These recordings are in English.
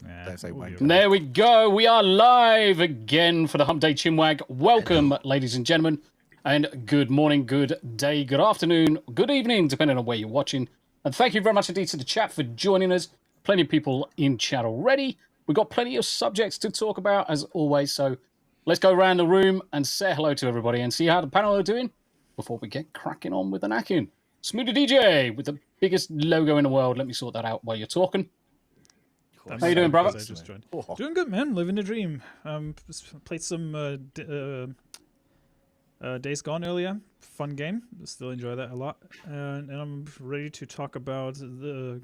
Don't say wanker. There we go. We are live again for the Hump Day Chin Wag. Welcome, ladies and gentlemen. And good morning, good day, good afternoon, good evening, depending on where you're watching. And thank you very much indeed to the chat for joining us. Plenty of people in chat already. We've got plenty of subjects to talk about, as always. So let's go around the room and say hello to everybody and see how the panel are doing before we get cracking on with the knacking. Smoothie DJ with the biggest logo in the world. Let me sort that out while you're talking. How you doing, brother? I just joined. Doing good, man. Living the dream. Played some Days Gone earlier. Fun game. Still enjoy that a lot. And I'm ready to talk about the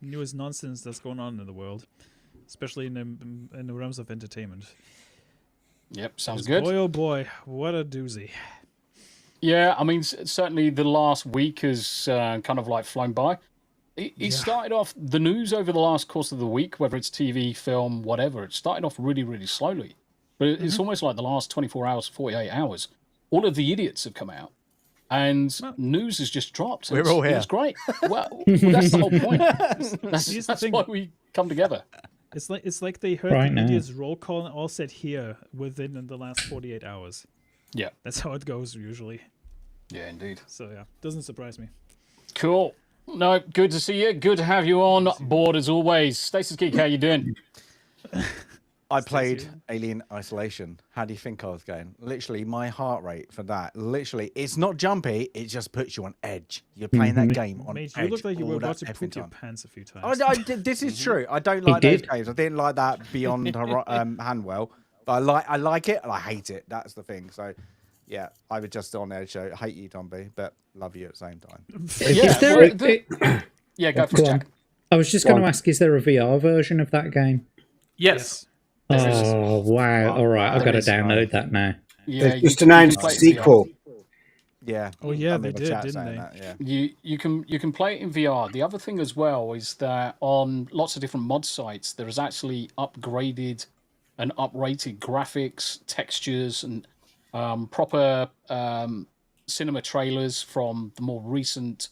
newest nonsense that's going on in the world, especially in the realms of entertainment. Yep, sounds good. Boy, oh boy, what a doozy. Yeah, I mean, certainly the last week has kind of like flown by. It started off, the news over the last course of the week, whether it's TV, film, whatever, it started off really, really slowly. But it's almost like the last 24 hours, 48 hours, all of the idiots have come out and news has just dropped. We're all here. It's great. Well, that's the whole point. That's why we come together. It's like they heard the idiots roll call and all said here within the last 48 hours. Yeah. That's how it goes usually. Yeah, indeed. So yeah, doesn't surprise me. Cool. No, good to see you. Good to have you on board as always. Stasis Geek, how you doing? I played Alien Isolation. How do you think I was going? Literally, my heart rate for that, literally, it's not jumpy. It just puts you on edge. You're playing that game on edge. You look like you were about to poop your pants a few times. This is true. I don't like those games. I didn't like that Beyond Handwell. But I like it and I hate it. That's the thing. So, yeah, I was just on edge. So I hate you, Tomby, but love you at the same time. Yeah, go for it, Jack. I was just going to ask, is there a VR version of that game? Yes. Oh, wow. All right, I've got to download that now. Yeah, they just announced the sequel. Yeah. Oh, yeah, they did, didn't they? That, yeah. You can play it in VR. The other thing as well is that on lots of different mod sites, there is actually upgraded and uprated graphics, textures, and proper cinema trailers from the more recent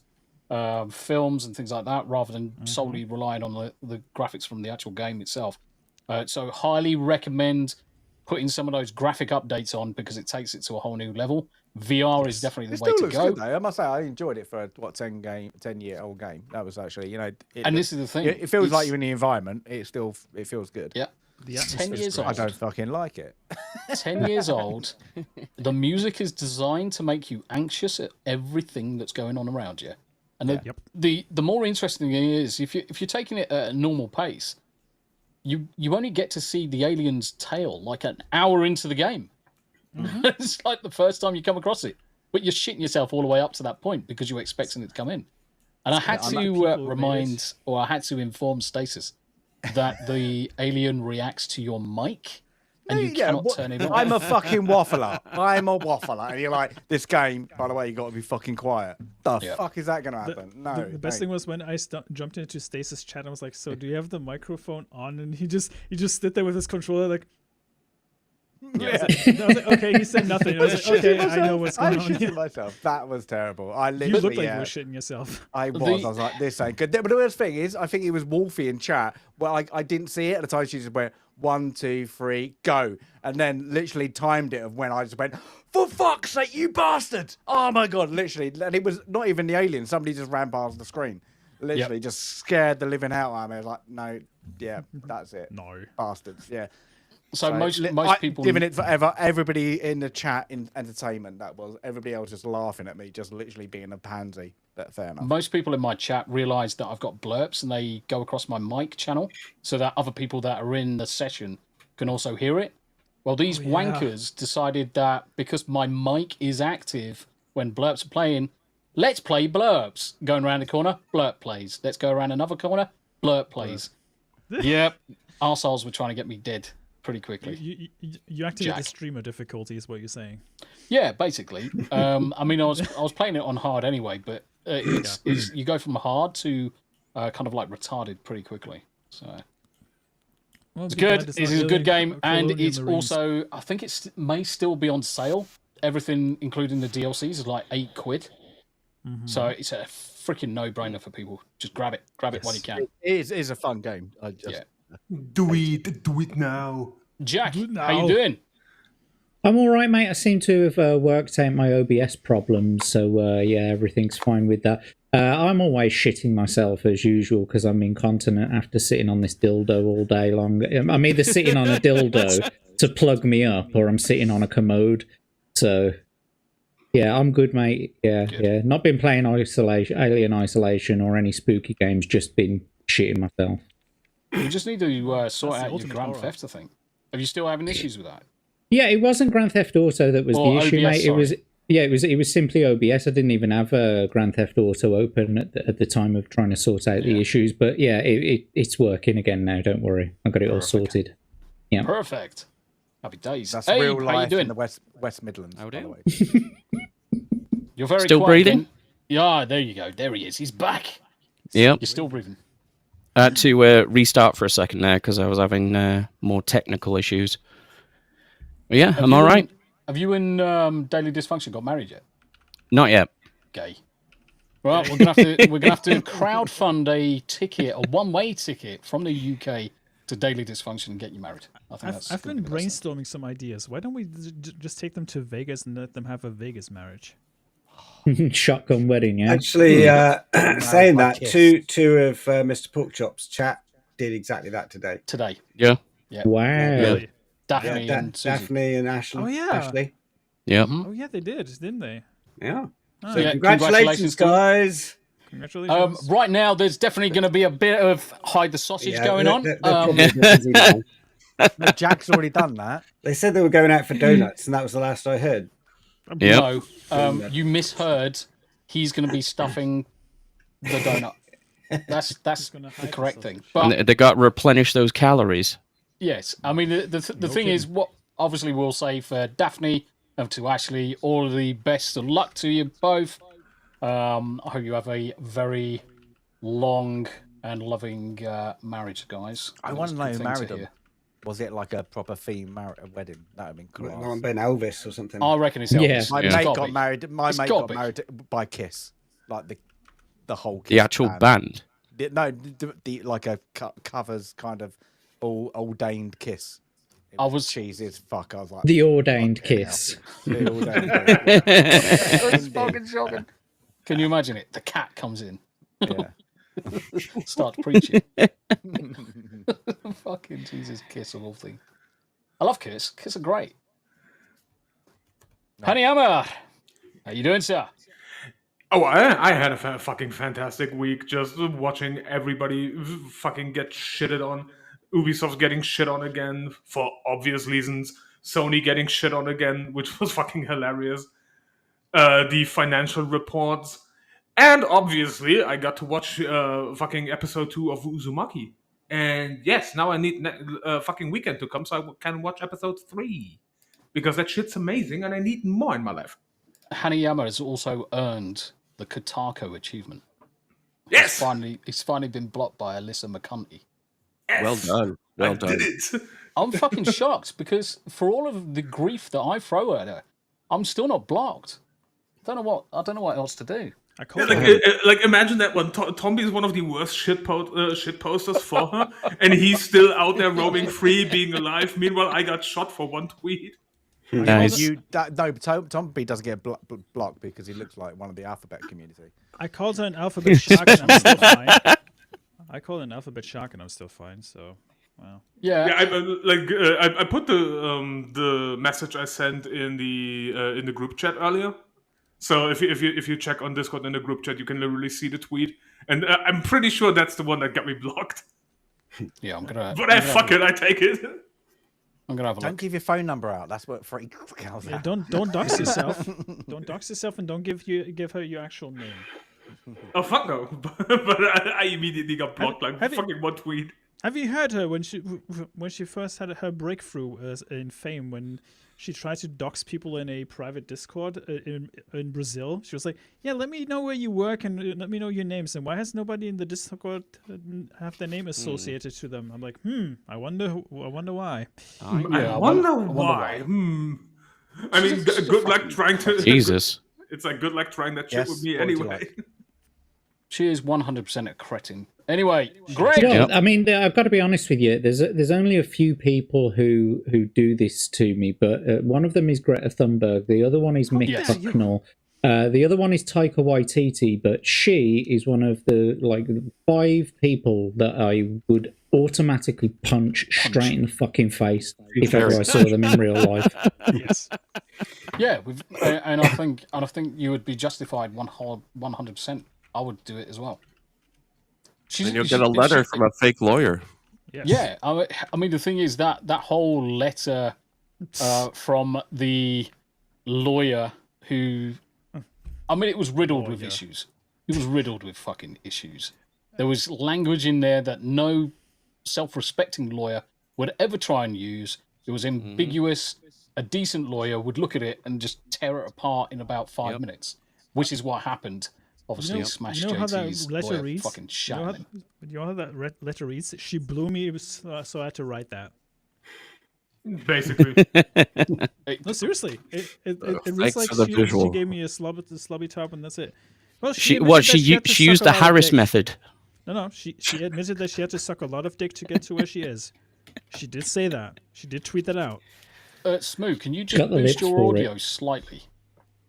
films and things like that, rather than solely relying on the graphics from the actual game itself. So highly recommend putting some of those graphic updates on because it takes it to a whole new level. VR is definitely the way to go. Good, though. I must say, I enjoyed it for a 10-year-old game. That was actually, and this is the thing. It feels like you're in the environment. It feels good. Yeah. 10 years old. I don't fucking like it. 10 years old. The music is designed to make you anxious at everything that's going on around you. And the more interesting thing is, if you're taking it at a normal pace, you only get to see the alien's tail like an hour into the game. It's like the first time you come across it, but you're shitting yourself all the way up to that point because you're expecting it to come in. And I had to inform Stasis that the alien reacts to your mic and you cannot turn it on. I'm a fucking waffler. I'm a waffler. And you're like, this game, by the way, you got to be fucking quiet. The fuck is that going to happen? The best thing was when I jumped into Stasis' chat and I was like, so do you have the microphone on? And he just stood there with his controller like... I was like, okay, he said nothing. I was like, okay, I know what's going on here. Myself. That was terrible. You looked like you were shitting yourself. I was like, this ain't good. But the worst thing is, I think it was Wolfie in chat. Well, I didn't see it at the time. She just went, 1, 2, 3, go. And then literally timed it of when I just went, for fuck's sake, you bastard. Oh my God, literally. And it was not even the alien. Somebody just ran past the screen. Literally just scared the living hell out of me. I was like, no, that's it. No. Bastards, So most people giving it forever. Everybody in the chat in entertainment, that was everybody else just laughing at me, just literally being a pansy. But fair enough. Most people in my chat realize that I've got blurps and they go across my mic channel so that other people that are in the session can also hear it. Well, these wankers decided that because my mic is active when blurps are playing, let's play blurps. Going around the corner, blurp plays. Let's go around another corner, blurp plays. Yep, arseholes were trying to get me dead pretty quickly. You activated the streamer difficulty is what you're saying. Yeah, basically. I mean, I was playing it on hard anyway, but it's you go from hard to kind of like retarded pretty quickly. So it's good. It is a good game, and it's also, I think it may still be on sale. Everything, including the DLCs, is like £8. So it's a freaking no-brainer for people. Just grab it while you can. It is a fun game. Do it now. Jack, Do it how you now. doing? I'm all right, mate. I seem to have worked out my OBS problems, so yeah, everything's fine with that. I'm always shitting myself as usual because I'm incontinent after sitting on this dildo all day long. I'm either sitting on a dildo to plug me up, or I'm sitting on a commode. So yeah, I'm good, mate. Yeah, Good. yeah. Not been playing Alien Isolation, or any spooky games. Just been shitting myself. We just need to sort That's the out your ultimate Grand horror. Theft, I think. Are you still having issues with that? Yeah, it wasn't Grand Theft Auto that was Or the issue, OBS, mate. It was sorry. it was simply OBS. I didn't even have Grand Theft Auto open at the time of trying to sort out the issues. But yeah, it's working again now. Don't worry, I got it all Perfect. sorted. Yeah. Perfect. Happy days. That's hey, real how you life doing? in the West Midlands. How by the do? way. You're very Still quiet, breathing? then. Yeah, there you go. There he is. He's back. Yep. You're still breathing. I had to restart for a second there because I was having more technical issues. But yeah, I'm all right. Have you and Daily Dysfunction got married yet? Not yet. Gay. Well, we're gonna have to crowdfund a ticket, a one-way ticket from the UK to Daily Dysfunction and get you married. I think that's. I've gonna been be the best thing. brainstorming some ideas. Why don't we just take them to Vegas and let them have a Vegas marriage? Shotgun wedding, yeah. Actually, saying by that, kiss. two of Mr. Porkchop's chat did exactly that today. Today. Yeah. Wow. Really? Daphne Yeah, and Susie. Daphne and Ashley. Oh, yeah. Ashley. Yep. Mhm. Oh yeah, they did, didn't they? Yeah. Oh, So Yeah, congratulations, to them. guys. Congratulations. Right now, there's definitely going to be a bit of hide the sausage Yeah, going they're- on. they're probably busy now. No, Jack's already done that. They said they were going out for donuts, and that was the last I heard. Yep. No, you misheard. He's going to be stuffing the donut. That's gonna the hide correct the thing. sausage. But And they got to replenish those calories. yes, I mean the thing is, what obviously we'll say for Daphne and to Ashley, all of the best of luck to you both. I hope you have a very long and loving marriage, guys. I want to know It's a who good thing married to them. hear. Was it like a proper theme wedding? That would have been cool. Might have been Elvis or something. I reckon it's Yeah. Elvis. My It's mate gotta got be. married. My It's mate gotta got be. married by Kiss, like the whole Kiss The actual band. No, like a covers kind of all ordained Kiss. It I was- cheesy as fuck. I was like The ordained fucking hell. kiss. The ordained It's fucking shocking. Can you imagine it? The cat comes in, Yeah. starts preaching. Fucking Jesus, Kiss of all things. I love Kiss. Kiss are great. Honey Hammer, how you doing, sir? Oh, I had a fucking fantastic week just watching everybody fucking get shitted on. Ubisoft's getting shit on again for obvious reasons. Sony getting shit on again, which was fucking hilarious. The financial reports. And obviously, I got to watch fucking episode 2 of Uzumaki. And yes, now I need fucking weekend to come so I can watch episode 3. Because that shit's amazing and I need more in my life. Hanayama has also earned the Kotako achievement. Yes! He's finally been blocked by Alyssa McCunty. Well done. Well I done. did it. I'm fucking shocked because for all of the grief that I throw at her, I'm still not blocked. I don't know what else to do. I called Like, her. like imagine that one. Tombi is one of the worst shit posters for her, and he's still out there roaming free, being alive. Meanwhile, I got shot for one tweet. Nice. Tom B doesn't get blocked because he looks like one of the alphabet community. I called her an alphabet shark and I'm still fine. I called her an alphabet shark and I'm still fine. So, wow. Yeah, Yeah, I put the message I sent in the group chat earlier. So if you check on Discord in the group chat, you can literally see the tweet, and I'm pretty sure that's the one that got me blocked. yeah. I'm gonna. But fuck it, I take it. I'm gonna have a Don't look. give your phone number out. That's what freaks out. Yeah, don't dox yourself. Don't dox yourself and don't give her your actual name. Oh fuck no! But I immediately got blocked like have you- fucking one tweet. Have you heard her when she first had her breakthrough in fame when she tried to dox people in a private Discord in Brazil? She was like, "Yeah, let me know where you work and let me know your names." And why has nobody in the Discord have their name associated to them? I'm like, I wonder why. I wonder why. I mean, good luck trying to. Jesus. It's like good luck trying that shit Yes, with me what would you anyway. like? She is 100% a cretin. Anyway, Greg. Well, I mean, I've got to be honest with you. There's only a few people who do this to me, but one of them is Greta Thunberg. The other one is Mick Yes. Hucknall. The other one is Taika Waititi, but she is one of the 5 people that I would automatically punch straight in the fucking face if ever I saw them in real life. Yes. Yeah, and I think you would be justified 100%. I would do it as well. And you'll get a letter from a fake lawyer. Yes. Yeah, I mean the thing is that whole letter from the lawyer who, I mean, it was riddled with issues. It was riddled with fucking issues. There was language in there that no self-respecting lawyer would ever try and use. It was ambiguous. A decent lawyer would look at it and just tear it apart in about 5 minutes, which is what happened. Obviously, Smash how that JT's letter lawyer reads? fucking shot him. You know how that letter reads? She blew me, so I had to write that. Basically. No, seriously. It reads Thanks like for the she visual. gave me a slubby top, and that's it. Well, She admitted that she had to used suck the a lot of Harris dick. method. No, she admitted that she had to suck a lot of dick to get to where she is. She did say that. She did tweet that out. Smoo, can you just Got the boost lips your for audio it. slightly?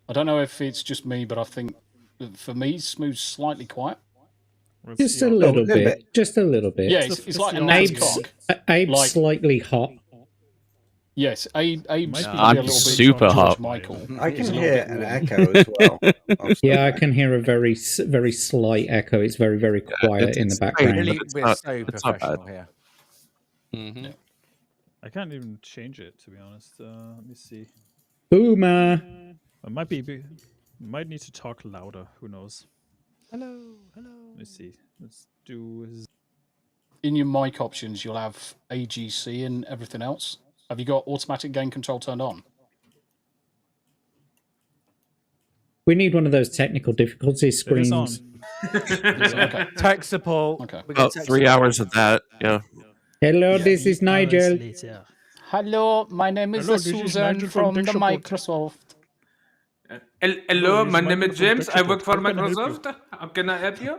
I don't know if it's just me, but I think for me, Smooth's slightly quiet. Just a little bit. Just a little bit. Yeah, it's like a Abe's- NASCAR. Abe's like- slightly hot. Yes, Abe's Might be- probably I'm a little super bit hot. George Michael. I is can a little hear bit an more- echo as well. Yeah, I can hear a very slight echo. It's very, very quiet in the it's background. Really, it's we're not- so it's not bad. professional here. Mm-hmm. I can't even change it, to be honest. Let me see. Boomer. I might need to talk louder. Who knows? Hello. Let me see. Let's do. In your mic options, you'll have AGC and everything else. Have you got automatic gain control turned on? We need one of those technical difficulty It is on. screens. Okay. Tech support. Okay. We got About tech 3 support. hours of that. Yeah. Hello, this is Nigel. Hello, my name is Hello, this is Susan Nigel from from the Tech Support. Microsoft. Hello, Hello, my this is name is Michael from James. Tech I work for Support. How can I help you?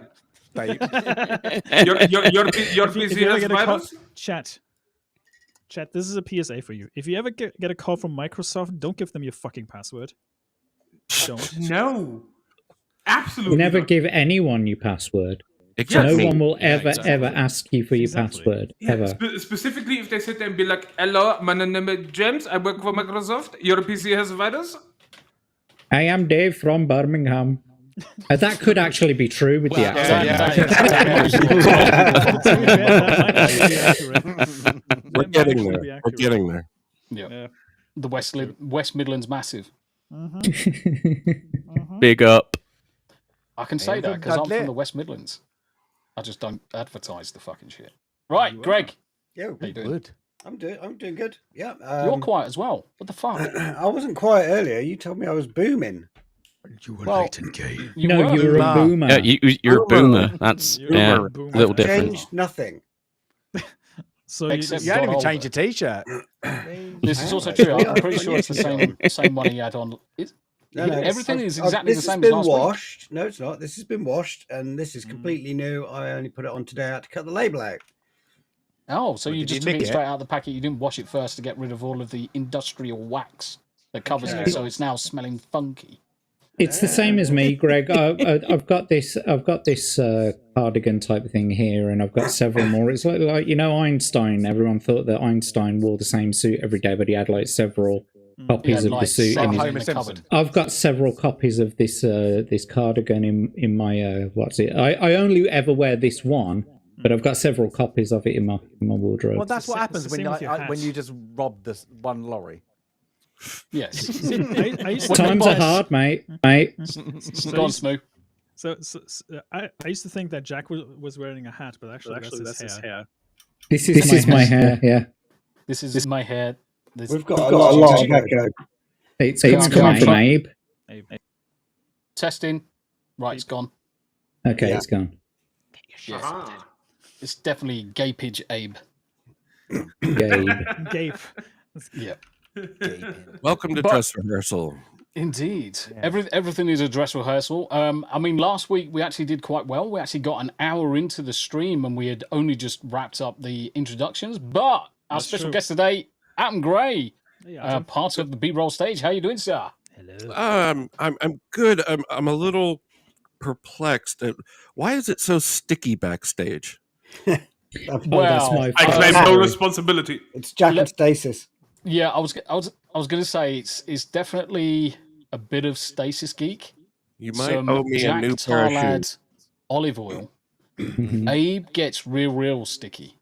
Microsoft. How can I help you? Dave. Your If PC you ever has get a call, virus? chat, this is a PSA for you. If you ever get a call from Microsoft, don't give them your fucking password. Don't. No. Absolutely You never not. give anyone your password. Except No me. one will Yeah, ever, exactly. ever ask you for your Exactly. password. Yeah, Ever. specifically if they sit there and be like, hello, my name is James. I work for Microsoft. Your PC has virus? I am Dave from Birmingham. That could actually be true with the Well, accent. We're getting there. We're getting there. Yeah. The West Midlands massive. Big up. I can say that because I'm from the West Midlands. I just don't advertise the fucking shit. Right, Greg. Yeah, How you doing? Good. I'm doing good. Yeah. You're quiet as well. What the fuck? I wasn't quiet earlier. You told me I was booming. You were No, you were a boomer. Yeah, you're a boomer. That's yeah, a Boomer. little I've different. changed nothing. So Except You haven't even older. changed your t-shirt. This is also true. I'm pretty sure it's the same one he had on. Everything is exactly the this same has as been last week. washed. No, it's not. This has been washed, and this is completely new. I only put it on today. I had to cut the label out. Oh, so Well, you did you just took nick it it? straight out of the packet. You didn't wash it first to get rid of all of the industrial wax that covers it, so it's now smelling funky. It's the same as me, Greg. I've got this cardigan type thing here, and I've got several more. It's like Einstein. Everyone thought that Einstein wore the same suit every day, but he had like several copies of the suit. seven In in Homer the Simpson. cupboard. I've got several copies of this cardigan in my what's it? I only ever wear this one, but I've got several copies of it in my wardrobe. Well, that's what happens the when same with your when hat. you just rob this one lorry. Yes. I used to Times think are hard, mate. Mate. Go on, Smoo. So I used to think that Jack was wearing a hat, but actually that's his hair. This is my hair. Yeah, This is my hair. This, We've got a lot of echo. it's Yeah, coming from yeah. Abe. testing. Right, it's gone. Okay, Yeah. it's gone. Yes. Ah. It's definitely gapage Abe. Gabe. Gape. Yeah. Welcome to But- dress rehearsal. Indeed. Everything is a dress rehearsal. I mean, last week we actually did quite well. We actually got an hour into the stream and we had only just wrapped up the introductions. But our special guest today, Adam Gray, part of the B-roll stage. How you doing, sir? Hello. I'm good. I'm a little perplexed. Why is it so sticky backstage? Well, I claim no responsibility. It's Jack and stasis. Yeah, I was going to say it's definitely a bit of stasis geek. You might owe me a new pair of shoes. Olive oil. Abe gets real sticky.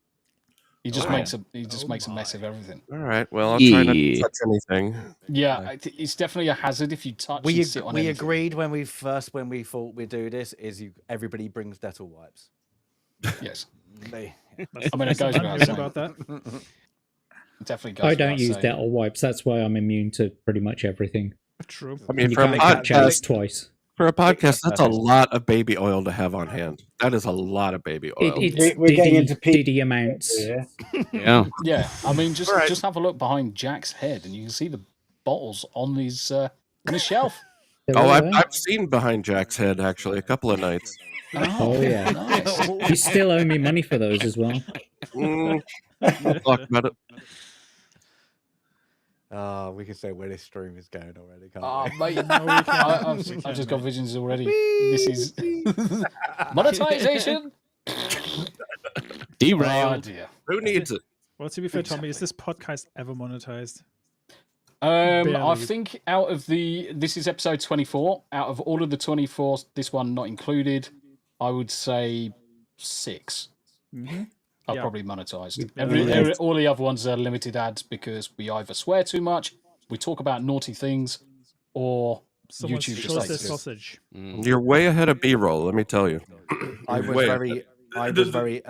He just makes a mess of everything. All right. Well, I'll try not to touch anything. Yeah, it's definitely a hazard if you touch. We anything. agreed when we thought we'd do this everybody brings Dettol wipes. Yes. I mean, it goes without saying. About that. Definitely goes. I don't use Dettol wipes. That's why I'm immune to pretty much everything. True. I mean, for a podcast, twice. For a podcast, that's a lot of baby oil to have on hand. That is a lot of baby oil. We're getting into diddy amounts. Yeah. Yeah. I mean, just have a look behind Jack's head, and you can see the bottles on his shelf. I've seen behind Jack's head actually a couple of nights. Oh yeah. Nice. You still owe me money for those as well. We'll talk about it. We can say where this stream is going already, can't we? Mate, I've just got visions already. This is monetization. Derail. Oh, dear. Who needs it? Well, to be fair, Tommy, is this podcast ever monetized? I think this is episode 24. Out of all of the 24, this one not included, I would say 6. Are probably monetized. All the other ones are limited ads because we either swear too much, we talk about naughty things, or Someone YouTube shows their just sausage. You're way ahead of B-roll, let me tell you. I was very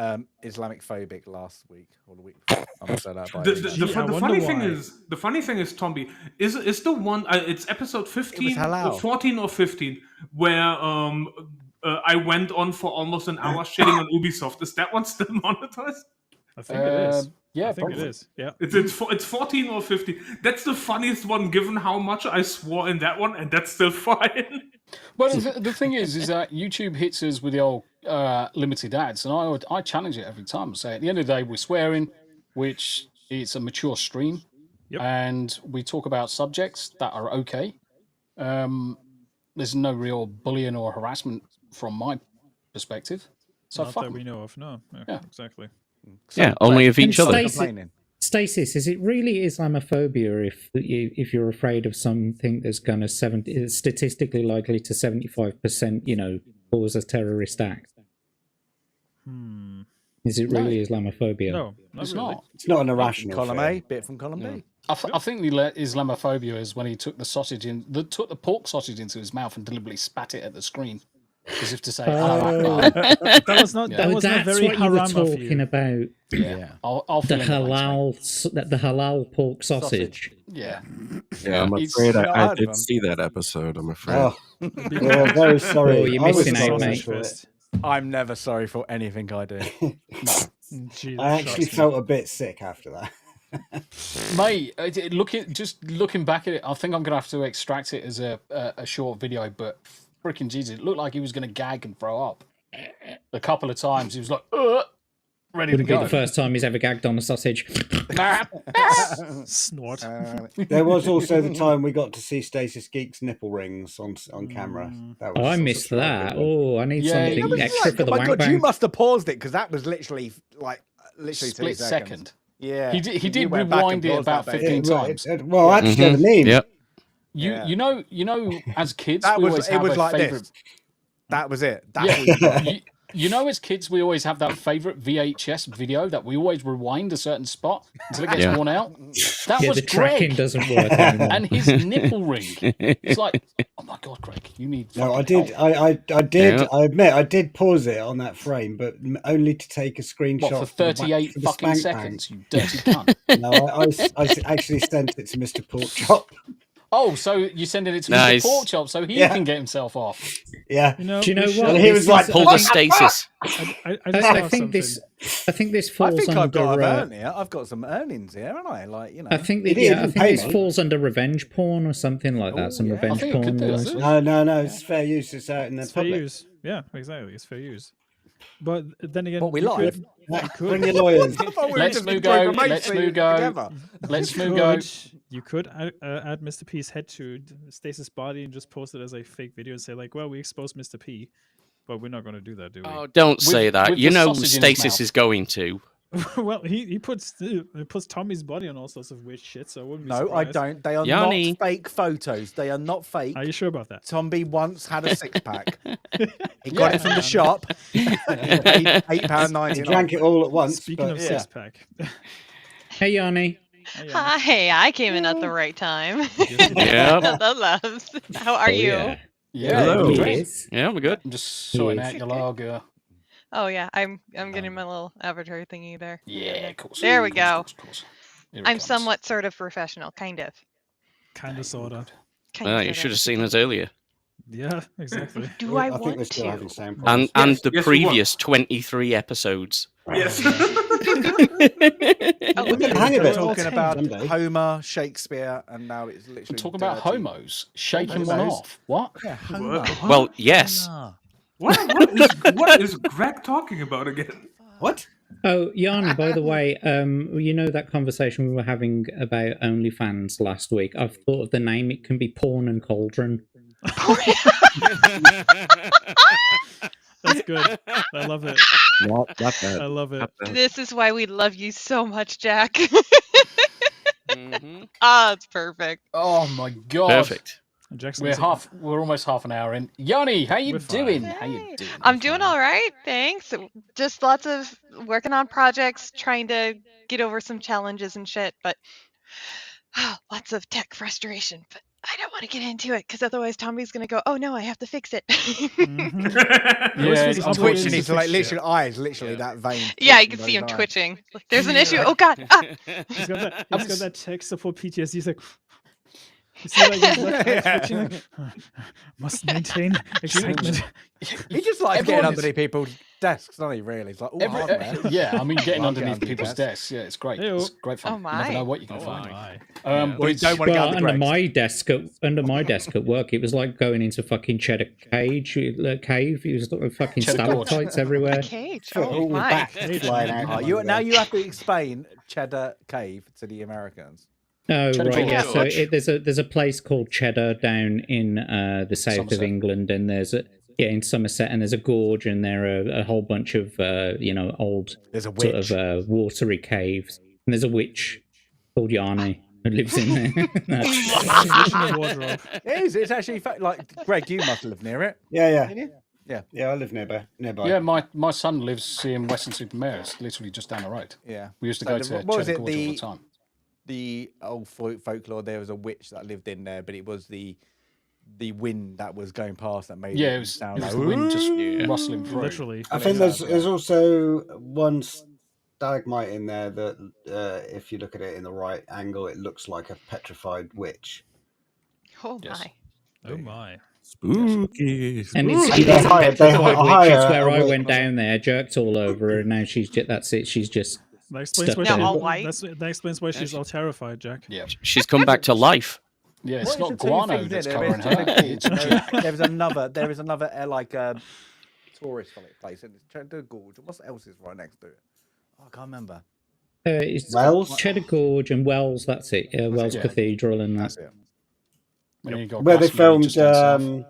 Islamic phobic last week or the week before. I must say that. The funny thing is, Tommy, is the one it's episode 15 or 14 or 15 where I went on for almost an hour shitting on Ubisoft. Is that one still monetized? I think it is. Yeah, I think it is. Yeah, it's 14 or 15. That's the funniest one, given how much I swore in that one, and that's still fine. Well, the thing is that YouTube hits us with the old limited ads, and I challenge it every time. I say at the end of the day, we're swearing, which it's a mature stream, and we talk about subjects that are okay. There's no real bullying or harassment from my perspective. So not that we know of. No, yeah. Exactly. Yeah, only of each other. Stasis, is it really Islamophobia if you're afraid of something that's going to statistically likely to 75%, cause a terrorist act? Is it really Islamophobia? No, it's not. It's not an irrational column A, bit from column B. I think the Islamophobia is when he took the pork sausage into his mouth and deliberately spat it at the screen, as if to say, that was not. That was not that's very what you were haram of talking you. about. Yeah, the halal pork sausage. Yeah, I'm afraid I did see that episode. I'm afraid. Oh, we're very sorry. Oh, you're missing out, mate. I'm never sorry for anything I do. I actually felt a bit sick after that. Mate, looking back at it, I think I'm gonna have to extract it as a short video. But freaking Jesus, it looked like he was gonna gag and throw up. A couple of times he was like, ready to go. Be the first time he's ever gagged on a sausage. Snort. There was also the time we got to see Stasis Geek's nipple rings on camera. That was I missed that. Oh, I need something extra for the wank God, bang. you must have paused it because that was literally split 2 seconds. Yeah, he did rewind it about 15 times. Well, actually, the meme. Yep. You know, as kids, that we was always it. have Was a like favorite. this. That was it. You know, as kids, we always have that favorite VHS video that we always rewind a certain spot until it gets worn out. That was the tracking Greg doesn't work anymore. and his nipple ring. It's like, oh my God, Greg, you need. No, I did. I did. Yeah. I admit, I did pause it on that frame, but only to take a screenshot. What, for 38 fucking seconds, you dirty cunt. No, I actually sent it to Mr. Porkchop. Oh, so you're sending it to Nice. Mr. Pork Chop so he Yeah. can get himself off. Yeah. You know, Do you know we what? And he should- was like, Pull the "What the stasis. I just I saw think something. this I falls think under. I've got a earn here. I've got some earnings here, haven't I? Like, you know. I think He that, didn't I think pay this me. falls under revenge porn or something like that. Oh, Some yeah. I revenge think it porn. could do, laws. actually. No, it's fair use. It's out in the It's fair public. use. Yeah, exactly. It's fair use. But then again, What we you like. could- you could- Bring your lawyers. I thought we were Let's just move enjoying go, the mates let's scene move go. together. Let's you move go. You could add Mr. P's head to Stasis' body and just post it as a fake video and say like, "Well, we exposed Mr. P," but we're not going to do that, do we? Oh, don't say that. with You the know sausage in his Stasis mouth. is going to. Well, he puts Tommy's body on all sorts of weird shit, so I wouldn't be No, I surprised. don't. They are Yanni. not fake photos. They are not fake. Are you sure about that? Tomby once had a six pack. He got it from the shop. He paid £8.99. He drank it all at once. Speaking but of yeah. six pack, Hey, Yanni. Hi, I came in at the right time. Yeah. The loves. How are Oh, you? yeah. Yeah, Hello. good drink. Yes. Yeah, we're good. I'm just sorting Yes. out your lager. Oh yeah, I'm getting my little avatar thingy there. Yeah, of course. There we of course, go. of course. Here it I'm comes. somewhat sort of professional, kind of. kind of, sorta. Kind Ah, of. you should have seen us earlier. Yeah, exactly. Do I think we're want still having the to? same problem. And Yes, the yes, we were. previous 23 episodes. Yes. Oh, We'll get the hang of it. Talking about Someday. Homer, Shakespeare, and now it's literally. I'm talking about dirty. homos shaking one Homos. off. What? Yeah, Homer. Well, yes. Homer. What is Greg talking about again? What? Oh, Yanni, by the way, you know that conversation we were having about OnlyFans last week? I've thought of the name. It can be Porn and Cauldron. That's good. I love it. Not I bad. love it. This is why we love you so much, Jack. Mhm. Ah, it's perfect. Oh my god. Perfect. Jackson, We're almost half an hour in. Yanni, how you We're fine. doing? How Hey. you doing? I'm doing all right, thanks. Just lots of working on projects, trying to get over some challenges and shit, but lots of tech frustration. But I don't want to get into it because otherwise Tommy's gonna go, "Oh no, I have to fix it." Mhm. Yeah, Always it's feels Twitching obligated his to like fix literally shit. eyes, literally that vein. Yeah, you twitching can see him those eyes. twitching. Like, there's an issue. Oh god. Ah. He's got that tech support PTSD. He's like, you see like his left eye twitching, like, must maintain excitement. He just likes Everyone getting is- underneath people's desks, doesn't he? Really, it's like, oh, hardware. yeah, I mean, getting Well, underneath get people's underneath desks. Yeah, it's great. Ew. It's great fun. Oh, You never my. know what you can Oh find. my. But Or you it's, don't want to go Well, under under Greg's. my desk at work, it was like going into fucking cheddar cave. It was like fucking Cheddar Gorge. stalactites everywhere. Cage. All Oh the my. back flying out. Oh, now you have to explain Cheddar Cave to the Americans. Oh Cheddar right, yeah. Gorge. So there's a place called Cheddar down in the south of Somerset. England, and there's in Somerset, and there's a gorge, and there are a whole bunch of old There's a sort witch. of watery caves, and there's a witch called Yanni who lives in there. Wardrobe. It is. It's actually like Greg. You must live near it. Yeah. Didn't you? Yeah, I live nearby. yeah, my son lives in Western-super-Mare. It's literally just down the road. Yeah. We used to So go the- to what was Cheddar it, Gorge all the the- time. The old folklore. There was a witch that lived in there, but it was the wind that was going past that made Yeah, it it was sound the like wind just rustling through. Literally. I think there's also one stalagmite in there that, if you look at it in the right angle, it looks like a petrified witch. Oh Yes. my. Oh my. Spooky. And it's And they hire- they petrified witch. hire It's where a I witch. went down there, jerked all over her, and now that's it. She's just That explains why Stuck Now all she's white. that explains why she's all terrified, Jack. Yeah, She's come back to life. yeah. It's What not is the two guano things that's in it? covering There's her. two It's things. Jack. There is another like tourist place, and it's Cheddar Gorge. What else is right next to it? Oh, I can't remember. it's Wells? Cheddar Gorge and Wells. That's it. Wells Yeah. Cathedral and that. That's it. And then you got Where they Glastonbury filmed just down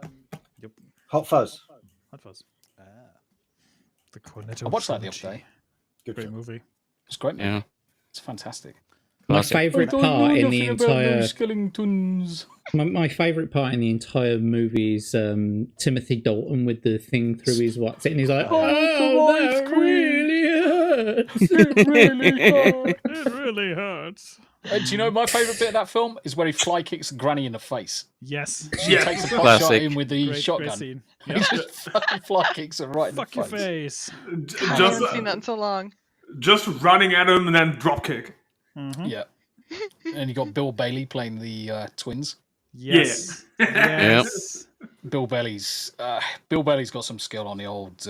south. Hot Fuzz. Hot Fuzz. Ah. The Cornetto I watched that the trilogy. other day. Good Great film. movie. It's great. Man. Yeah. It's fantastic. My Classic. favourite part in the entire skeletons. my favourite part in the entire movie is Timothy Dalton with the thing through his what's it, and he's like, "Oh, that really hurts." It really hurt. It really hurts. Do you know my favourite bit of that film is where he fly kicks Granny in the face. Yes. She Yeah. takes a pot shot Classic. in with the Great shotgun. scene. He just fucking fly kicks her right Fuck in your the face. face. I Just, haven't seen that in so long. just running at him and then drop kick. Mhm. Yeah. And you got Bill Bailey playing the twins. Yes. Yes. Bill Belly's got some skill on the old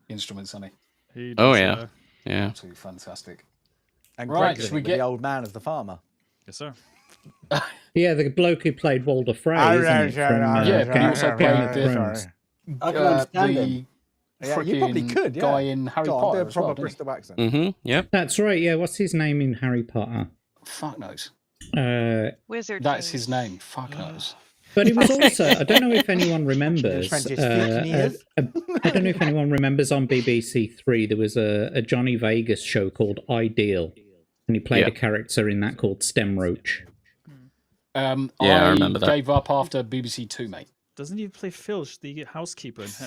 instruments, hasn't he? He Oh, does, yeah. Yeah. Absolutely fantastic. And Right, Greg's should in we it with get- the old man as the farmer. Yes, sir. Yeah, the bloke who played Walder Frey, Oh, isn't right, it? right, From, right, Yeah, right, but he also right, played right, the- sorry. I can understand him. the Yeah, you probably frickin' could, yeah. guy in Harry Go on, Potter do a as proper well, didn't he? Bristol accent. Mm-hmm. Yep. That's right. Yeah, what's his name in Harry Potter? Fuck knows. Wizard. That's face. his name. Fuck knows. But it was also, I don't know if anyone remembers. French is fake news. I don't know if anyone remembers on BBC Three there was a Johnny Vegas show called Ideal, and he played Yeah. a character in that called Stem Roach. Yeah, I remember that. Gave up after BBC Two, mate. Doesn't he play Filch, the housekeeper in It's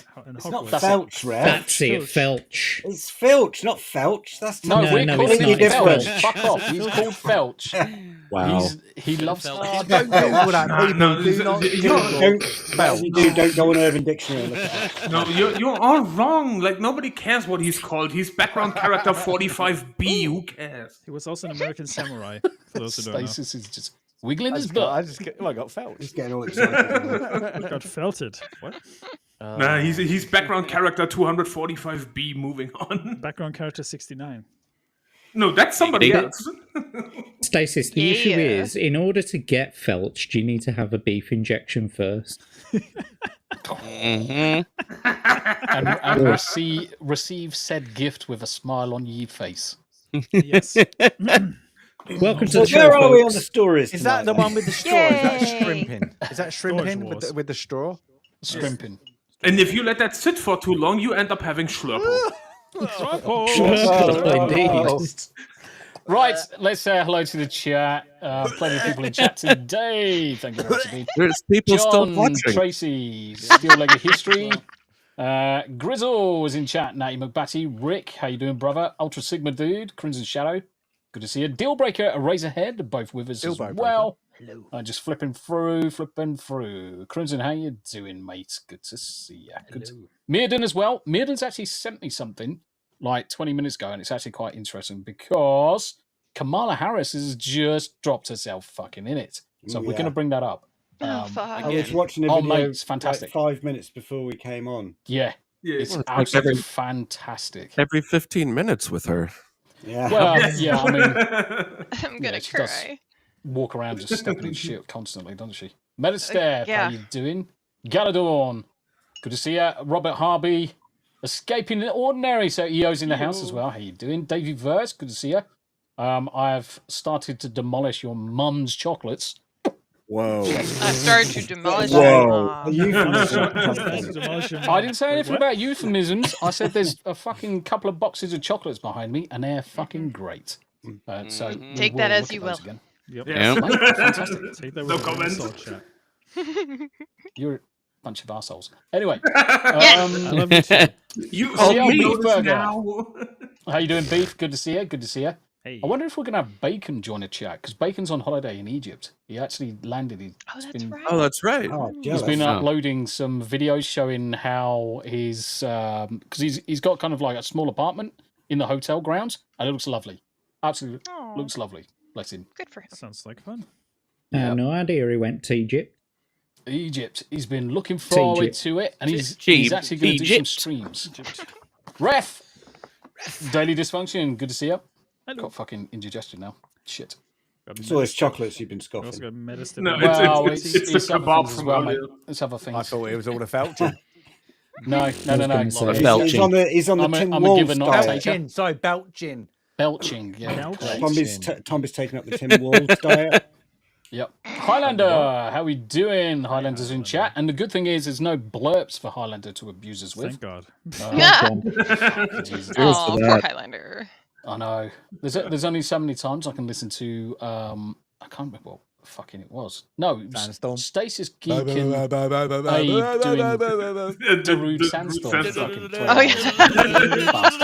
not Hogwarts? Felch, Rev. That's it, Felch. It's Filch, not Felch. That's No, No, we're no, calling it's him not. It's Felch. Felch. Fuck off. He's called Felch. Wow. He loves. Oh, don't Google that, people. Do not don't go on Urban Dictionary and look at it. No, you're all wrong. Like, nobody cares what he's called. He's background character 45B. Who cares? He was also an American samurai, for those who don't know. Stasis is just wiggling I his just got, butt. I got felt. Just getting all excited. Got felted. What? Nah, he's background character 245B. Moving on. Background character 69. No, that's somebody They- else. Stasis, the issue Yeah. is, in order to get Felched, you need to have a beef injection first. Mm-hmm. And receive said gift with a smile on ye face. Yes. Welcome to So the show, where are we on the folks. stories Is that tonight, the one with the straw? Is that Yay. shrimping? Is that shrimping Wars. with the straw? Scrimping. And if you let that sit for too long, you end up having schlurple. Indeed. Right, let's say hello to the chat. Plenty of people in chat today. Thank you very much indeed. There's people still John, watching. Tracy, Steel Legged History. Grizzle is in chat. Natty McBatty. Rick, how you doing, brother? Ultra Sigma Dude. Crimson Shadow. Good to see you. Dealbreaker, Eraserhead, both with us as Dealbreaker. well. Hello. Just flipping through. Crimson, how you doing, mate? Good to see you. Good. Mearden as well. Mearden's actually sent me something like 20 minutes ago, and it's actually quite interesting because Kamala Harris has just dropped herself fucking in it. So we're going to bring that up. Oh, fuck. I was watching a Oh, video mate, it's fantastic. like 5 minutes before we came on. Yeah, Yeah. it's Well, it's like absolutely every- fantastic. Every 15 minutes with her. Yeah. Well, yeah, I mean, I'm gonna she does. cry. walk around just stepping in shit constantly, doesn't she? Metastep, yeah. how you doing? Galadorn, good to see you. Robert Harby, escaping the ordinary. So EO's in the house as well. How you doing? Davey Verse, good to see you. I've started to demolish your mum's chocolates. Whoa. I started to demolish Whoa. your The mom. euphemism. I didn't say anything about euphemisms. I said there's a fucking couple of boxes of chocolates behind me, and they're fucking great. So we Take that as look you at those will. Again. Yep. Yeah. Mate, fantastic. Take that No with a grain of comment. salt, chat. You're a bunch of assholes. Anyway, I love you too. You See how me Beef notice Burger. now. how you doing, Beef? Good to see you. Good to see you. Hey. I wonder if we're going to have Bacon join the chat, because Bacon's on holiday in Egypt. He actually landed. He's Oh, that's been, right. Oh, that's right. Oh, he's jealous. been Oh. uploading some videos showing how his... Because he's got kind of like a small apartment in the hotel grounds, and it looks lovely. Absolutely Aw, looks lovely. Bless him. good for him. Sounds like fun. No idea he went to Egypt. Egypt. He's been looking forward Egypt. to it, and he's Egypt. actually going to do some Egypt. streams. Egypt. Ref! Daily Dysfunction, good to see you. Hello. Got fucking indigestion now. Shit. It's always chocolates you've been We also scoffing. got medicine. No, Well, it's the other kebab things as from well, mate. earlier. It's other things. I thought it was all the Felching. No. gonna say- He's on the I'm a Tin giver, Wolves not a diet. taker. Belching, sorry, belching. Belching, yeah. Belching. Tommy's taking up the Tim Wolves diet. Yep. Highlander, how we doing? Highlander's in chat. And the good thing is, there's no blurps for Highlander to abuse us with. Thank God. Jesus. Oh, for poor that. Highlander. I know. There's only so many times I can listen to, I can't remember what fucking it was. No, it was Sandstorm. Stasis Geek and Abe doing Darude Sandstorm. Fucking Oh, yeah.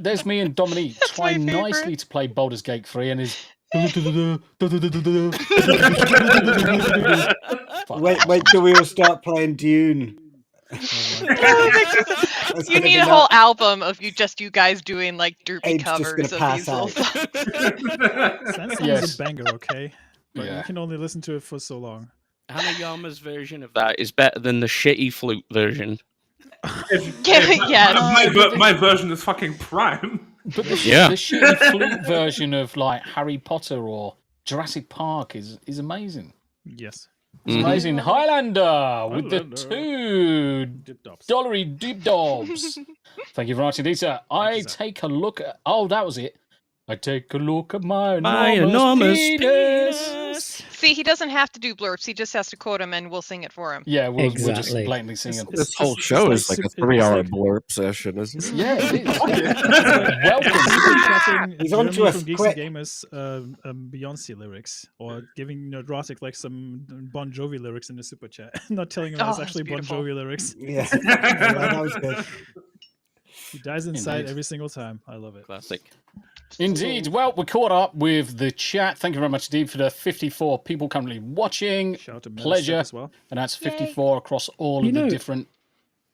There's me and Dominique That's my trying favorite. nicely to play Baldur's Gate 3 and his Wait till we all start playing Dune. That's You gonna need be a whole album of you guys doing like derpy Abe's just covers gonna of pass these little out. songs. Sandstorm Yes. is a banger, okay? but Yeah. you can only listen to it for so long. Hanayama's version of that is better than the shitty flute version. Yes. My version is fucking prime. But the Yeah. shitty flute version of like Harry Potter or Jurassic Park is amazing. Yes. It's amazing. Highlander with the Dip dobs. $2 deep dobs. Thank you for writing, Lisa. I sir. take a look at. Oh, that was it. I take a look at my enormous penis. See, he doesn't have to do blurps. He just has to quote him, and we'll sing it for him. Yeah, we'll just Exactly. blatantly sing it. This whole show is like a it's 3-hour like- blurb session, isn't it? Yeah, it is. Welcome. He's on to Jeremy us from Geeks quick. and Gamers Beyonce lyrics, or giving Neurotic like some Bon Jovi lyrics in the super chat, not telling him Oh, it's that's actually Bon beautiful. Jovi lyrics. Yeah, that was good. He dies inside Indeed. every single time. I love it. Classic. Indeed. Well, we're caught up with the chat. Thank you very much, Steve, for the 54 people currently watching. Shout out to Metastack Pleasure. as well. And that's 54 across all You of the know, different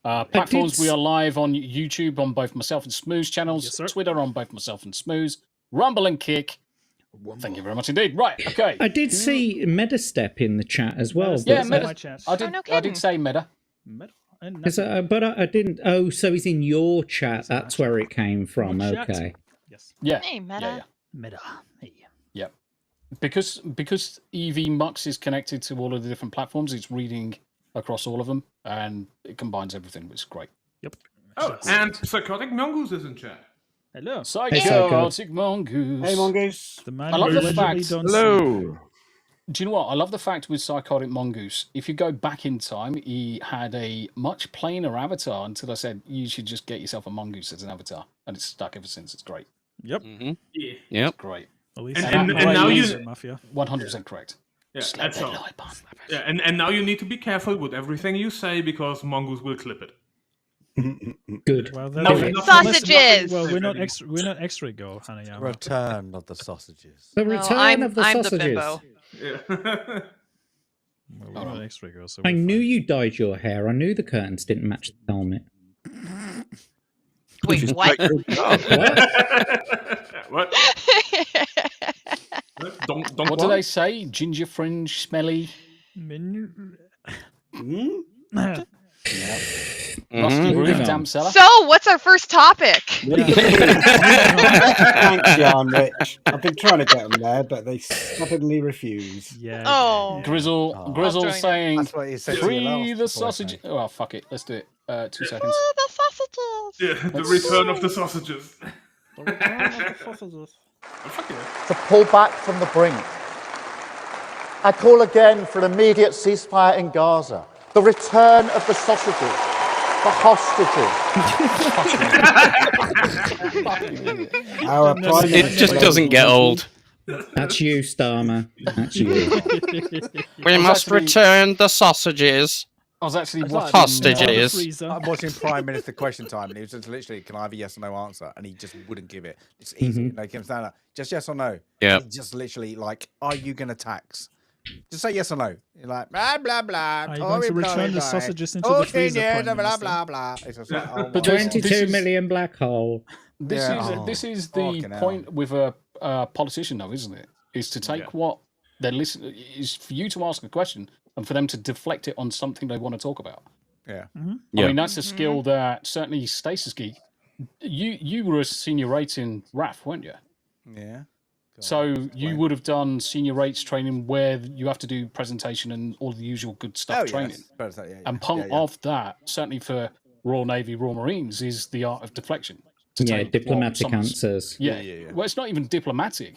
platforms. did We are live on YouTube on both myself and Smooth's channels, Yes, sir. Twitter on both myself and Smooth's, Rumble and Kick. Thank you very much indeed. Right, okay. I did see Metastep in the chat as well. Metastep Yeah, is in Meta- my chat. I did. no I did kidding. say Meta. Meta and But nothing. I didn't. Oh, so he's in your chat. That's where it came from. My chat. Okay. Yes. Yeah. Hey, Meta. Yeah, yeah. Meta. Hey. Yeah. Because EV Mux is connected to all of the different platforms, it's reading across all of them, and it combines everything, which is great. Yep. Oh, and Psychotic Mongoose is in chat. Hello. Psychotic Mongoose. Hey, Mongoose. The man I love who the allegedly fact- don't sleep. Hello. Do you know what? I love the fact with Psychotic Mongoose, if you go back in time, he had a much plainer avatar until I said, you should just get yourself a mongoose as an avatar. And it's stuck ever since. It's great. Yep. Mm-hmm. Yeah. Yep. Great. At least And I- now I you- use it, Mafia. 100% correct. Yeah, Slap and that so, lie bomb. yeah, and now you need to be careful with everything you say because Mongoose will clip it. Good. Well, No, then- nothing- Sausages! Well, we're not Nothing- We're not X-ray go, Hanayama. Return of the sausages. The No, return of the I'm sausages. the bimbo. Yeah. Well, we're not X-ray go. So I we're knew fine. you dyed your hair. I knew the curtains didn't match the helmet. Wait, She's what? like, "Good job." What? Don't What do they say? Ginger fringe, smelly, Min- Hmm? rusty Moving roof, on. damp cellar. So, what's our first topic? Thanks, Jan Rich. I've been trying to get them there, but they stubbornly refuse. Yeah. Oh. Grizzle, Oh. Grizzle I'll join it. saying, That's what he said to you free last the voice, sausage. mate. Oh, fuck it. Let's do it. 2 seconds. Oh, the sausages. Yeah, the return of the sausages. To pull back from the brink. I call again for an immediate ceasefire in Gaza. The return of the sausages. The hostages. Our prime It minister just doesn't get old. That's you, Starmer. That's you. We must actually- return the sausages. I was actually like watching. Hostages. Freezer. I'm watching Prime Minister Question Time, and he was just literally, "Can I have a yes or no answer?" And he just wouldn't give it. It's easy. Like him standing up, just yes or no. Yeah. He just literally like, "Are you going to tax?" Just say yes or no. You're like blah blah blah. Are you going to return the sausages into the freezer, Years, Prime blah Minister? blah blah. It's just like, oh But my there's- God. 22 million black hole. This Yeah. is Oh, this is the fucking hell. point with a politician, though, isn't it? Is to take what they're listening. Is for you to ask a question and for them to deflect it on something they want to talk about. Yeah. I Yeah. mean, that's a skill that certainly Stasis Geek. You were a senior rating RAF, weren't you? Yeah. So you would have done senior rates training where you have to do presentation and all the usual good stuff Oh, training. yes. But, yeah, And part of that, certainly for Royal Navy, Royal Marines, is the art of deflection. To Yeah, take what diplomatic someone's- answers. Yeah. Yeah. Well, it's not even diplomatic.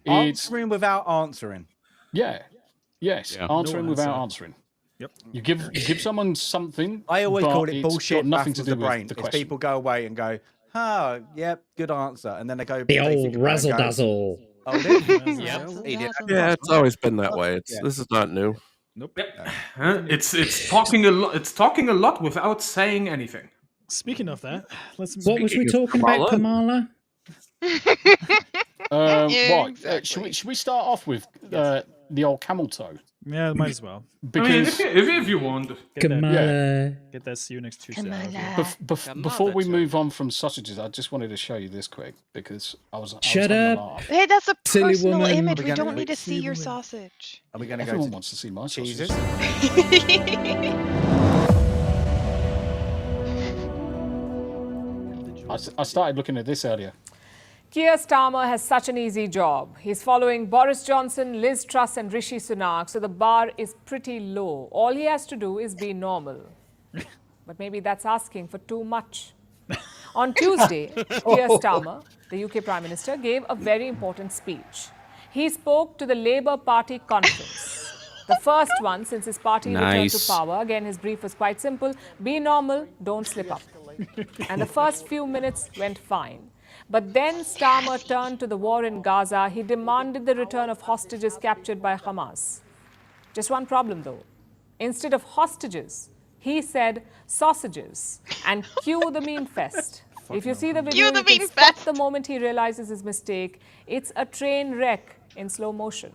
It's answering without answering. yeah, yes, Yeah. answering No without answer. answering. Yep. You give someone something. I always but call it it's bullshit. got nothing to Baffles do the with brain. the If question. people go away and go, "Oh, yep, good answer," and then they go, The they old think about it razzle and go, dazzle. "Oh, did you?" Yep. Idiot. Yeah, it's always been that way. This is not new. Huh? It's talking a lot. It's talking a lot without saying anything. Speaking of that, let's. What was we talking about, Kamala? What? Exactly. Should we start off with the old camel toe? Yeah, might as well. I mean, Because if you want. Kamala. Get that see you next Tuesday. before we move on from sausages, I just wanted to show you this quick because I was Shut having a up. laugh. Hey, that's a Silly personal woman. image. Are we We gonna- don't need to see silly your woman. Are sausage. we going to go Everyone to wants to see my cheeses? sausages. I started looking at this earlier. Keir Starmer has such an easy job. He's following Boris Johnson, Liz Truss and Rishi Sunak, so the bar is pretty low. All he has to do is be normal. But maybe that's asking for too much. On Tuesday, Keir Starmer, the UK Prime Minister, gave a very important speech. He spoke to the Labour Party conference. The first one since his party returned to Nice. power. Again, his brief was quite simple. Be normal, don't slip up. And the first few minutes went fine. But then Starmer turned to the war in Gaza. He demanded the return of hostages captured by Hamas. Just one problem though. Instead of hostages, he said sausages and cue the meme fest. If you see the video, Cue the you can meme stop fest. the moment he realizes his mistake. It's a train wreck in slow motion.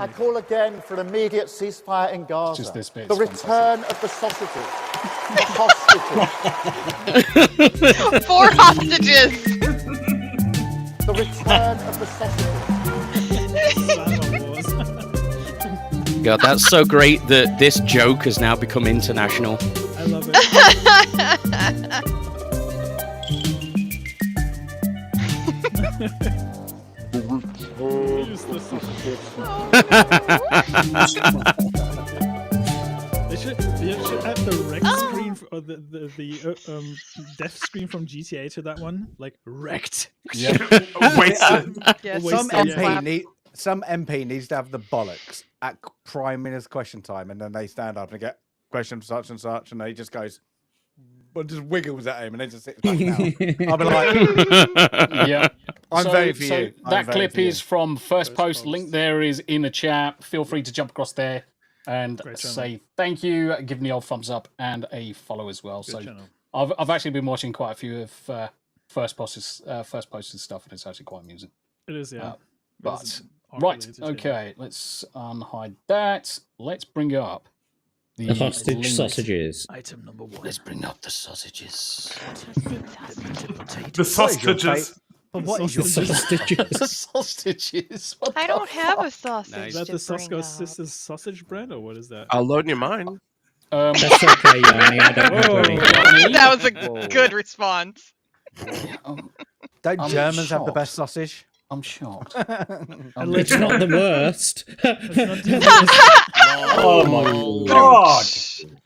I call again for an immediate ceasefire in Gaza. Just this bit, The it's return of the sausages. The hostages. 4 hostages. The return of the sausages. God, that's so great that this joke has now become international. I love it. Use the sausages. They should add the wreck screen or the death screen from GTA to that one, like wrecked. Wait, Yes. Some MP needs to have the bollocks at Prime Minister's question time, and then they stand up and get question such and such, and he just goes, but just wiggles at him, and then just sits back down. I'll be like, Yeah. I'm voting for you. I'm That voting clip for you. is from First Post. Link there is in the chat. Feel free to jump across there and Great channel. say thank you, give me the old thumbs up and a follow as well. Good So channel. I've actually been watching quite a few of First Post's stuff, and it's actually quite amusing. It is, yeah. But It's right, awkwardly entertaining. okay, let's unhide that. Let's bring up The hostage link. sausages. Item number 1. Let's bring up the sausages. the sausages. But what is your Sausages. The sausages. What I the don't have a fuck? sausage. Nice. Is that to the bring Sosco up. Sisters sausage bread, or what is that? I'll loan you mine. That's okay, Yanni. I don't worry. That was a good response. Don't I'm Germans have the shocked. best sausage? I'm shocked. It's not the worst. Oh my God!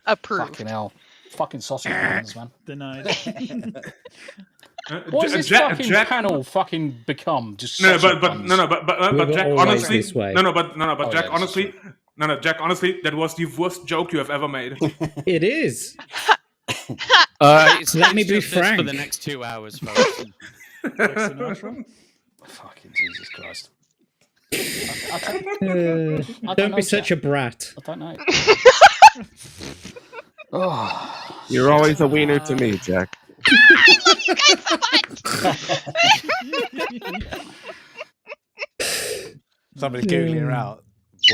Approved. fucking hell. Fucking sausage buns, man. Denied. What has this fucking panel fucking become? Just No, sausage but buns? no, We Jack, were always honestly, this way. but Oh, Jack, yeah, honestly, Jack, honestly, that was the worst joke you have ever made. It is. It's Let me be just this for frank. the next 2 hours, folks. Fucking Jesus Christ. Don't be such a brat. I don't know. You're always a wiener to me, Jack. Somebody's googling her out.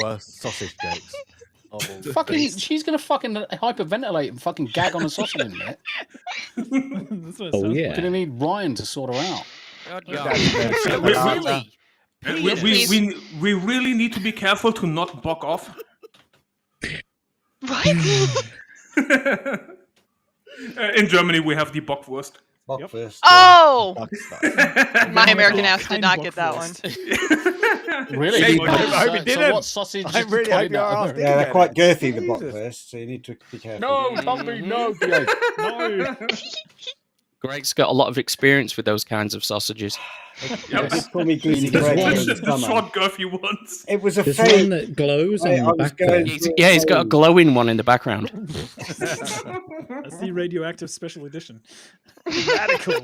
Worst sausage jokes. Fucking, she's gonna fucking hyperventilate and fucking gag on a sausage in a minute. That's what it Oh, sounds yeah. Gonna need Ryan to sort her out. Really? We really need to be careful to not buck off. What? In Germany, we have the Bockwurst. Bockwurst. Oh! Like. My American ass did not get that one. Really? Hey, So- I hope he so didn't. what sausage I is really putting hope your that ass over? Yeah, they're quite girthy, the Jesus. bockwurst, so you need to be careful. No, Bumby, no, No. Greg's got a lot of experience with those kinds of sausages. They did call me Goosey There's Greg one- in the The summer. short girthy ones. It was a There's fake. one that glows on I the was back going there. through Yeah, he's got a glowing one in the background. That's the radioactive special edition. Radical.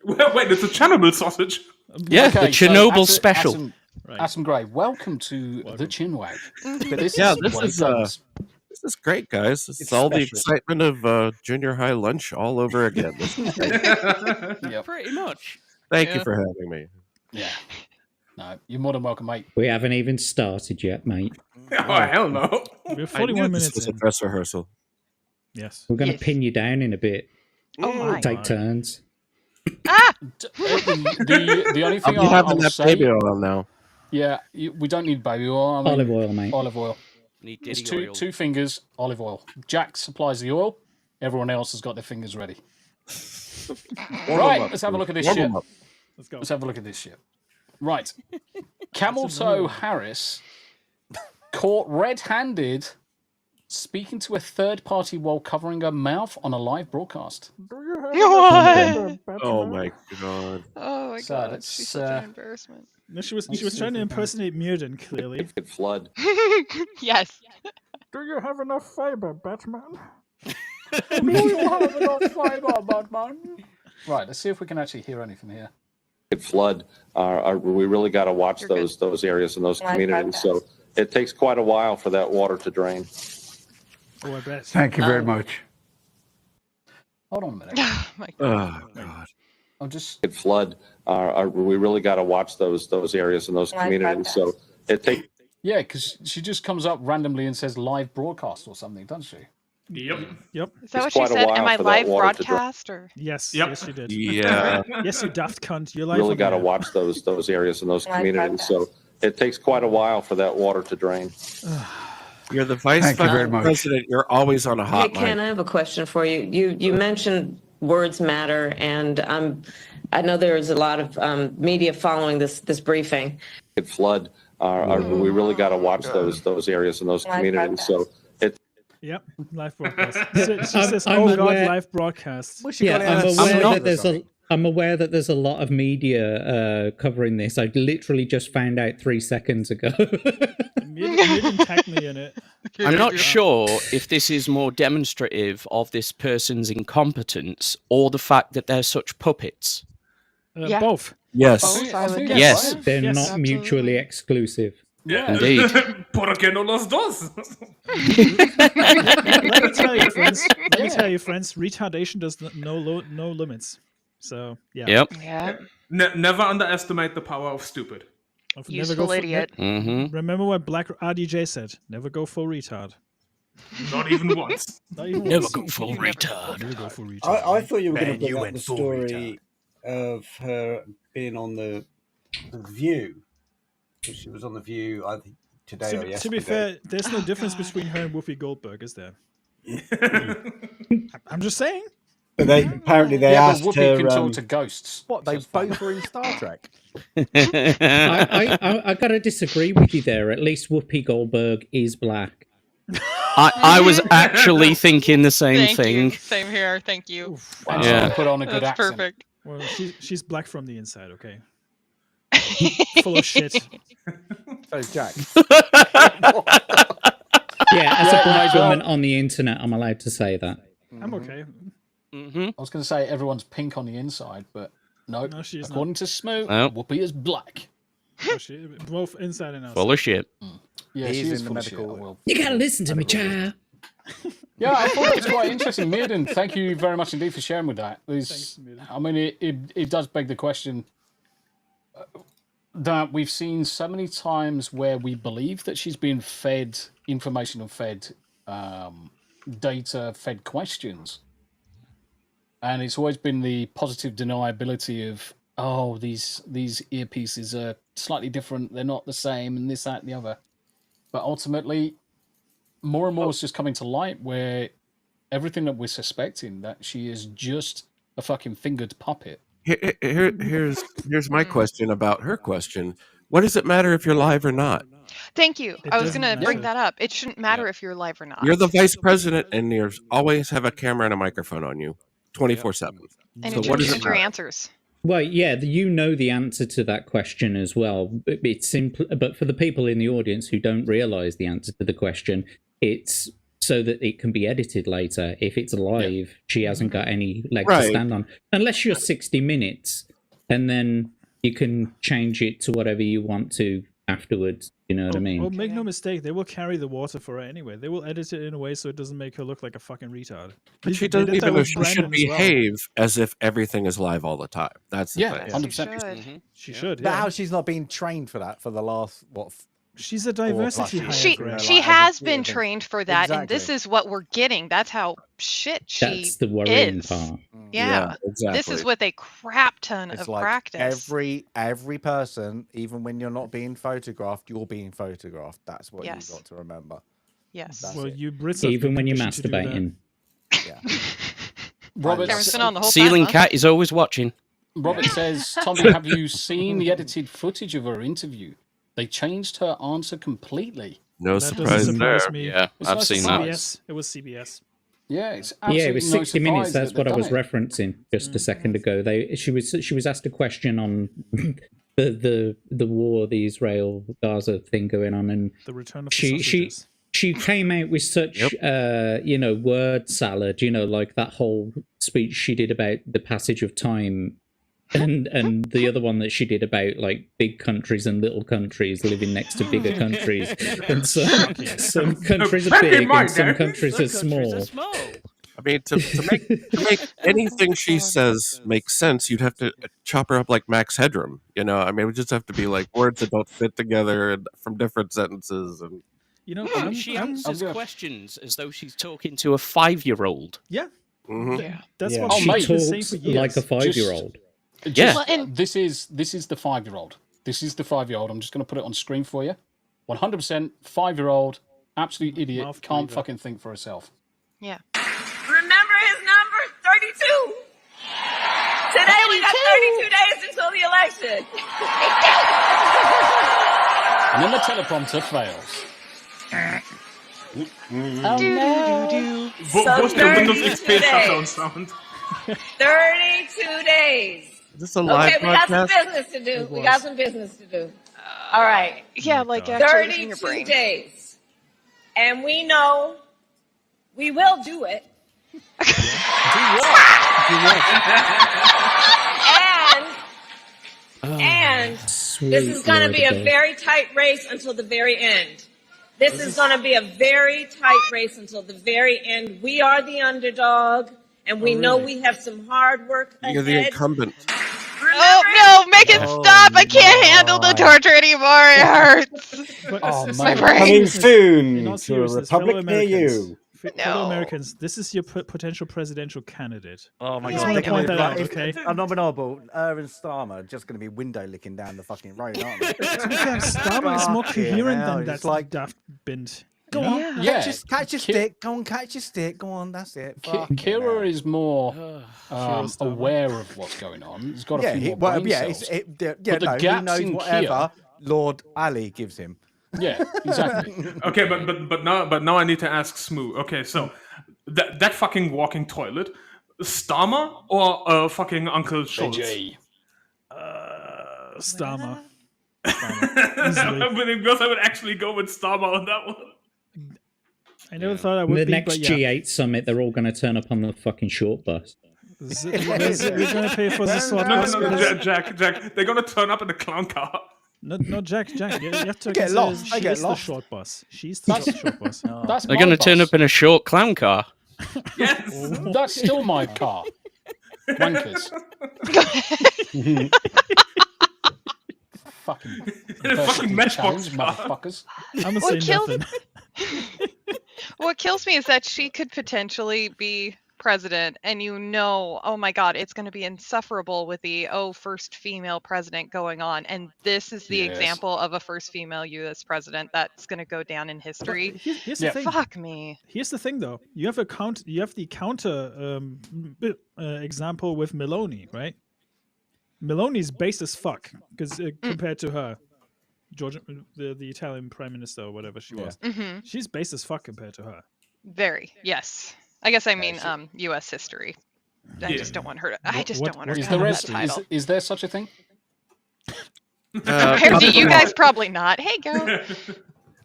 Wait, it's a Chernobyl sausage. Yeah, the Chernobyl special. Right. Adam Gray, welcome to the Chin Wag. This Yeah, is this what it is, goes. This is great, guys. This It's is all the special. excitement of junior high lunch all over again. This is great. Yep. Pretty much. Thank you for having me. Yeah. No, you're more than welcome, mate. We haven't even started yet, mate. hell no. We're I 41 knew this minutes was a in. dress rehearsal. Yes. We're going to Yes. pin you down in a bit. Oh my. Take turns. Ah! The only I'll thing be I'll having that say, baby oil now. yeah, we don't need baby oil. I mean, Olive oil, mate. Olive oil. Need It's diddy oil. two fingers, olive oil. Jack supplies the oil. Everyone else has got their fingers ready. Warm 'em Right, up, let's have a please. look at this Warm shit. 'em up. Let's go. Let's have a look at this shit. Right. Camel Toe Harris caught red-handed speaking to a third party while covering her mouth on a live broadcast. What? Oh my god. Oh my So god, that's, she's such an embarrassment. No, she was trying to impersonate Mirden, clearly. Flood. Yes. Do you have enough fiber, Batman? Right, let's see if we can actually hear anything here. Flood. We really got to watch You're good. those areas and those Live communities. So it takes quite a while for that water to drain. Oh, I bet. Thank you very much. Hold on a minute. Oh my god. Oh god. I'll just. Flood. We really got to watch those areas and those communities. So it takes. Yeah, because she just comes up randomly and says live broadcast or something, doesn't she? Yep. Yep. Is that It's what she quite a said? while Am I for that live water to drain. broadcast or? Yes. Yep. Yes, you did. Yeah. Yes, you daft cunt. You're live Really on got to air. watch those areas and those communities. So it takes quite a while for that water to drain. You're the vice Thank you very fucking much. president. You're always on a Hey, hotline. Ken, I have a question for you. You mentioned words matter, and I know there's a lot of media following this briefing. Flood. We really got to watch those areas and those communities. So it. Yep. Live broadcast. She says, I'm "Oh God, aware- live broadcast." Yeah, I'm aware that that there's a lot of media covering this. I literally just found out 3 seconds ago. Mirden tagged me in it. I'm not sure if this is more demonstrative of this person's incompetence or the fact that they're such puppets. Yeah. Both. Yes. Both, I would guess. Yes. They're Yes, not mutually exclusive. Yeah. Indeed. ¿Por qué no los dos? Let me tell you, friends. Retardation does no limits. So yeah. Yep. Yeah. Never underestimate the power of stupid. Never Useful go for- idiot. Mm-hmm. Remember what Black RDJ said? Never go full retard. Not even once. Not even Never once. go full retard. Never go full retard. I thought you were going Ben, to you bring up went the full story of her being on the View. She was on the View, I think, today or yesterday. To be fair, there's no difference between her and Whoopi Goldberg, is there? I'm just saying. But apparently they Yeah, asked but Whoopi her. can talk to ghosts. What, they both were in Star Trek? I gotta disagree with you there. At least Whoopi Goldberg is black. I was actually thinking the same Thank thing. you. Same here. Thank you. And Yeah. she put on a good That's accent. perfect. Well, she's black from the inside, okay? Full of shit. So is Jack. Yeah, as Yeah, a black well- woman on the internet, I'm allowed to say that. I'm okay. Mm-hmm. I was going to say everyone's pink on the inside, but nope. No, she's According to Smoot, No. Whoopi is black. not. She, both inside and outside. Full of shit. Yeah, He's she is in the full of shit, medical- I will. You gotta listen to me, child. Yeah, I thought it was quite interesting. Mirden, thank you very much indeed for sharing with that. Thanks, Mirden. I mean, it does beg the question that we've seen so many times where we believe that she's been fed information and fed data, fed questions. And it's always been the positive deniability of, oh, these earpieces are slightly different, they're not the same, and this, that, and the other. But ultimately, more and more is just coming to light where everything that we're suspecting, that she is just a fucking fingered puppet. Here's my question about her question. What does it matter if you're live or not? Thank you. It I was doesn't going to bring matter. that up. It shouldn't matter if you're live or not. You're the vice president, and you always have a camera and a microphone on you, 24/7. and So it what should does choose it your matter? answers. Well, yeah, you know the answer to that question as well. It's simple, but for the people in the audience who don't realise the answer to the question, it's so that it can be edited later. If it's live, she hasn't got any leg to Right. stand on, unless you're 60 minutes, and then you can change it to whatever you want to afterwards. You know what I mean? Well, make no mistake, they will carry the water for her anyway. They will edit it in a way so it doesn't make her look like a fucking retard. But she They doesn't did that even know with she Brandon should as well. behave as if everything is live all the time. That's the Yeah, thing. 100%. Should. She should, But yeah. how she's not been trained for that for the last, She's a diversity hire. She Greg. she like, has as a been theatre. trained for that, and this Exactly. is what we're getting. That's how shit she That's the worrying is. part. Yeah, exactly. this is with a crap ton It's of like practice. every person, even when you're not being photographed, you're being photographed. That's what Yes. you've got to remember. Yes. That's Well, it. you Brits have Even no when you're permission to do that. masturbating. Yeah. Robert, Cameron's been on the whole Ceiling time, huh? cat is always watching. Robert says, Tommy, have you seen the edited footage of her interview? They changed her answer completely. No That doesn't surprise surprise there. me. Yeah, It's I've no seen surprise. that. CBS. It was CBS. Yeah, it's Yeah, absolutely it was no 60 minutes. surprise That's that what I they've was done it. referencing just a second ago. She was asked a question on the war, the Israel Gaza thing going on, and The return of the she sausages. she came out with such word salad, like that whole speech she did about the passage of time, and the other one that she did about like big countries and little countries living next to bigger countries, and some countries are Back in big my and some day, countries are small. I mean, to make anything she says make sense, you'd have to chop her up like Max Headroom. I mean, it would just have to be like words that don't fit together and from different sentences. And She answers questions as though she's talking to a 5-year-old. Yeah. Yeah. That's Yeah. what Oh, she's mate. been saying for Talks years. like a 5-year-old. Yeah. Well, and This is the 5-year-old. This is the 5-year-old. I'm just going to put it on screen for you. 100% 5-year-old, absolute idiot, Mouth can't breather. fucking think for herself. yeah. Remember his number? 32. Today we got 32 days until the election. And then the teleprompter fails. Wo ist der Windows 32 XP days. Sound? 32 days. is this a live Okay, we got some podcast? business to do. We got some business to do. All right. Yeah, like actually using your 32 brain. days. And we know we will do it. And Sweet this is going to Lord be a above. very tight race until the very end. This is going to be a very tight race until the very end. We are the underdog, and we know we have some hard work ahead. You're the incumbent. Oh no, make it stop. I can't handle the torture anymore. It hurts. But Oh, My mate. brain. Coming in soon all to a seriousness, fellow republic near Americans, you. fellow No. Americans, this is your potential presidential candidate. Oh my I just god! want to point that out, If- okay? I'm not noble. and Starmer are just going to be window licking down the fucking road, aren't they? To be fair, Starmer is more Fucking coherent hell, than that it's like- daft bint. Go you know? on, Yeah. catch your stick. Go on, catch your stick. Go on, that's it. Fucking Kira hell. is more Starmer. aware of what's going on. He's got a Yeah, few he, more well, brain yeah, cells. yeah. But the No, he gaps knows in whatever Lord Ali gives him. Yeah, exactly. Okay, but now I need to ask Smoo. Okay, so that fucking walking toilet, Starmer or fucking Uncle Schultz? AJ. Starmer. But because I would actually go with Starmer on that one. I never thought I would The be, next but yeah. G8 summit, they're all going to turn up on the fucking short bus. We're going to pay for the slot No, bus. Jack, they're gonna turn up in the clown car. No, Jack. You have to Get consider lost. I get she's the lost. short bus. She's the short bus. That's They're my going to turn bus. up in a short clown car. Yes. That's still my car. Wankers. Fucking In a fucking matchbox challenge, car. motherfuckers. I'm going to What say killed nothing. What kills me is that she could potentially be president, and oh my god, it's going to be insufferable with the first female president going on, and this is the Yes. example of a first female U.S. president that's going to go down in history. Here's Yeah. the thing. Fuck me. Here's the thing, though. You have the counter example with Meloni, right? Meloni's base as fuck because compared to her, Georgia, the Italian prime minister or whatever she was, Hmm. she's base as fuck compared to her. Very, yes. I guess I mean U.S. history. I just don't want her to. I just don't want her to Is have there, that title. is there such a thing? Compared to you guys, probably not. Hey, girl.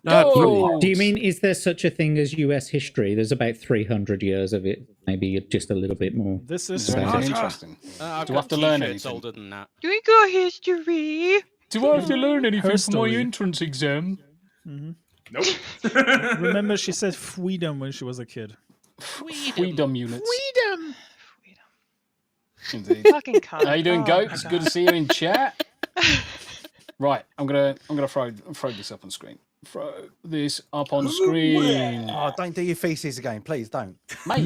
Go! Do you mean, is there such a thing as US history? There's about 300 years of it, maybe just a little bit more. This Is is there anything Right. interesting? I've Do I got have to learn t-shirts anything? older than that. Do we go history? Do I have to learn anything Her for my story. entrance exam? Nope. Remember, she said freedom when she was a kid. Freedom units. Freedom. Indeed. Fucking cunt. How you doing, Oh, Goats? my Good God. to see you in chat. Right, I'm gonna throw this up on screen. Throw this up on screen. Oh, don't do your feces again, please don't. Mate,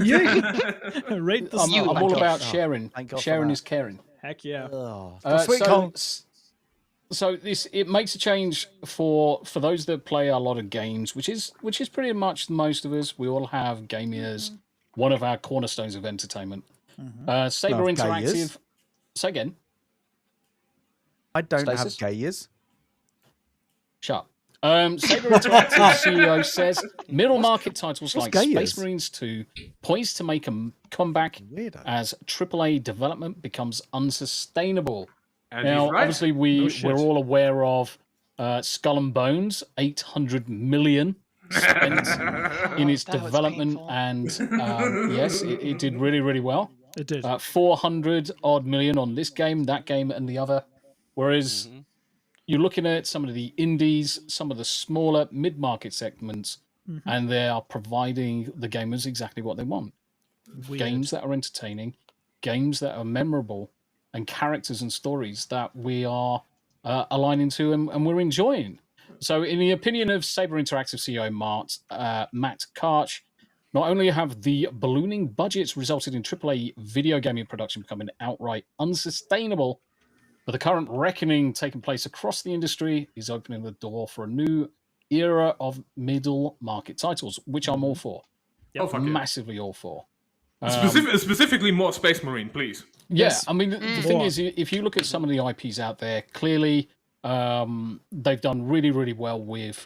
Rate the I'm snow. all about sharing. Thank God for Sharing that. is caring. Heck yeah. Oh, So, cons. so it makes a change for those that play a lot of games, which is pretty much most of us. We all have game ears, one of our cornerstones of entertainment. Saber Love Interactive. gayers. Say again. I don't Stasis? have gayers. Shut up. Saber Interactive CEO says middle market titles like gayers? Space Marines 2 poised to make a comeback Weirdo. as AAA development becomes unsustainable. And Now, he's right. obviously, we're all aware of Skull and Bones, $800 million spent in its development, and yes, it did really, really well. It did. 400 odd million on this game, that game, and the other. Whereas you're looking at some of the indies, some of the smaller mid-market segments, and they are providing the gamers exactly what they want. Games that are entertaining, games that are memorable, and characters and stories that we are aligning to and we're enjoying. So, in the opinion of Saber Interactive CEO Matt Karch, not only have the ballooning budgets resulted in AAA video gaming production becoming outright unsustainable, but the current reckoning taking place across the industry is opening the door for a new era of middle market titles, which I'm all for. Oh, fuck yeah. Massively all for. Specifically more Space Marine, please. Yeah, I mean, the thing is, if you look at some of the IPs out there, clearly they've done really, really well with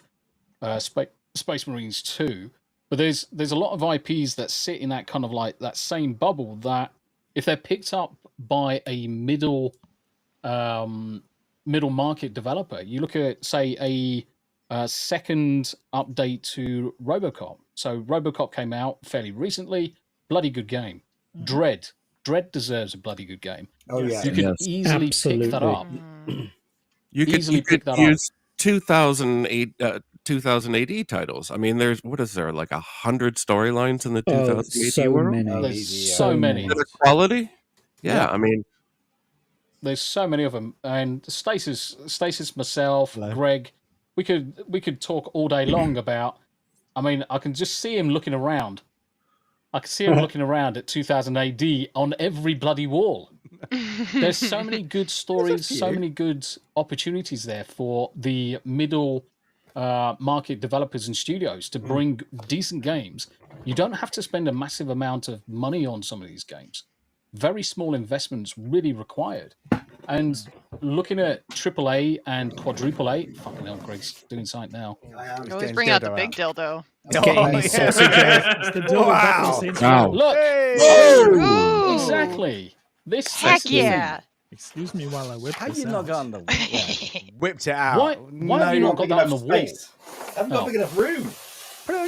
Space Marines 2. But there's a lot of IPs that sit in that kind of like that same bubble that if they're picked up by a middle market developer, you look at, say, a second update to RoboCop. So RoboCop came out fairly recently. Bloody good game. Dread deserves a bloody good game. Oh yeah, You could easily pick that up. You could use 2008 titles. I mean, there's like 100 storylines in the 2008 world. There's so many. The quality, yeah. I mean, there's so many of them. And Stasis, myself, Greg, we could talk all day long about. I mean, I can just see him looking around. I can see him looking around at 2000 AD on every bloody wall. There's so many good stories, so many good opportunities there for the middle market developers and studios to bring decent games. You don't have to spend a massive amount of money on some of these games. Very small investments really required. And looking at AAA and quadruple A, fucking hell, Greg's doing something now. You always bring out the big dildo. Wow. Look. Ooh. Exactly. Heck yeah. Excuse me while I whip How this you out. not got on the whipped it out? Why have you not got that on the wall? I haven't got a big enough room. Put it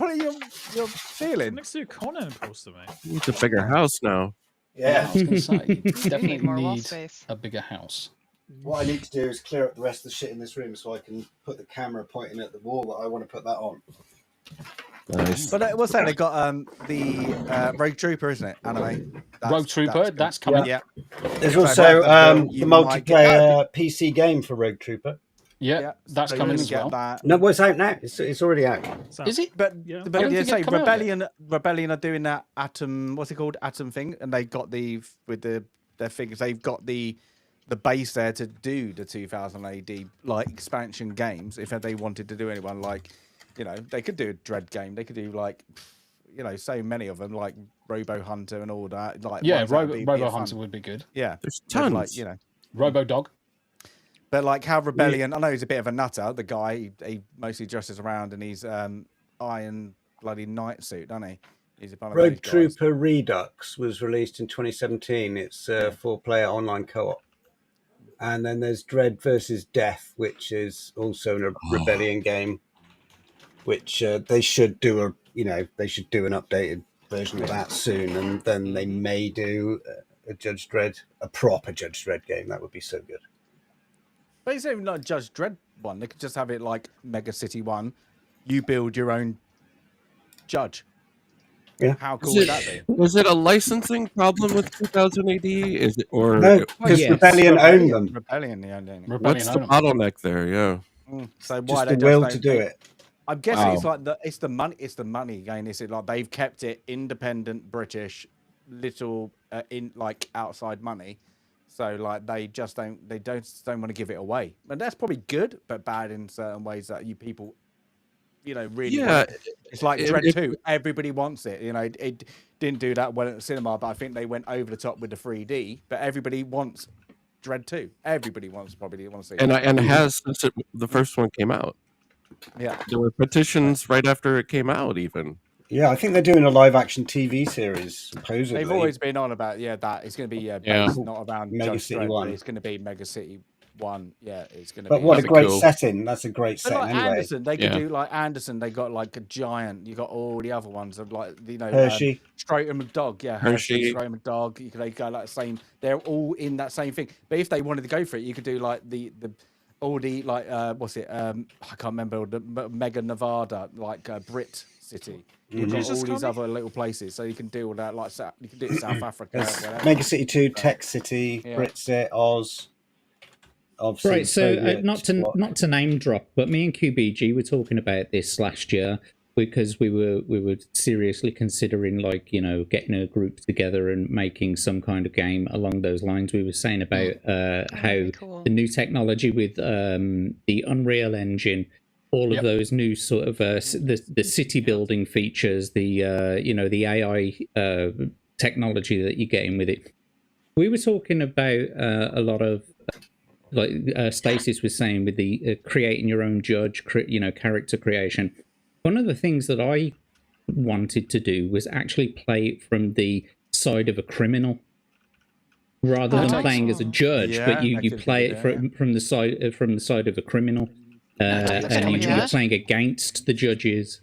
on your ceiling. Next to your Conan poster, mate. it's a bigger house now. Yeah. I was going to say, definitely need more wall need space. a bigger house. What I need to do is clear up the rest of the shit in this room so I can put the camera pointing at the wall that I want to put that on. Nice. But what's that? They got the Rogue Trooper, isn't it? Anime. Rogue Trooper, that's coming. Yeah. There's So also the the multiplayer PC game for Rogue Trooper. Yeah, that's so coming you as get well. that. No, well, it's out now. It's already out. Is it? But Yeah. but I don't yeah, think say it come out yet. Rebellion are doing that Atom. What's it called? Atom thing, and they got with their figures. They've got the base there to do the 2000 AD like expansion games. If they wanted to do anyone like, they could do a Dread game. They could do like, so many of them like Robo Hunter and all that. Like Yeah, ones that would be Robo fun. Hunter would be good. Yeah, There's With, tons. like Robo Dog. But like how Rebellion, I know he's a bit of a nutter. The guy, he mostly dresses around in his iron bloody night suit, doesn't he? He's one of Rogue those guys. Trooper Redux was released in 2017. It's a 4-player online co-op. And then there's Dread versus Death, which is also a Rebellion game, which they should do an updated version of that soon, and then they may do a proper Judge Dredd game. That would be so good. But it's even not Judge Dredd one. They could just have it like Mega City 1. You build your own judge. How cool would that be? Was it a licensing problem with 2000 AD? Is it or No, because Rebellion owned them. Rebellion owned them. what's the bottleneck there? Yeah. So why Just they the will don't to do it. I'm guessing it's Wow. like it's the money. It's the money again. Is it like they've kept it independent British, little in like outside money, so like they don't want to give it away, and that's probably good, but bad in certain ways that you people, really. Yeah, want it. It's like Dread 2. Everybody wants it. It didn't do that well at the cinema, but I think they went over the top with the 3D. But everybody wants Dread 2. Everybody wants to see it. And it has since the first one came out. Yeah, there were petitions right after it came out, even. Yeah, I think they're doing a live-action TV series, supposedly. They've always been on about that it's going to be based not around Mega Judge City Dredd, 1. but it's going to be Mega City 1. Yeah, it's going to But be. what a great setting! That's a great But setting like anyway. Anderson, they could do like Anderson. They got like a giant. You got all the other ones of like Hershey. Stratum and Dog. Yeah, Hershey. Stratum and Dog. They go like the same. They're all in that same thing. But if they wanted to go for it, you could do like the all the like what's it? I can't remember the Mega Nevada like Brit City. You've got all these other little places, so you can do all that. Like you can do it in South Africa. Whatever. Mega City 2, Tech City, Britsit, Oz. Obviously, Right, so not to name drop, but me and QBG were talking about this last year because we were seriously considering getting a group together and making some kind of game along those lines. We were saying about how the new technology with the Unreal Engine, all of those new sort of the city building features, the the AI technology that you're getting with it. We were talking about a lot of. Like Stasis was saying with the creating your own judge, character creation. One of the things that I wanted to do was actually play it from the side of a criminal, rather than playing as a judge. But you play it from the side of a criminal, and you're playing against the judges.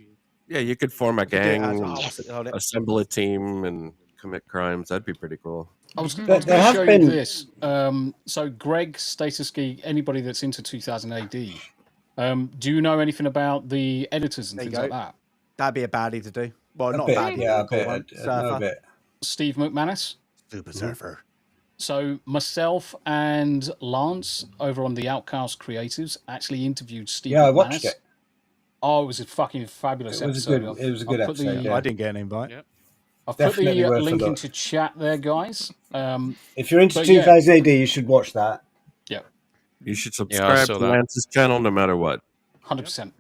Yeah, you could form a gang, assemble a team, and commit crimes. That'd be pretty cool. I was going to show you this. So Greg, Status Geek, anybody that's into 2000 AD, do you know anything about the editors and things like that? That'd be a baddie to do. Well, not bit, baddie. yeah, a bit. Steve McManus. Super Surfer. So myself and Lance over on the Outcast Creatives actually interviewed Steve McManus. I watched it. Oh, it was a fucking fabulous episode. It was a good episode. I didn't get an invite. Yep. I've put the link into chat there, guys. If you're into 2000 AD, you should watch that. Yeah. You should subscribe to Lance's channel no matter what. 100%.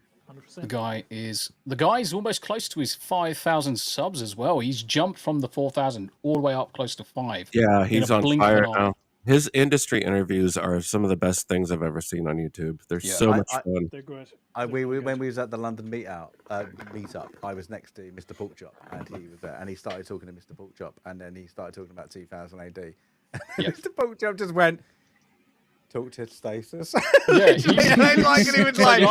The guy is almost close to his 5,000 subs as well. He's jumped from the 4,000 all the way up close to 5. Yeah, he's on fire now. His industry interviews are some of the best things I've ever seen on YouTube. They're so much fun. They're good. When we was at the London meetup, I was next to Mr. Porkchop, and he was there, and he started talking to Mr. Porkchop, and then he started talking about 2000 AD. Mr. Porkchop just went, "Talk to Stasis." Yeah, he was like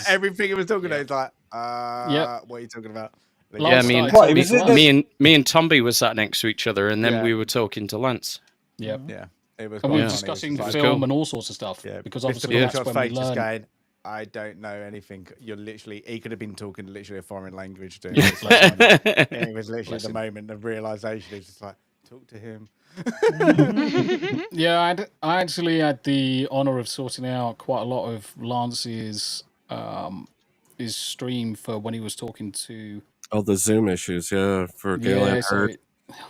everything he was talking about. He's like, what are you talking about? Yeah, me and Tomby were sat next to each other, and then we were talking to Lance. Yeah, it was. And we were discussing film and all sorts of stuff. Yeah, because obviously that's when we learned. Going, I don't know anything. You're literally. He could have been talking literally a foreign language to him. It was literally the moment of realization. He's just like, talk to him. Yeah, I actually had the honor of sorting out quite a lot of Lance's his stream for when he was talking to. Oh, the Zoom issues, for Galen Hurt.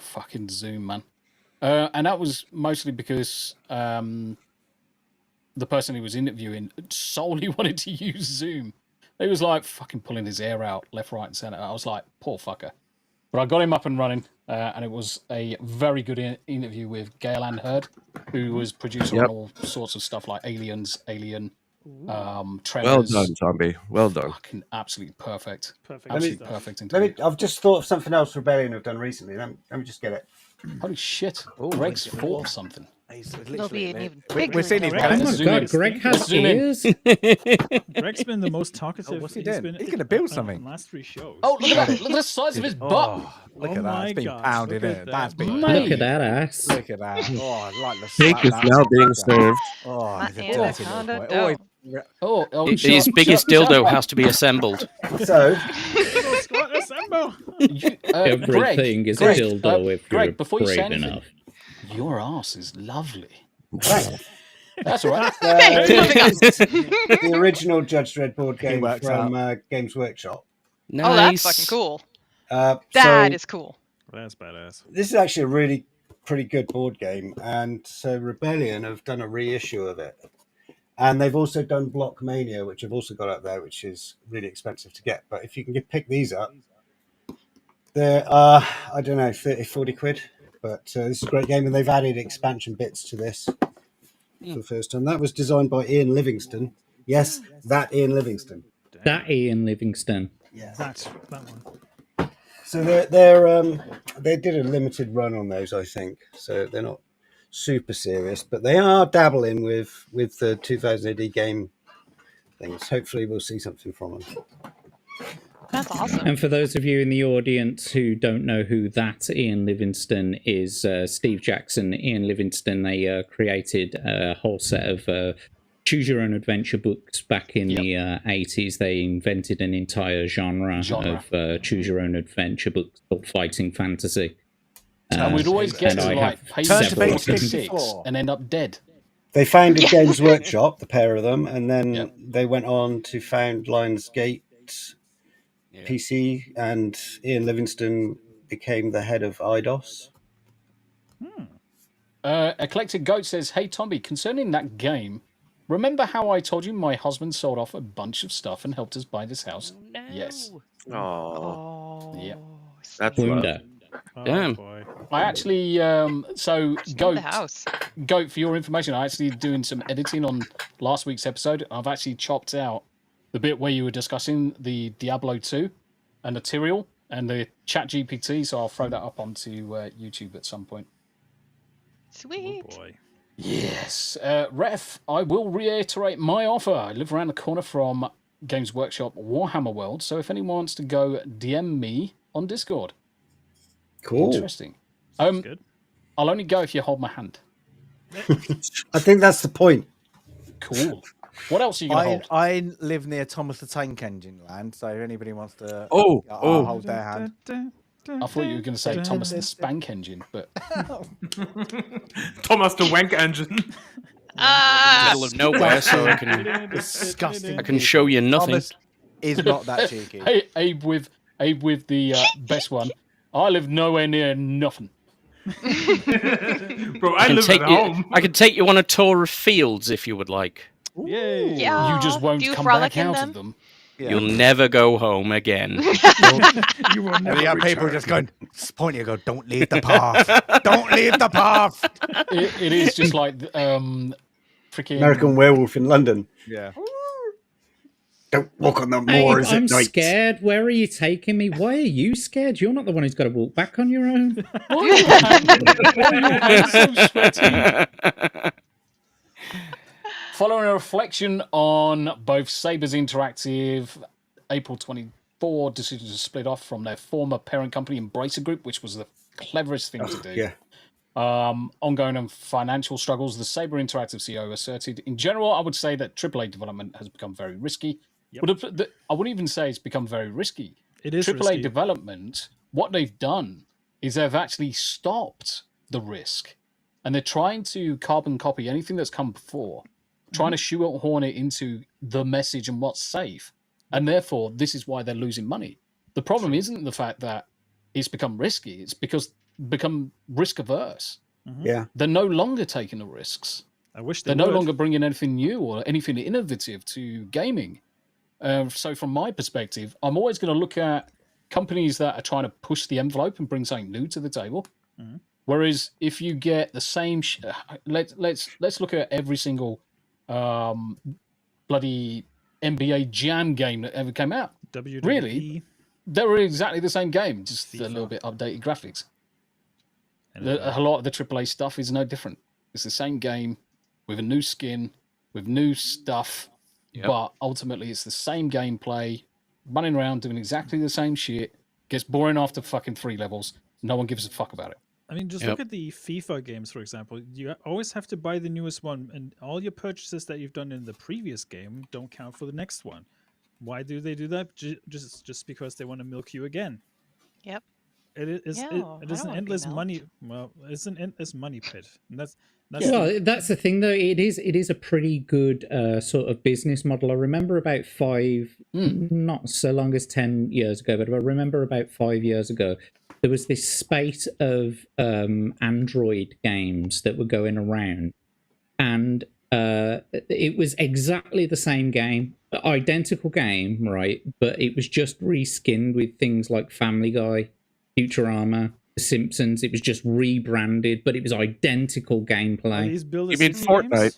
Fucking Zoom, man. And that was mostly because the person he was interviewing solely wanted to use Zoom. He was like fucking pulling his hair out left, right, and center. I was like, poor fucker. But I got him up and running, and it was a very good interview with Galen Hurd, who was producer on all sorts of stuff like Aliens, Alien, Tremors. Well done, Zombie. Well done. Fucking absolutely perfect. Absolutely perfect. I've just thought of something else Rebellion have done recently. Let me just get it. Holy shit! Greg's thought of something. There'll be an even bigger. We're seeing his Oh my god, Greg has ears. Greg's been the most talkative. What's he doing? He's going to build something. Last 3 shows. Oh, look at that! Look at the size of his butt. Look at that. It's been pounded in. That's been. Look at that ass. Look at that. Oh, I like the Steak is now being served. Oh, he's a dirty little boy. His biggest dildo has to be assembled. So, Assemble. Everything is a dildo if you're Greg, before you say brave anything, enough. your ass is lovely. Right. That's all right. The original Judge Dredd board game works from Games Workshop. Nice. Oh, that's fucking cool. That So is cool. That's badass. this is actually a really pretty good board game, and so Rebellion have done a reissue of it. And they've also done Block Mania, which I've also got up there, which is really expensive to get. But if you can pick these up, they're, I don't know, 30, 40 quid. But this is a great game, and they've added expansion bits to this for the first time. That was designed by Ian Livingston. Yes, that Ian Livingston. That Ian Livingston. Yes. That one. So they did a limited run on those, I think. So they're not super serious, but they are dabbling with the 2000 AD game things. Hopefully we'll see something from them. That's awesome. And for those of you in the audience who don't know who that Ian Livingston is, Steve Jackson, Ian Livingston, they created a whole set of choose your own adventure books back in the 80s. They invented an entire genre. Of choose your own adventure books called fighting fantasy. And we'd always get to like page 46 and end up dead. They founded Games Workshop, the pair of them, and then they went on to found Lionsgate PC, and Ian Livingston became the head of IDOS. Eclectic Goat says, "Hey Tommy, concerning that game, remember how I told you my husband sold off a bunch of stuff and helped us buy this house?" Oh, no. Yes. Oh. Yeah. That's Blunder. Damn. Boy. I actually, so The house. Goat, for your information, I'm actually doing some editing on last week's episode. I've actually chopped out the bit where you were discussing the Diablo 2 and the Tyrael and the Chat GPT, so I'll throw that up onto YouTube at some point. Sweet. Oh boy. Yes. Ref, I will reiterate my offer. I live around the corner from Games Workshop Warhammer World, so if anyone wants to go DM me on Discord. Cool. Interesting. Good. I'll only go if you hold my hand. I think that's the point. Cool. What else are you going to hold? I live near Thomas the Tank Engine land, so if anybody wants to I'll hold their hand. I thought you were going to say Thomas the Spank Engine, but Thomas the Wank Engine. Middle of nowhere, so I can Disgusting. I can show you nothing. Thomas is not that cheeky. hey, Abe with the best one. I live nowhere near nothing. Bro, I live at home. I can take you on a tour of fields if you would like. Yay. Yeah. You just won't Do you come frolic back in out them? of them. Yeah. You'll never go home again. You will And never you have people return. just going, pointing and go, don't leave the path. Don't leave the path. It is just like freaking American Werewolf in London. Yeah. Don't walk on the Hey, moors I'm at night. scared. Where are you taking me? Why are you scared? You're not the one who's got to walk back on your own. Following a reflection on both Sabres Interactive, April 24 decision to split off from their former parent company, Embracer Group, which was the cleverest thing to do. Yeah. Ongoing and financial struggles, the Sabre Interactive CEO asserted, in general, I would say that AAA development has become very risky. Yep. But I wouldn't even say it's become very risky. It is AAA risky. development, what they've done is they've actually stopped the risk. And they're trying to carbon copy anything that's come before, trying to shoehorn it into the message and what's safe. And therefore, this is why they're losing money. The problem isn't the fact that it's become risky, it's because become risk averse. Yeah. They're no longer taking the risks. I wish They're they no would. longer bringing anything new or anything innovative to gaming. So from my perspective, I'm always going to look at companies that are trying to push the envelope and bring something new to the table. Whereas if you get the same, let's look at every single bloody NBA Jam game that ever came out. WWE. Really, they were exactly the same game, just a FIFA. little bit updated graphics. And A lot of the AAA stuff is no different. It's the same game with a new skin, with new stuff, but ultimately it's the same gameplay, running around doing exactly the same shit. Gets boring after fucking 3 levels. No one gives a fuck about it. I mean, just look at the FIFA games, for example. You always have to buy the newest one, and all your purchases that you've done in the previous game don't count for the next one. Why do they do that? Just because they want to milk you again. Yep. It is Yeah, it, I it is don't an wanna be endless milked. money. Well, it's an endless money pit, and that's Well, that's the thing, though. It is a pretty good sort of business model. I remember about not so long as 10 years ago, but I remember about 5 years ago, there was this spate of Android games that were going around, and it was exactly the same game, identical game, right? But it was just reskinned with things like Family Guy, Futurama, The Simpsons. It was just rebranded, but it was identical gameplay. Are these Build a You mean City Fortnite?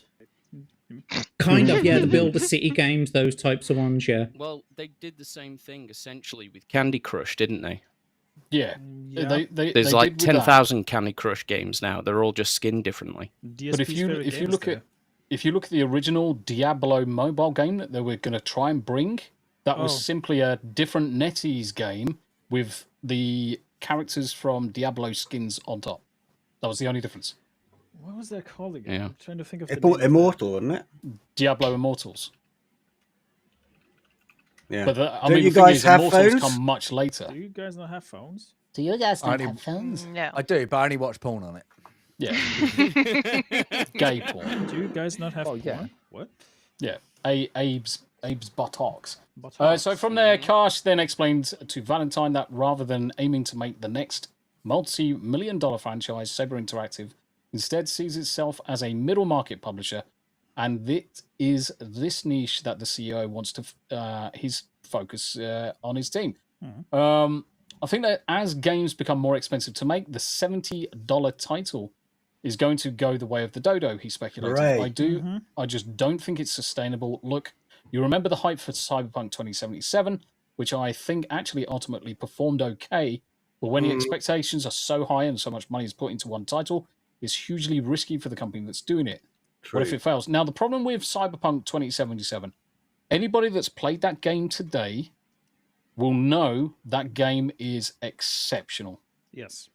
games? Kind of, yeah. The Build a City games, those types of ones, yeah. Well, they did the same thing essentially with Candy Crush, didn't they? Yeah. Yeah. There's they like did with that. 10,000 Candy Crush games now. They're all just skinned differently. But if you look at the original Diablo mobile game that they were going to try and bring, that was Oh. simply a different NetEase game with the characters from Diablo skins on top. That was the only difference. What was that called again? Yeah. I'm trying to think of It's the name of that. Immortal, wasn't it? Diablo Immortals. Yeah. But I Don't mean, you the thing guys is, have Immortals phones? come much later. Do you guys not have phones? Do you guys I not only- have phones? No. I do, but I only watch porn on it. Yeah. Gay porn. Do you guys not have Oh, porn? yeah. What? Yeah. Abe's buttocks. Buttocks. So from there, Karsh then explained to Valentine that rather than aiming to make the next multi-million-dollar franchise, Saber Interactive instead sees itself as a middle market publisher, and it is this niche that the CEO wants to his focus on his team. I think that as games become more expensive to make, the $70 title is going to go the way of the dodo, he speculated. Hooray. I just don't think it's sustainable. Look, you remember the hype for Cyberpunk 2077, which I think actually ultimately performed okay, but when the expectations are so high and so much money is put into one title, it's hugely risky for the company that's doing it. What if True. it fails? Now, the problem with Cyberpunk 2077, anybody that's played that game today will know that game is exceptional. Yes.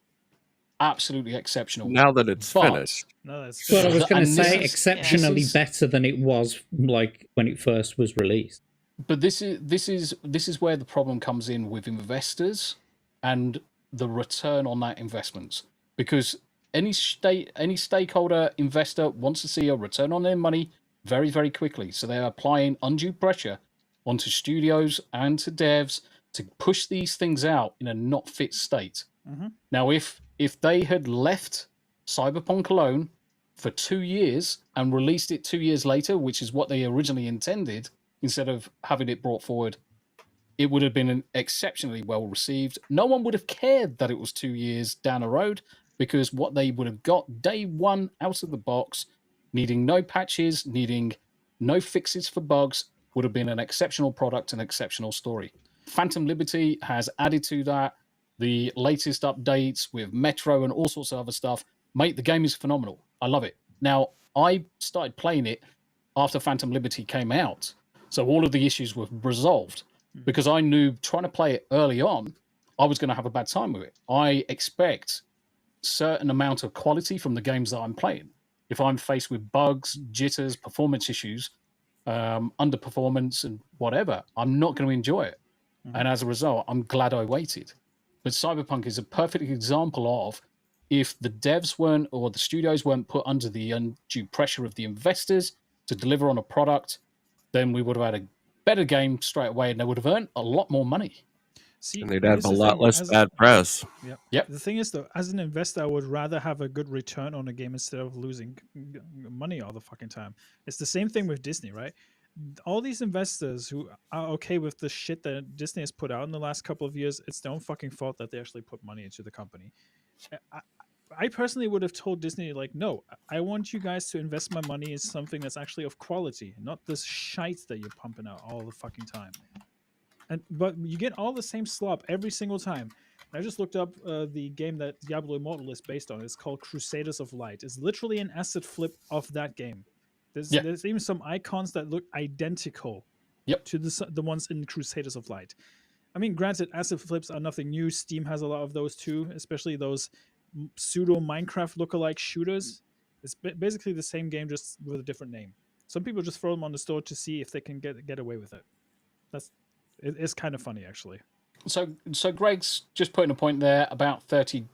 Absolutely exceptional. Now that it's But- finished. No, that's Well, I was And going to this say is- exceptionally this is- better than it was like when it first was released. But this is where the problem comes in with investors and the return on that investment, because any stakeholder investor wants to see a return on their money very, very quickly. So they're applying undue pressure onto studios and to devs to push these things out in a not fit state. Now, if they had left Cyberpunk alone for 2 years and released it 2 years later, which is what they originally intended, instead of having it brought forward, it would have been exceptionally well received. No one would have cared that it was 2 years down the road, because what they would have got day one out of the box, needing no patches, needing no fixes for bugs, would have been an exceptional product, an exceptional story. Phantom Liberty has added to that. The latest updates with Metro and all sorts of other stuff. Mate, the game is phenomenal. I love it. Now, I started playing it after Phantom Liberty came out, so all of the issues were resolved, because I knew trying to play it early on, I was going to have a bad time with it. I expect certain amount of quality from the games that I'm playing. If I'm faced with bugs, jitters, performance issues, underperformance and whatever, I'm not going to enjoy it. And as a result, I'm glad I waited. But Cyberpunk is a perfect example of, if the devs weren't, or the studios weren't put under the undue pressure of the investors to deliver on a product, then we would have had a better game straight away, and they would have earned a lot more money. See, And they'd here's have a the lot thing, less as- bad press. Yeah. Yep. The thing is, though, as an investor, I would rather have a good return on a game instead of losing money all the fucking time. It's the same thing with Disney, right? All these investors who are okay with the shit that Disney has put out in the last couple of years, it's their own fucking fault that they actually put money into the company. I personally would have told Disney, like, no, I want you guys to invest my money in something that's actually of quality, not this shite that you're pumping out all the fucking time. But you get all the same slop every single time. I just looked up the game that Diablo Immortal is based on. It's called Crusaders of Light. It's literally an asset flip of that game. There's even some icons that look identical to the ones in Crusaders of Light. I mean, granted, asset flips are nothing new. Steam has a lot of those too, especially those pseudo Minecraft lookalike shooters. It's basically the same game, just with a different name. Some people just throw them on the store to see if they can get away with it. It's kind of funny, actually. So Greg's just putting a point there about 30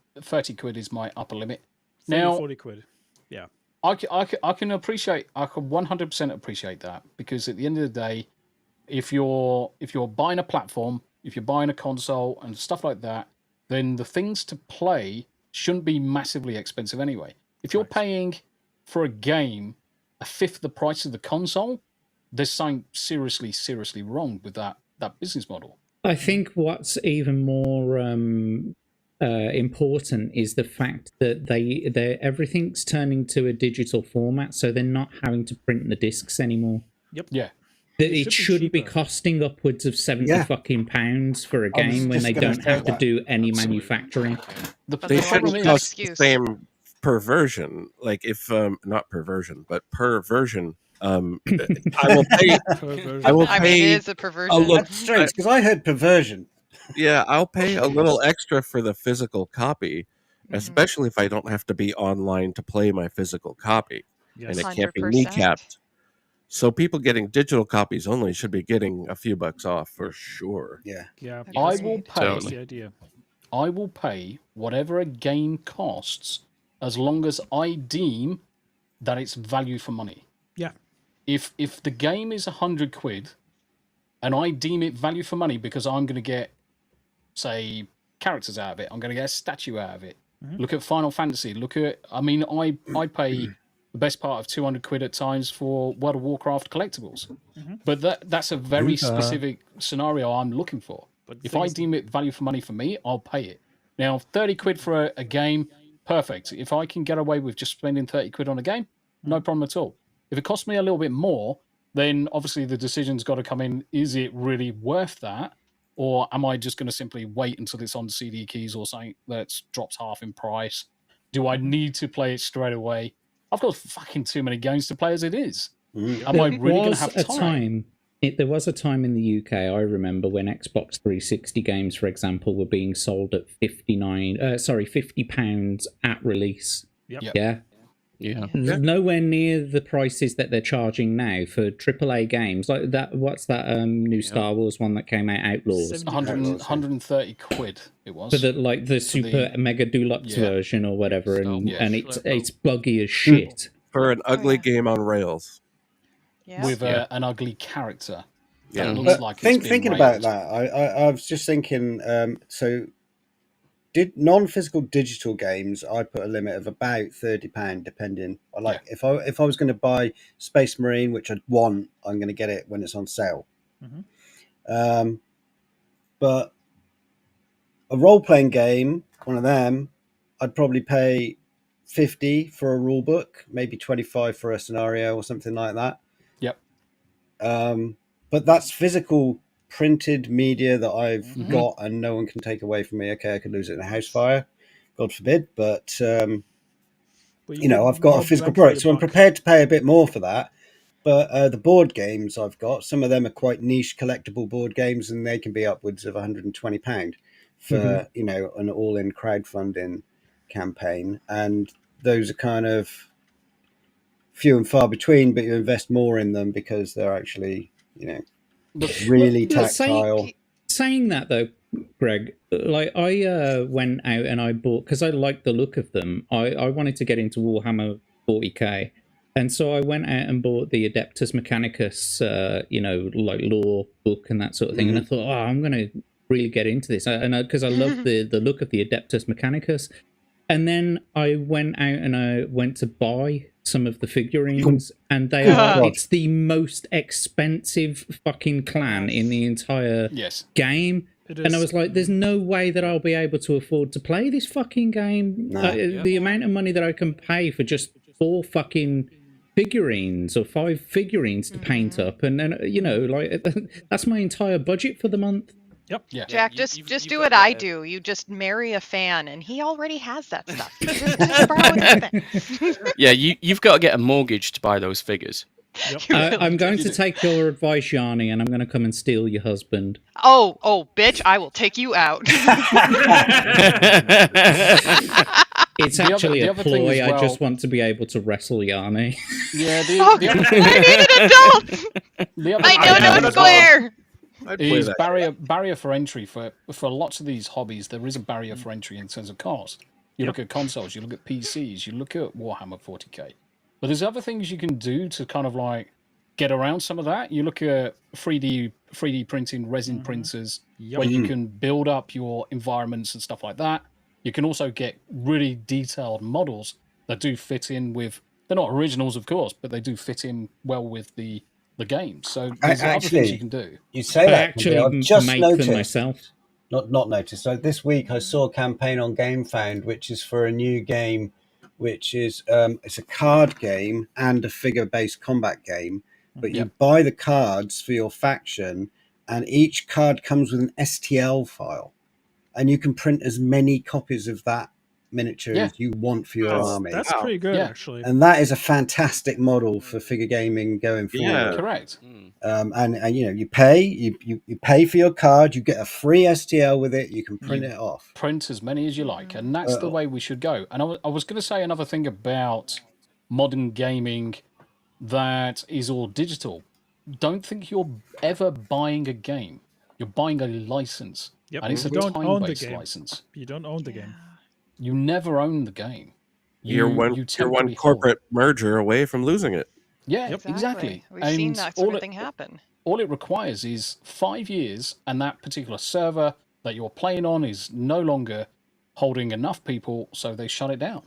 quid is my upper limit. 30, Now 40 quid. Yeah. I can 100% appreciate that, because at the end of the day, if you're buying a platform, if you're buying a console and stuff like that, then the things to play shouldn't be massively expensive anyway. If you're paying for a game a fifth the price of the console, there's something seriously wrong with that business model. I think what's even more important is the fact that they everything's turning to a digital format, so they're not having to print the discs anymore. Yep. Yeah. It shouldn't be costing upwards of 70 fucking pounds for a I was game when just they gonna don't say have to that. do any manufacturing. They shouldn't cost the same per version. Like if not per version, but per version. I will pay. I will pay. I mean, it is a perversion. That's strange because I heard perversion. Yeah, I'll pay a little extra for the physical copy, especially if I don't have to be online to play my physical copy, and it can't be 100%. kneecapped. So people getting digital copies only should be getting a few bucks off for sure. Yeah. Yeah. I will pay. That's the idea. I will pay whatever a game costs as long as I deem that it's value for money. Yeah. If the game is 100 quid and I deem it value for money because I'm going to get, say, characters out of it, I'm going to get a statue out of it. Look at Final Fantasy. I pay the best part of 200 quid at times for World of Warcraft collectibles. But that's a very specific scenario I'm looking for. But If I deem it value for money for me, I'll pay it. Now, 30 quid for a game, perfect. If I can get away with just spending 30 quid on a game, no problem at all. If it costs me a little bit more, then obviously the decision's got to come in, is it really worth that? Or am I just going to simply wait until it's on CD keys or something that drops half in price? Do I need to play it straight away? I've got fucking too many games to play as it is. Am I really going to have time? There was a time in the UK, I remember, when Xbox 360 games, for example, were being sold at £50 at release. Yep. Yeah. Nowhere near the prices that they're charging now for AAA games like that. What's that new Star Wars one that came out, Outlaws? 130 quid it was. For the super mega deluxe version or whatever, and it's buggy as shit. For an ugly game on rails. With an ugly character. Yeah. Looks like Thinking about that, I was just thinking, non-physical digital games, I put a limit of about £30, depending. If I was going to buy Space Marine, which I'd want, I'm going to get it when it's on sale. But a role-playing game, one of them, I'd probably pay 50 for a rule book, maybe 25 for a scenario or something like that. Yep. But that's physical printed media that I've got and no one can take away from me. Okay, I could lose it in a house fire, God forbid, but I've got a physical product, so I'm prepared to pay a bit more for that. But the board games I've got, some of them are quite niche collectible board games, and they can be upwards of £120 for an all-in crowdfunding campaign, and those are kind of few and far between, but you invest more in them because they're actually really tactile. Saying that though, Greg, I went out and I bought, because I liked the look of them, I wanted to get into Warhammer 40k, and so I went out and bought the Adeptus Mechanicus lore book and that sort of thing, and I thought, I'm going to really get into this, and because I love the look of the Adeptus Mechanicus. And then I went out and I went to buy some of the figurines, and it's the most expensive fucking clan in the entire game. And I was like, there's no way that I'll be able to afford to play this fucking game. The amount of money that I can pay for just 4 fucking figurines or 5 figurines to paint up, and then that's my entire budget for the month. Yep. Yeah. Jack, just do what I do. You just marry a fan, and he already has that stuff. Just borrow it. Yeah, you've got to get a mortgage to buy those figures. Yep. I'm going to take your advice, Yanni, and I'm going to come and steal your husband. Oh, bitch! I will take you out. It's actually a ploy. I just want to be able to wrestle Yanni. Yeah, I need an adult. I know no square. I'd play is that. barrier for entry for lots of these hobbies. There is a barrier for entry in terms of cost. You look at consoles, you look at PCs, you look at Warhammer 40k. But there's other things you can do to kind of like get around some of that. You look at 3D printing, resin printers, where you can build up your environments and stuff like that. You can also get really detailed models that do fit in with. They're not originals, of course, but they do fit in well with the game. So there's other things you can do. You say that. actually I've just make noticed, them myself. Not noticed. So this week I saw a campaign on GameFound, which is for a new game, which is it's a card game and a figure-based combat game. But you buy the cards for your faction, and each card comes with an STL file, and you can print as many copies of that miniature as you want for your army. That's pretty good, actually. And that is a fantastic model for figure gaming going forward. Yeah, correct. And you know, you pay for your card, you get a free STL with it, you can print it off. Print as many as you like, and that's the way we should go. And I was going to say another thing about modern gaming that is all digital. Don't think you're ever buying a game. You're buying a license. Yep. And it's a time-based license. You don't own the game. You never own the game. You're one corporate merger away from losing it. Yeah, exactly. We've seen that sort of thing happen. All it requires is 5 years, and that particular server that you're playing on is no longer holding enough people, so they shut it down.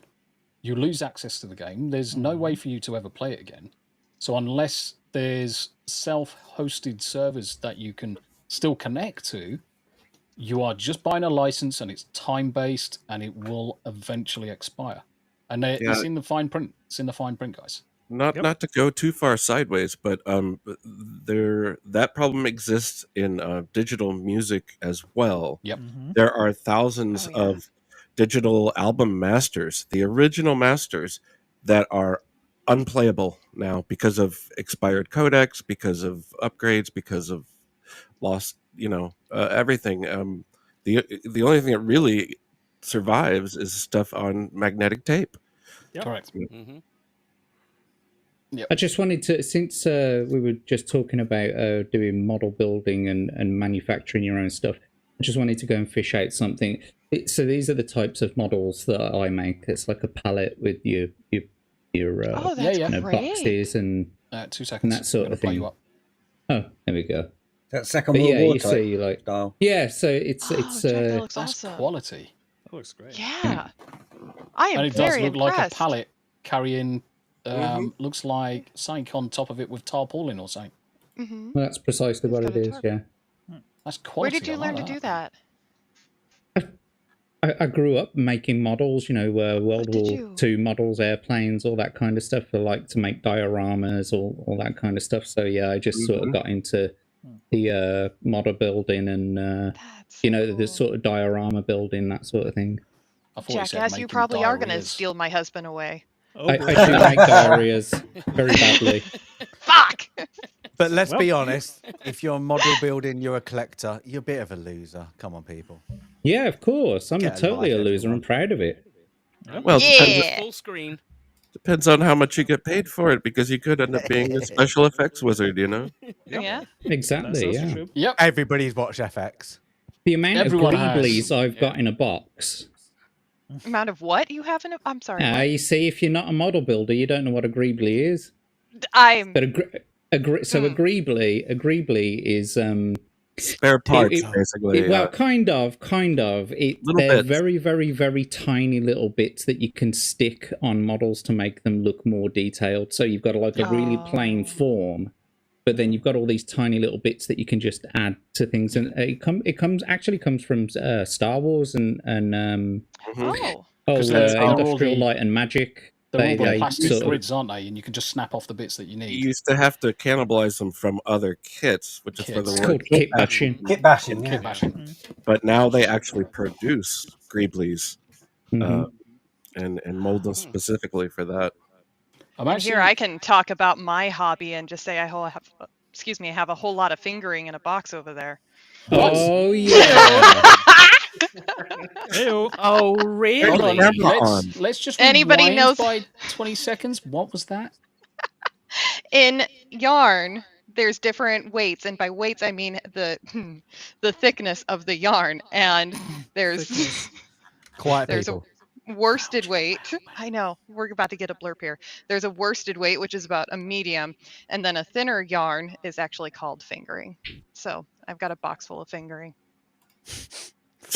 You lose access to the game. There's no way for you to ever play it again. So unless there's self-hosted servers that you can still connect to, you are just buying a license, and it's time-based, and it will eventually expire. And it's in the fine print. It's in the fine print, guys. Not to go too far sideways, but that problem exists in digital music as well. Yep. There are thousands of digital album masters, the original masters, that are unplayable now because of expired codecs, because of upgrades, because of lost, everything. The only thing that really survives is stuff on magnetic tape. Yep. Correct. Yep. I just wanted to, since we were just talking about doing model building and manufacturing your own stuff, I just wanted to go and fish out something. So these are the types of models that I make. It's like a palette with your boxes and 2 seconds. And that sort of thing. Oh, there we go. That Second World War type style. Yeah, so it's that looks that's awesome. quality. That looks great. Yeah, I am and it very does look impressed. like a palette carrying. Looks like something on top of it with tarpaulin or something. Well, that's precisely what it is. Yeah. That's quality. Where did you learn to do that? I grew up making models, World War II models, airplanes, all that kind of stuff. I like to make dioramas, all that kind of stuff. So yeah, I just sort of got into the model building and the sort of diorama building, that sort of thing. Jackass, you probably are going to steal my husband away. I do make diarrheas very badly. Fuck! But let's be honest, if you're model building, you're a collector, you're a bit of a loser. Come on, people. Yeah, of course. I'm totally a loser. I'm proud of it. Well, full screen. Depends on how much you get paid for it, because you could end up being a special effects wizard, Yeah. Exactly, yeah. Yep. Everybody's watched FX. The amount Everyone of has. Greeblies I've got in a box. Amount of what you have in a... I'm sorry. what? You see, if you're not a model builder, you don't know what a Greebly is. I'm... But a Greebly is spare parts, basically. Well, kind of. They're very, very, very tiny little bits that you can stick on models to make them look more detailed. So you've got a really plain form, but then you've got all these tiny little bits that you can just add to things. And it comes from Star Wars and Industrial Light and Magic. They're all the plastic grids, aren't they? And you can just snap off the bits that you need. You used to have to cannibalize them from other kits, which is for the It's word called kit bashing. Kit bashing, Kit bashing. But now they actually produce Greeblies and mold them specifically for that. Here I can talk about my hobby and just say I have a whole lot of fingering in a box over there. Oh, yeah. Oh, really? Let's just Anybody knows by 20 seconds. What was that? In yarn, there's different weights, and by weights I mean the the thickness of the yarn. And there's Quiet there's people. a worsted weight. I know we're about to get a blurb here. There's a worsted weight, which is about a medium, and then a thinner yarn is actually called fingering. So I've got a box full of fingering.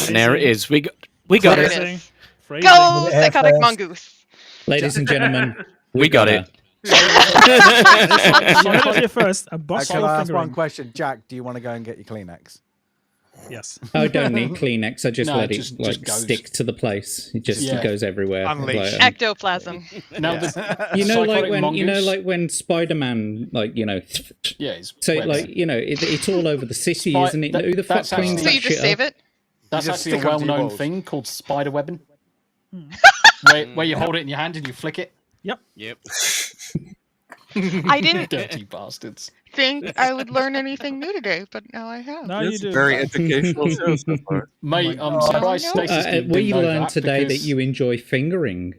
And there it is. We got There it. it is. Phrasing. Go psychotic mongoose. Ladies and gentlemen, We got it. So I got you first. A box Can full I of ask one fingering. question? Jack, do you want to go and get your Kleenex? Yes. I don't need Kleenex. I just No, let it just like goes. stick to the place. It just Yeah. goes everywhere. Unleash. Like, Ectoplasm. Now, you know, like psychotic when mongoose- when Spider-Man, like Yeah, it's so webs. like it's all over the city, Spy- isn't it? that- Who the fuck that's cleans actually- So that you shit just save up? it? That's just actually a stick 'em to your well-known balls. thing called spider webbing, Hmm. where you hold it in your hand and you flick it. Yep. I didn't Dirty bastards. think I would learn anything new today, but now I have. Now you It's do. a very educational show so far. Mate, my I'm God. surprised Oh, no. Stacey's didn't We know learned that today that because- you enjoy fingering.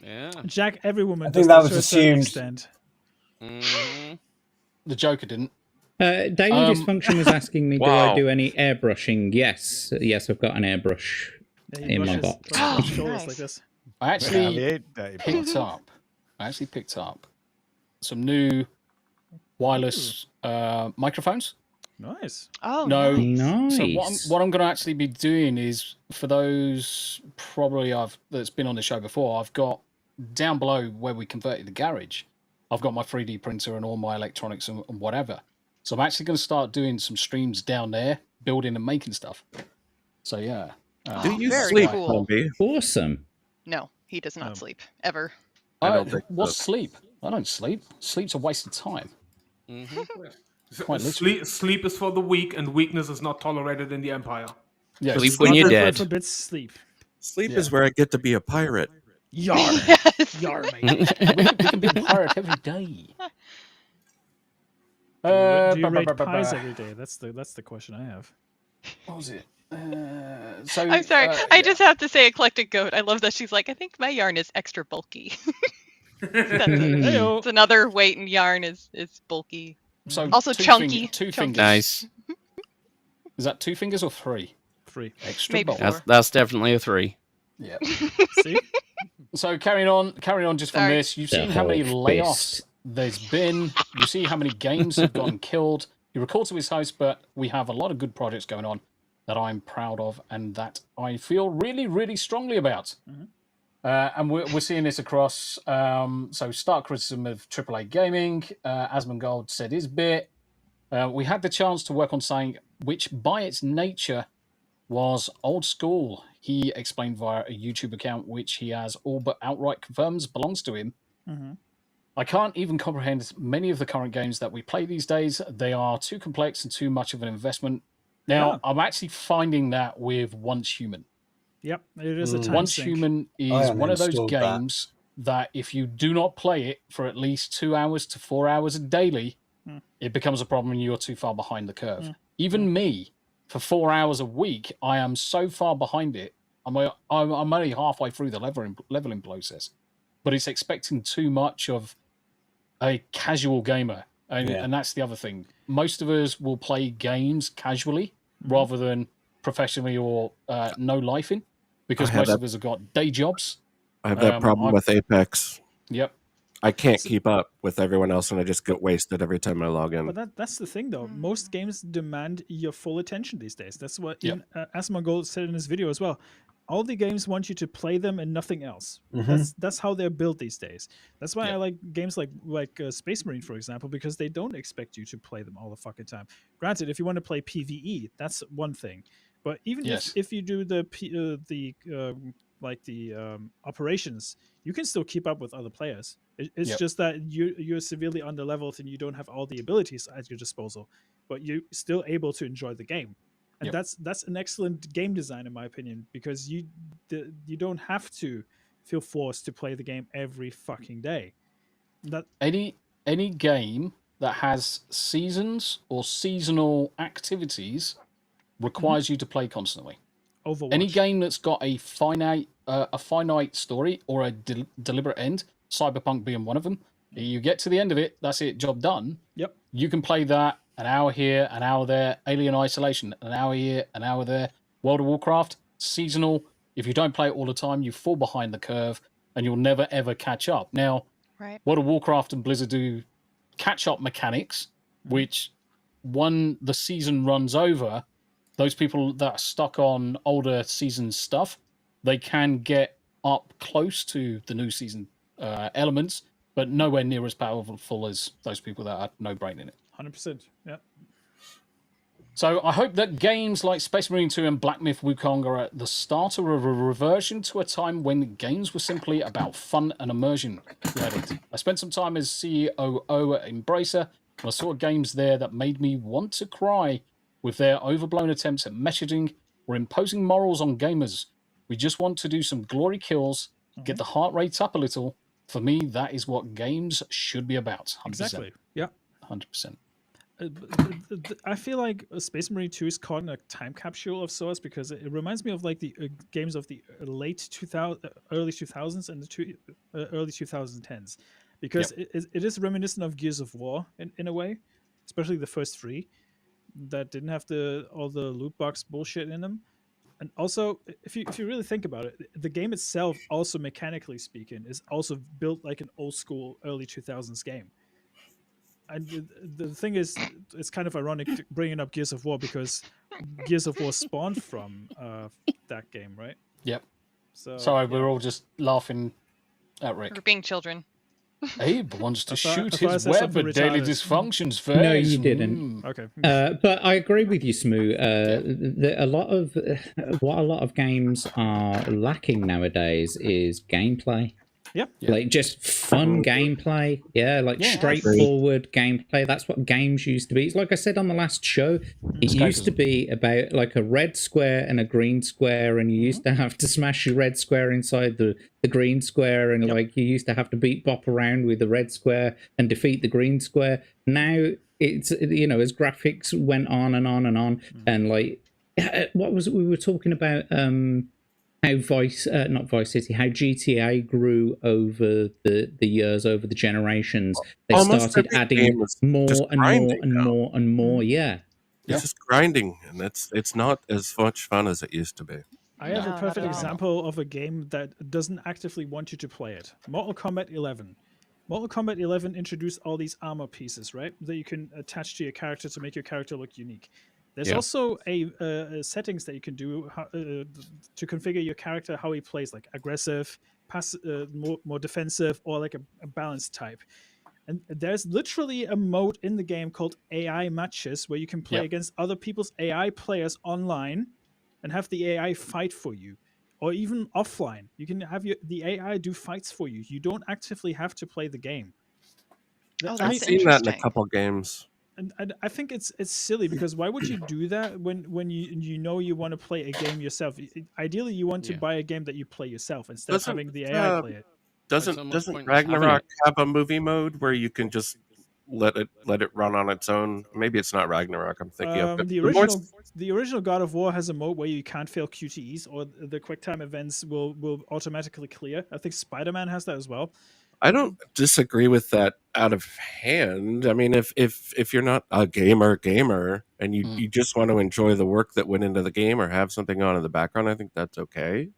Yeah. Jack, every woman I does think that was to a certain assumed. extent. Mhm. The Joker didn't. Daily Dysfunction was asking me, do Wow. I do any airbrushing? Yes, I've got an airbrush Yeah, he in my brushes- box. brushes his shoulders Nice. like this. I actually Dirty picked up. Some new wireless microphones. Nice. Oh, No. nice. So Nice. what I'm going to actually be doing is, for those probably that's been on the show before, I've got down below where we converted the garage, I've got my 3D printer and all my electronics and whatever. So I'm actually going to start doing some streams down there, building and making stuff. So yeah. Do you very sleep, cool. Colby? Awesome. No, he does not sleep ever. I don't think What's so. sleep? I don't sleep. Sleep's a waste of time. Quite literally. Sleep is for the weak, and weakness is not tolerated in the Empire. Yeah, Sleep when you're dead. Forbids sleep. Sleep Yeah. is where I get to be a pirate. Yar. Yes. Yar, mate. we can be a pirate every day. Do you Ba- ba- rate ba- ba- pies ba. every day? That's the question I have. What was it? So I'm sorry. I just have to say, eclectic goat. I love that she's like, I think my yarn is extra bulky. Heyo. It's another weight in yarn is bulky. so Also two chunky. two Chunky. fingers. Nice. Is that 2 fingers or 3? 3. Extra Maybe bulk. 4. That's definitely a 3. Yeah. See? So carrying on just from Sorry. this, you've The seen how many whole layoffs fist. there's been. You see how many games have gotten killed. He records to his host, but we have a lot of good projects going on that I'm proud of and that I feel really, really strongly about. And we're seeing this across. So stark criticism of AAA gaming. Asmongold said his bit. We had the chance to work on something which, by its nature, was old school. He explained via a YouTube account, which he has all but outright confirms belongs to him. I can't even comprehend many of the current games that we play these days. They are too complex and too much of an investment. Now, Yeah. I'm actually finding that with Once Human. Yep, it is a time Once sink. Human is I one of those uninstalled that. games that if you do not play it for at least 2 hours to 4 hours daily, it becomes a problem and you're too far behind the curve. Even me, for 4 hours a week, I am so far behind it. I'm only halfway through the leveling process, but it's expecting too much of a casual gamer, and that's the other thing. Most of us will play games casually rather than professionally or no life in, because I have most that- of us have got day jobs. I have that problem with Apex. Yep. I can't keep up with everyone else, and I just get wasted every time I log in. But that's the thing, though. Most games demand your full attention these days. That's what even Asmongold said in his video as well. All the games want you to play them and nothing else. That's how they're built these days. That's why I like games like Space Marine, for example, because they don't expect you to play them all the fucking time. Granted, if you want to play PvE, that's one thing. But even if you do the operations, you can still keep up with other players. It's just that you're severely underleveled and you don't have all the abilities at your disposal, but you're still able to enjoy the game. And that's an excellent game design, in my opinion, because you don't have to feel forced to play the game every fucking day. Any game that has seasons or seasonal activities requires you to play constantly. Overwatch. Any game that's got a finite story or a deliberate end, Cyberpunk being one of them, You get to the end of it, that's it, job done. Yep. You can play that an hour here, an hour there, Alien Isolation, an hour here, an hour there. World of Warcraft, seasonal. If you don't play it all the time, you fall behind the curve and you'll never, ever catch up. Now, Right. World of Warcraft and Blizzard do catch-up mechanics, which when the season runs over, those people that are stuck on older season stuff, they can get up close to the new season elements, but nowhere near as powerful as those people that are no brain in it. 100%. Yeah. So I hope that games like Space Marine 2 and Black Myth Wukong are at the start of a reversion to a time when games were simply about fun and immersion. Reddit. I spent some time as COO at Embracer, and I saw games there that made me want to cry with their overblown attempts at messaging or imposing morals on gamers. We just want to do some glory kills, get the heart rate up a little. For me, that is what games should be about. 100%. Exactly. Yeah. 100%. I feel like Space Marine 2 is caught in a time capsule of sorts because it reminds me of like the games of the early 2000s and the early 2010s, because it is reminiscent of Gears of War in a way, especially the first three that didn't have all the loot box bullshit in them. And also, if you really think about it, the game itself, also mechanically speaking, is also built like an old school early 2000s game. And the thing is, it's kind of ironic bringing up Gears of War because Gears of War spawned from that game, right? Yep. So sorry, we're all just laughing at Rick. We're being children. Abe wants to shoot I thought I his said web something at daily retarded. dysfunctions first. No, you didn't. Okay. But I agree with you, Smoo. What a lot of games are lacking nowadays is gameplay. Yep. Like just fun gameplay. Yeah, like straightforward gameplay. That's what games used to be. It's like I said on the last show, it used to be about like a red square and a green square, and you used to have to smash your red square inside the green square, and like you used to have to beat bop around with the red square and defeat the green square. Now it's, you know, as graphics went on and on and on, and like what was it we were talking about? How not Vice City, how GTA grew over the years, over the generations. They started adding more and more and more and more. Yeah. It's just grinding, and it's not as much fun as it used to be. I have a perfect example of a game that doesn't actively want you to play it. Mortal Kombat 11. Mortal Kombat 11 introduced all these armor pieces, right, that you can attach to your character to make your character look unique. There's also a settings that you can do to configure your character, how he plays, like aggressive, more defensive, or like a balanced type. And there's literally a mode in the game called AI matches where you can play against other people's AI players online and have the AI fight for you. Or even offline. You can have the AI do fights for you. You don't actively have to play the game. Oh, I've that's seen that in a interesting. couple games. And I think it's silly because why would you do that when you know you want to play a game yourself? Ideally, you want to buy a game that you play yourself instead of having the AI play it. Doesn't Ragnarok have a movie mode where you can just let it run on its own? Maybe it's not Ragnarok. I'm thinking of it. The original God of War has a mode where you can't fail QTEs or the QuickTime events will automatically clear. I think Spider-Man has that as well. I don't disagree with that out of hand. I mean, if you're not a gamer and you just want to enjoy the work that went into the game or have something on in the background, I think that's okay.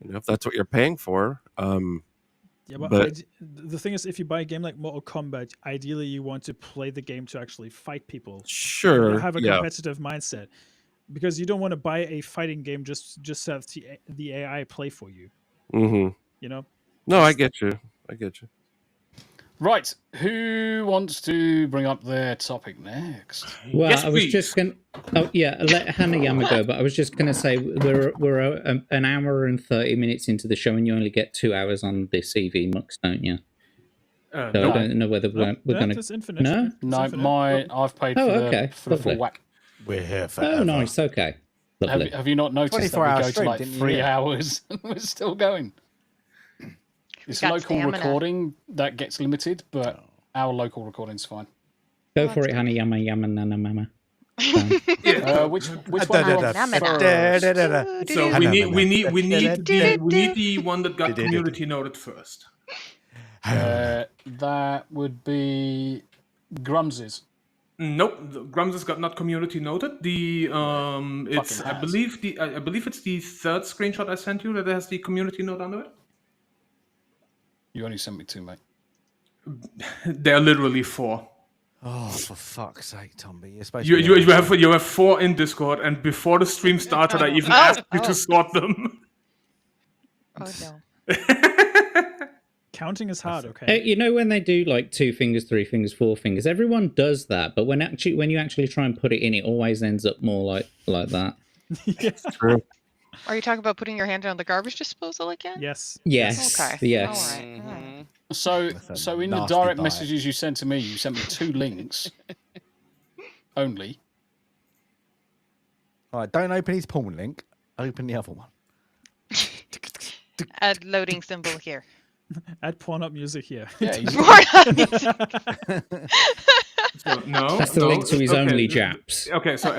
You know, if that's what you're paying for. But the thing is, if you buy a game like Mortal Kombat, ideally you want to play the game to actually fight people. Sure. Have a competitive mindset. Because you don't want to buy a fighting game just to have the AI play for you. Mm-hmm. You know? No, I get you. Right, who wants to bring up their topic next? Well, I was just going to... Oh, yeah, let Hannah Yama go, but I was just going to say we're an hour and 30 minutes into the show and you only get 2 hours on this EV Mux, don't you? So I don't know whether we're going to... No? No, I've paid for the full whack. We're here forever. Oh, nice, okay. Have you not noticed that we go to like 3 hours and we're still going? It's local recording that gets limited, but our local recording's fine. Go for it, Hannah Yama Yama Nana Mama. Which one do you want first? So we need the one that got community noted first. That would be Grums's. Nope, Grums has got not community noted. The it's Fucking I has. believe it's the third screenshot I sent you that has the community note under it. You only sent me 2, mate. There are literally 4. Oh, for fuck's sake, Tommy! You're supposed You to. you have 4 in Discord, and before the stream started, I even asked you to sort them. Oh no. Counting is hard, okay? You know when they do like 2 fingers, 3 fingers, 4 fingers, everyone does that, but when you actually try and put it in, it always ends up more like that. Yes. True. Are you talking about putting your hand on the garbage disposal again? Yes. Yes. Okay. Yes. All right. So in the nasty direct bite. messages you sent to me, you sent me 2 links only. All right, don't open his porn link. Open the other one. Add loading symbol here. Add porn up music here. Yeah, he's So, no, That's the no, link to his okay. only Japs. Okay, so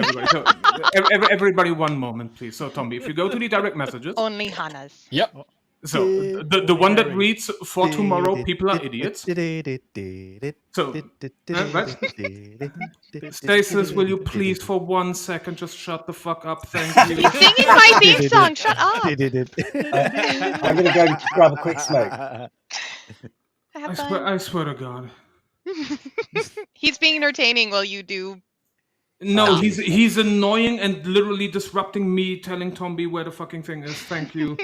everybody, one moment, please. So, Tommy, if you go to the direct messages, Only Hana's. Yep. so the one that reads "For tomorrow, people are idiots." So, right? Stasis, will you please, for 1 second, just shut the fuck up? Thank you. He's singing my theme song. Shut up. I'm going to go and grab a quick smoke. I swear to God. He's being entertaining while you do. No, he's annoying and literally disrupting me, telling Tomby where the fucking thing is. Thank you.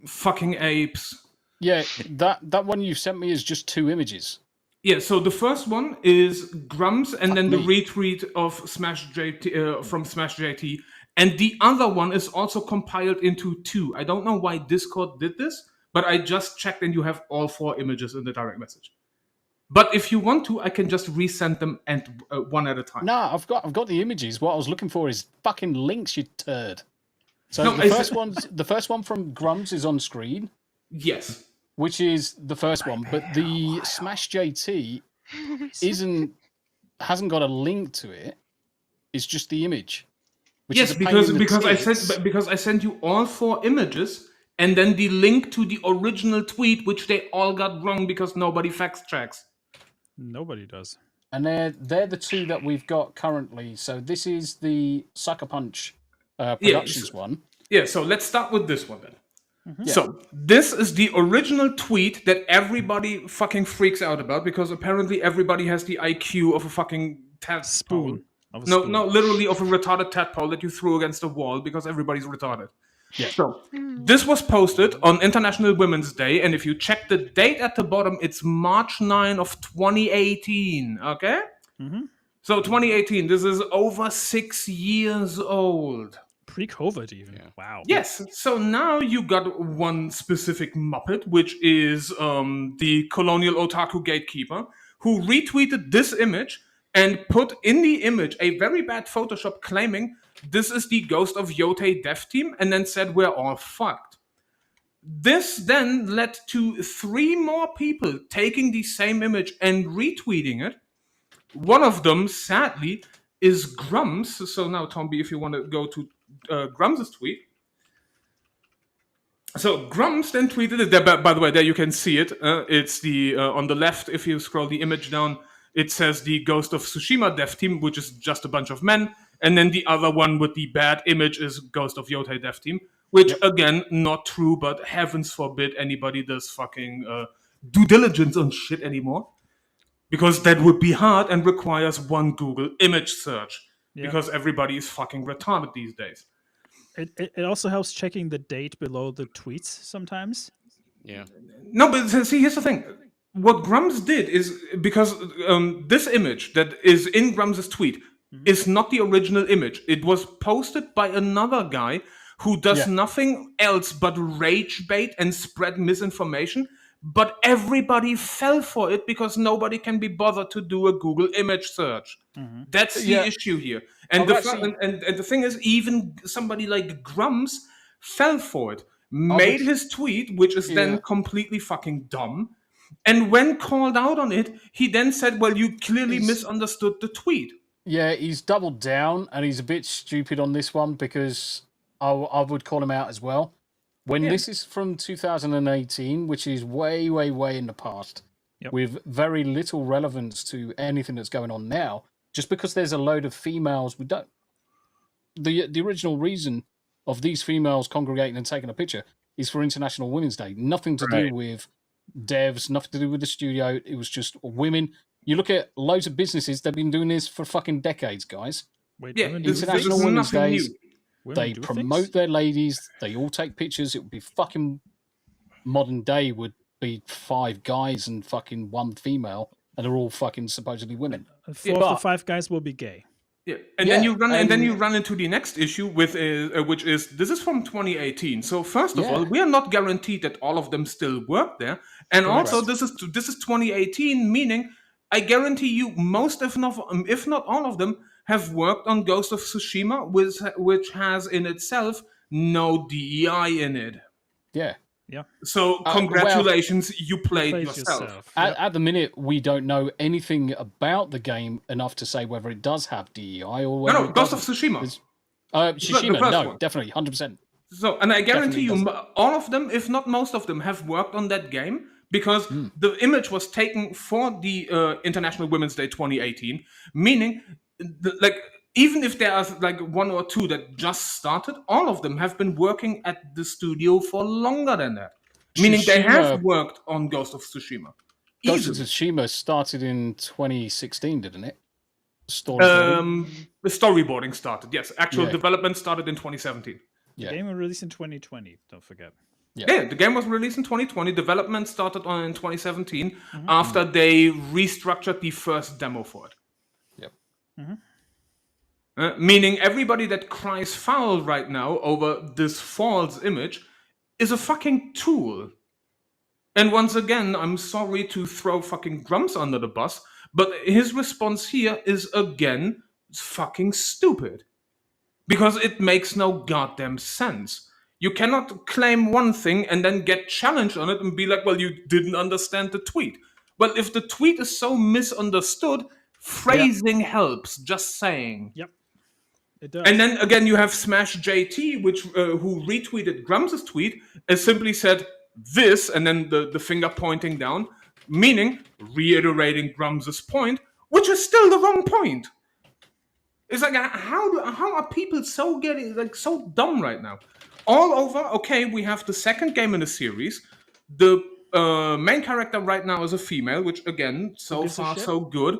Fucking apes. Yeah, that one you sent me is just 2 images. Yeah, so the first one is Grums, and then the me. retweet of Smash JT from Smash JT, and the other one is also compiled into 2. I don't know why Discord did this, but I just checked, and you have all 4 images in the direct message. But if you want to, I can just resend them and one at a time. Nah, I've got the images. What I was looking for is fucking links, you turd. So No, the first one from Grums is on screen. Yes. Which is the first one, but the Smash JT hasn't got a link to it. It's just the image. Which Yes, is a pain in the because I sent you all 4 images and then the link to the original tweet, which they all got wrong because nobody fact checks. Nobody does. And they're the 2 that we've got currently. So this is the Sucker Punch Productions one. Yeah, so let's start with this one then. Yeah. So this is the original tweet that everybody fucking freaks out about because apparently everybody has the IQ of a fucking tadpole. No, literally of a retarded tadpole that you threw against a wall because everybody's retarded. Yeah. So this was posted on International Women's Day, and if you check the date at the bottom, it's March 9 of 2018. Okay. Mm-hmm. So 2018. This is over 6 years old. Pre-COVID, even. Yeah. Wow. Yes. So now you got one specific Muppet, which is the Colonial Otaku Gatekeeper, who retweeted this image and put in the image a very bad Photoshop claiming this is the ghost of Yotei Dev Team, and then said we're all fucked. This then led to 3 more people taking the same image and retweeting it. One of them, sadly, is Grums. So now, Tomby, if you want to go to Grums' tweet. So Grums then tweeted it. There, by the way, there you can see it. It's the on the left. If you scroll the image down, it says the Ghost of Tsushima Dev Team, which is just a bunch of men. And then the other one with the bad image is Ghost of Yotei Dev Team, which again, not true, but heavens forbid anybody does fucking due diligence on shit anymore. Because that would be hard and requires one Google image search. Because everybody is fucking retarded these days. It also helps checking the date below the tweets sometimes. Yeah. No, but see, here's the thing. What Grums did is, because this image that is in Grums' tweet is not the original image. It was posted by another guy who does nothing else but rage bait and spread misinformation. But everybody fell for it because nobody can be bothered to do a Google image search. Mm-hmm. That's the issue here. And the thing is, even somebody like Grums fell for it, made his tweet, which is then completely fucking dumb. And when called out on it, he then said, well, you clearly misunderstood the tweet. Yeah, he's doubled down, and he's a bit stupid on this one because I would call him out as well. When this is from 2018, which is way, way, way in the past, with very little relevance to anything that's going on now, just because there's a load of females, we don't. The original reason of these females congregating and taking a picture is for International Women's Day. Nothing to do with devs, nothing to do with the studio. It was just women. You look at loads of businesses; they've been doing this for fucking decades, guys. International Women's Days. They promote their ladies. They all take pictures. It would be fucking modern day would be 5 guys and fucking 1 female, and they're all fucking supposedly women. 4 of the 5 guys will be gay. Yeah, and then you run into the next issue with which is this is from 2018. So first of all, we are not guaranteed that all of them still work there, and also this is 2018, meaning I guarantee you most, if not all of them, have worked on Ghost of Tsushima, which has in itself no DEI in it. Yeah. Yeah. So congratulations, you played yourself. At the minute, we don't know anything about the game enough to say whether it does have DEI or whether No, Ghost of Tsushima. Tsushima, no, definitely, 100%. So, and I guarantee you, all of them, if not most of them, have worked on that game because the image was taken for the International Women's Day 2018, meaning, even if there are 1 or 2 that just started, all of them have been working at the studio for longer than that. Meaning they have worked on Ghost of Tsushima. Ghost of Tsushima started in 2016, didn't it? The storyboarding started, yes. Actual development started in 2017. The game was released in 2020, don't forget. Yeah, the game was released in 2020. Development started in 2017 after they restructured the first demo for it. Meaning everybody that cries foul right now over this false image is a fucking tool. And once again, I'm sorry to throw fucking Grumps under the bus, but his response here is again fucking stupid. Because it makes no goddamn sense. You cannot claim one thing and then get challenged on it and be like, well, you didn't understand the tweet. Well, if the tweet is so misunderstood, phrasing helps, just saying. Yep. It does. And then again, you have Smash JT, who retweeted Grumps' tweet, and simply said this, and then the finger pointing down, meaning reiterating Grumps' point, which is still the wrong point. It's like, how are people so so dumb right now? All over, okay, we have the second game in the series. The main character right now is a female, which again, so far so good.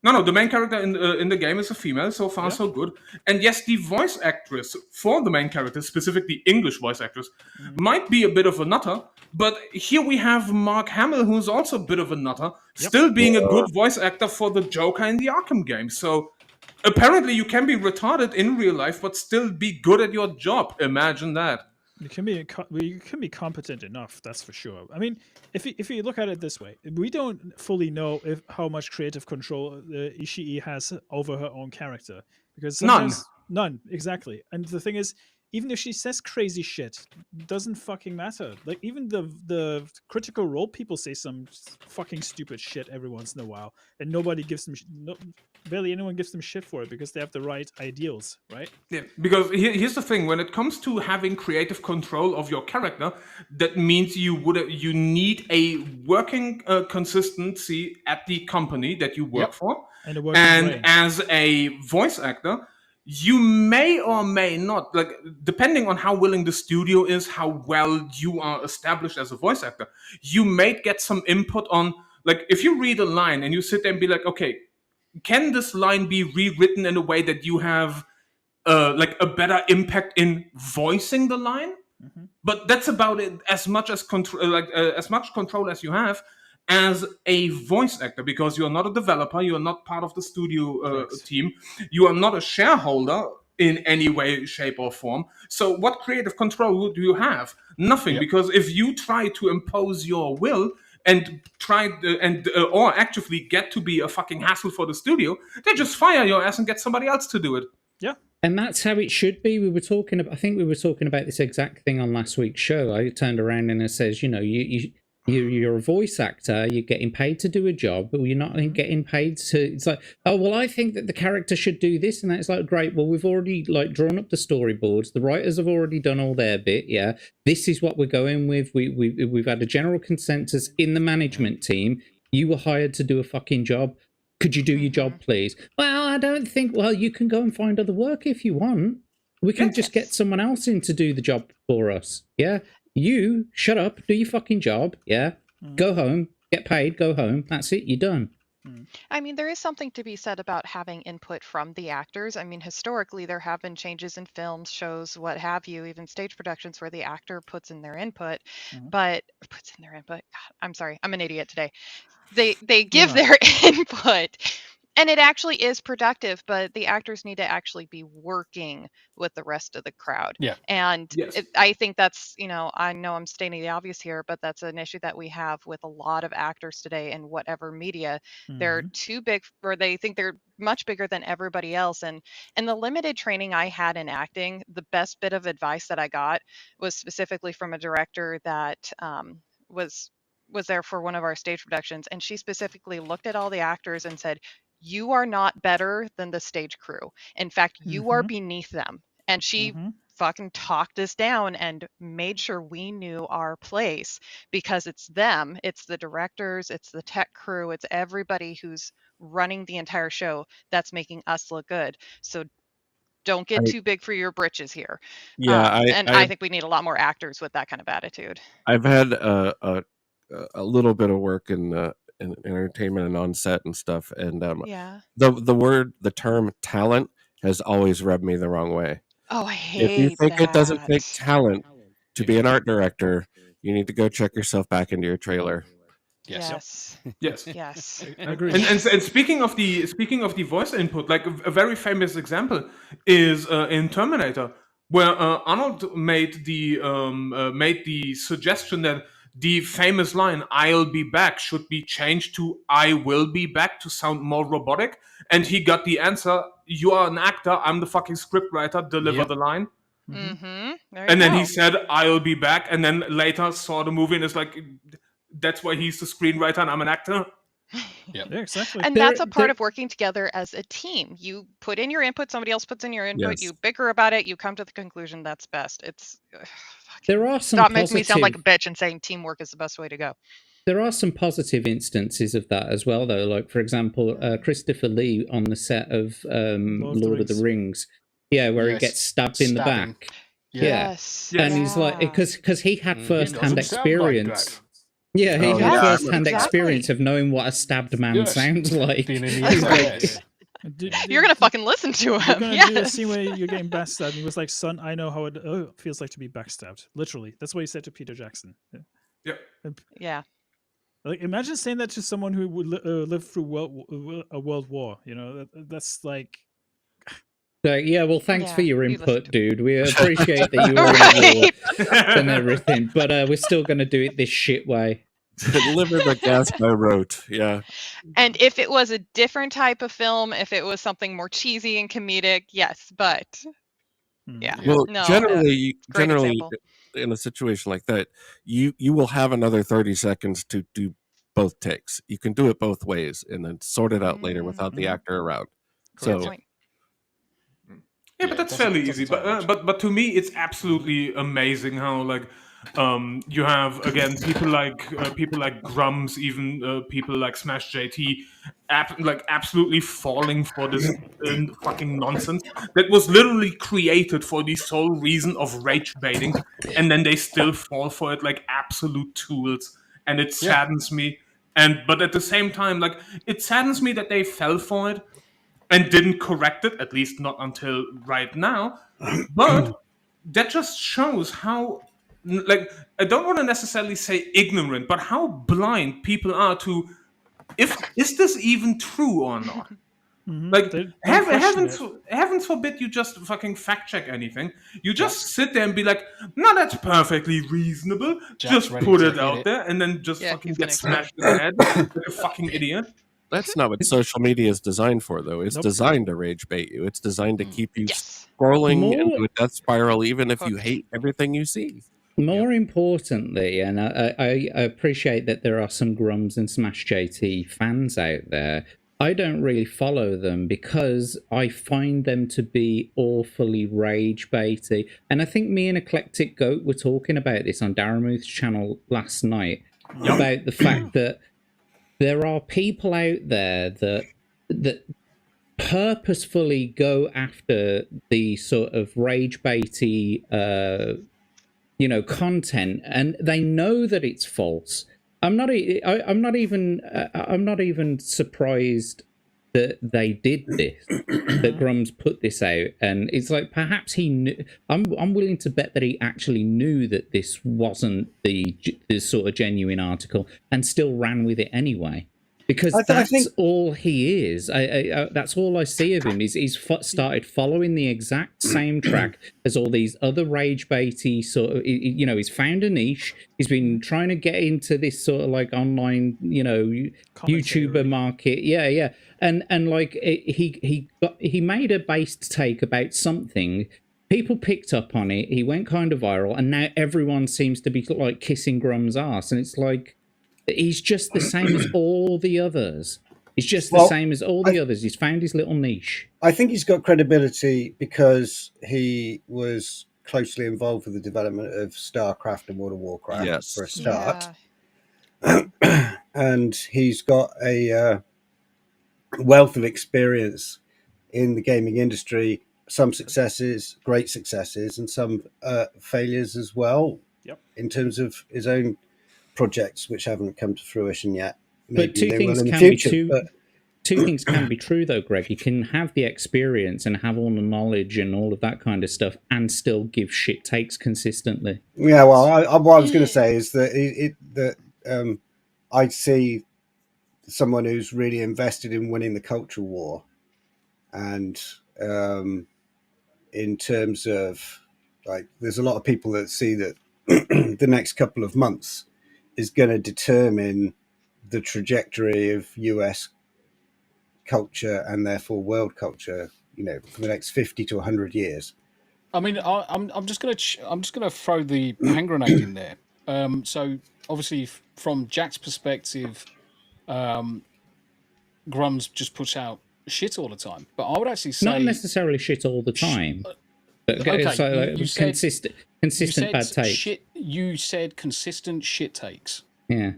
No, the main character in the game is a female, so far so good. And yes, the voice actress for the main character, specifically English voice actress, might be a bit of a nutter, but here we have Mark Hamill, who's also a bit of a nutter, still being a good voice actor for the Joker in the Arkham game. So apparently you can be retarded in real life, but still be good at your job. Imagine that. You can be competent enough, that's for sure. I mean, if you look at it this way, we don't fully know how much creative control Ishii has over her own character, because none, exactly. And the thing is, even if she says crazy shit, doesn't fucking matter. Like, even the Critical Role people say some fucking stupid shit every once in a while, and nobody gives them barely anyone gives them shit for it because they have the right ideals, right? Yeah, because here's the thing: when it comes to having creative control of your character, that means you need a working consistency at the company that you work for, and as a voice actor, you may or may not, depending on how willing the studio is, how well you are established as a voice actor, you may get some input on, if you read a line and you sit there and be like, okay, can this line be rewritten in a way that you have a better impact in voicing the line? But that's about it. As much control as you have as a voice actor, because you're not a developer, you're not part of the studio team, you are not a shareholder in any way, shape, or form. So what creative control do you have? Nothing, because if you try to impose your will and or actively get to be a fucking hassle for the studio, they just fire your ass and get somebody else to do it. Yeah. And that's how it should be. I think we were talking about this exact thing on last week's show. I turned around and it says, You're a voice actor. You're getting paid to do a job, but you're not getting paid to. It's like, oh well, I think that the character should do this and that. It's like, great. Well, we've already like drawn up the storyboards. The writers have already done all their bit. Yeah, this is what we're going with. We've had a general consensus in the management team. You were hired to do a fucking job. Could you do your job, please? Well, I don't think. Well, you can go and find other work if you want. We can just get someone else in to do the job for us. Yeah. You shut up, do your fucking job, yeah? Go home, get paid, go home. That's it, you're done. I mean, there is something to be said about having input from the actors. I mean, historically, there have been changes in films, shows, what have you, even stage productions where the actor puts in their input, but puts in their input. God, I'm sorry, I'm an idiot today. They give their input. And it actually is productive, but the actors need to actually be working with the rest of the crowd. Yeah. And I think that's, I know I'm stating the obvious here, but that's an issue that we have with a lot of actors today in whatever media. They're too big, or they think they're much bigger than everybody else. And the limited training I had in acting, the best bit of advice that I got was specifically from a director that was there for one of our stage productions. And she specifically looked at all the actors and said, you are not better than the stage crew. In fact, you are beneath them. And she fucking talked us down and made sure we knew our place, because it's them, it's the directors, it's the tech crew, it's everybody who's running the entire show that's making us look good. So don't get too big for your britches here. Yeah, I think we need a lot more actors with that kind of attitude. I've had a little bit of work in entertainment and on set and stuff, and the term talent has always rubbed me the wrong way. Oh, I hate if you think that. it doesn't take talent to be an art director, you need to go check yourself back into your trailer. Yes. Yes. I agree. And speaking of the voice input, like a very famous example is in Terminator, where Arnold made the suggestion that the famous line "I'll be back" should be changed to "I will be back" to sound more robotic, and he got the answer: "You are an actor. I'm the fucking scriptwriter. Deliver the line." And then he said, "I'll be back," and then later saw the movie and is like, that's why he's the screenwriter and I'm an actor. Yeah, exactly. And that's a part of working together as a team. You put in your input, somebody else puts in your input, you bicker about it, you come to the conclusion that's best. It's there are some stop making me sound like a bitch and saying teamwork is the best way to go. There are some positive instances of that as well, though. Like, for example, Christopher Lee on the set of Lord of the Rings. Yeah, where he gets stabbed in the back. Yes. And he's like, because he had first-hand experience. Yeah, he had first-hand experience of knowing what a stabbed man sounds like. You're gonna fucking listen to him. You're gonna do a scene where you're getting backstabbed. He was like, "Son, I know how it feels like to be backstabbed." Literally, that's what he said to Peter Jackson. Yeah. Like, imagine saying that to someone who would live through a world war. You know, that's like. Yeah, well, thanks for your input, dude. We appreciate that you were on board and everything, but we're still going to do it this shit way. Deliver the gas by rote, yeah. And if it was a different type of film, if it was something more cheesy and comedic, yes, but Well, no, generally, example. in a situation like that, you will have another 30 seconds to do both takes. You can do it both ways and then sort it out later without the actor around. So. Yeah, but that's fairly easy. But to me, it's absolutely amazing how you have again people like Grums, even people like Smash JT, absolutely falling for this fucking nonsense that was literally created for the sole reason of rage baiting, and then they still fall for it like absolute tools, and it saddens me. But at the same time, like, it saddens me that they fell for it and didn't correct it, at least not until right now. But that just shows how, like, I don't want to necessarily say ignorant, but how blind people are to, is this even true or not? Like, heavens forbid you just fucking fact check anything. You just sit there and be like, no, that's perfectly reasonable. Just put it out there and then just fucking get smashed in the head like a fucking idiot. That's not what social media is designed for, though. It's designed to rage bait you. It's designed to keep you scrolling into a death spiral, even if you hate everything you see. More importantly, and I appreciate that there are some Grums and Smash JT fans out there. I don't really follow them because I find them to be awfully rage baity. And I think me and Eclectic Goat were talking about this on Daramuth's channel last night about the fact that there are people out there that purposefully go after the sort of rage baity content, and they know that it's false. I'm not even surprised that they did this, that Grums put this out, and it's like perhaps he knew. I'm willing to bet that he actually knew that this wasn't the sort of genuine article, and still ran with it anyway. Because that's all he is. That's all I see of him. He's started following the exact same track as all these other rage baity sort of. He's found a niche. He's been trying to get into this sort of like online, YouTuber market. Yeah. And like he made a based take about something. People picked up on it. He went kind of viral, and now everyone seems to be like kissing Grum's ass, and it's like. He's just the same as all the others. He's just the same as all the others. He's found his little niche. I think he's got credibility because he was closely involved with the development of StarCraft and World of Warcraft for a start. Yeah. And he's got a wealth of experience in the gaming industry, some successes, great successes, and some failures as well. Yep. In terms of his own projects which haven't come to fruition yet. Maybe but two things can be two things can be true though, Greg. You can have the experience and have all the knowledge and all of that kind of stuff, and still give shit takes consistently. Yeah, well, what I was going to say is that I see someone who's really invested in winning the culture war, and in terms of like, there's a lot of people that see that the next couple of months is going to determine the trajectory of US culture and therefore world culture, for the next 50 to 100 years. I mean, I'm just gonna throw the hand grenade in there. So obviously, from Jack's perspective, Grums just puts out shit all the time. But I would actually say not necessarily shit all the time. Okay, so you said consistent bad takes. You said consistent shit takes. Yeah.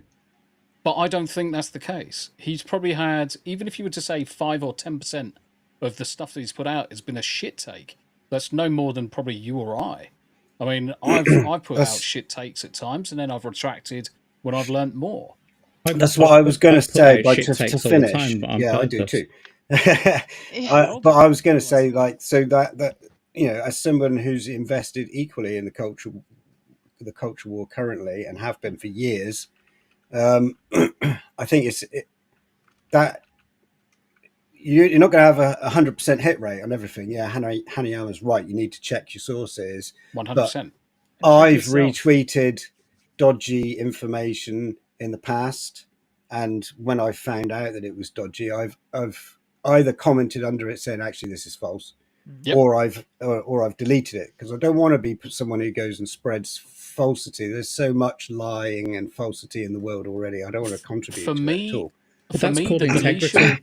But I don't think that's the case. He's probably had, even if you were to say 5 or 10% of the stuff that he's put out has been a shit take, that's no more than probably you or I. I mean, I've put out shit takes at times, and then I've retracted when I've learnt more. That's what I was going to say, but to finish. Yeah, I do too. But I was going to say, like, so that as someone who's invested equally in the culture war currently and have been for years, I think that you're not going to have a 100% hit rate on everything. Yeah, Hanayama's right. You need to check your sources. 100%. I've retweeted dodgy information in the past, and when I found out that it was dodgy, I've either commented under it saying, actually, this is false. Yep. Or I've deleted it, because I don't want to be someone who goes and spreads falsity. There's so much lying and falsity in the world already. I don't want to contribute to it at all. For me, the deletion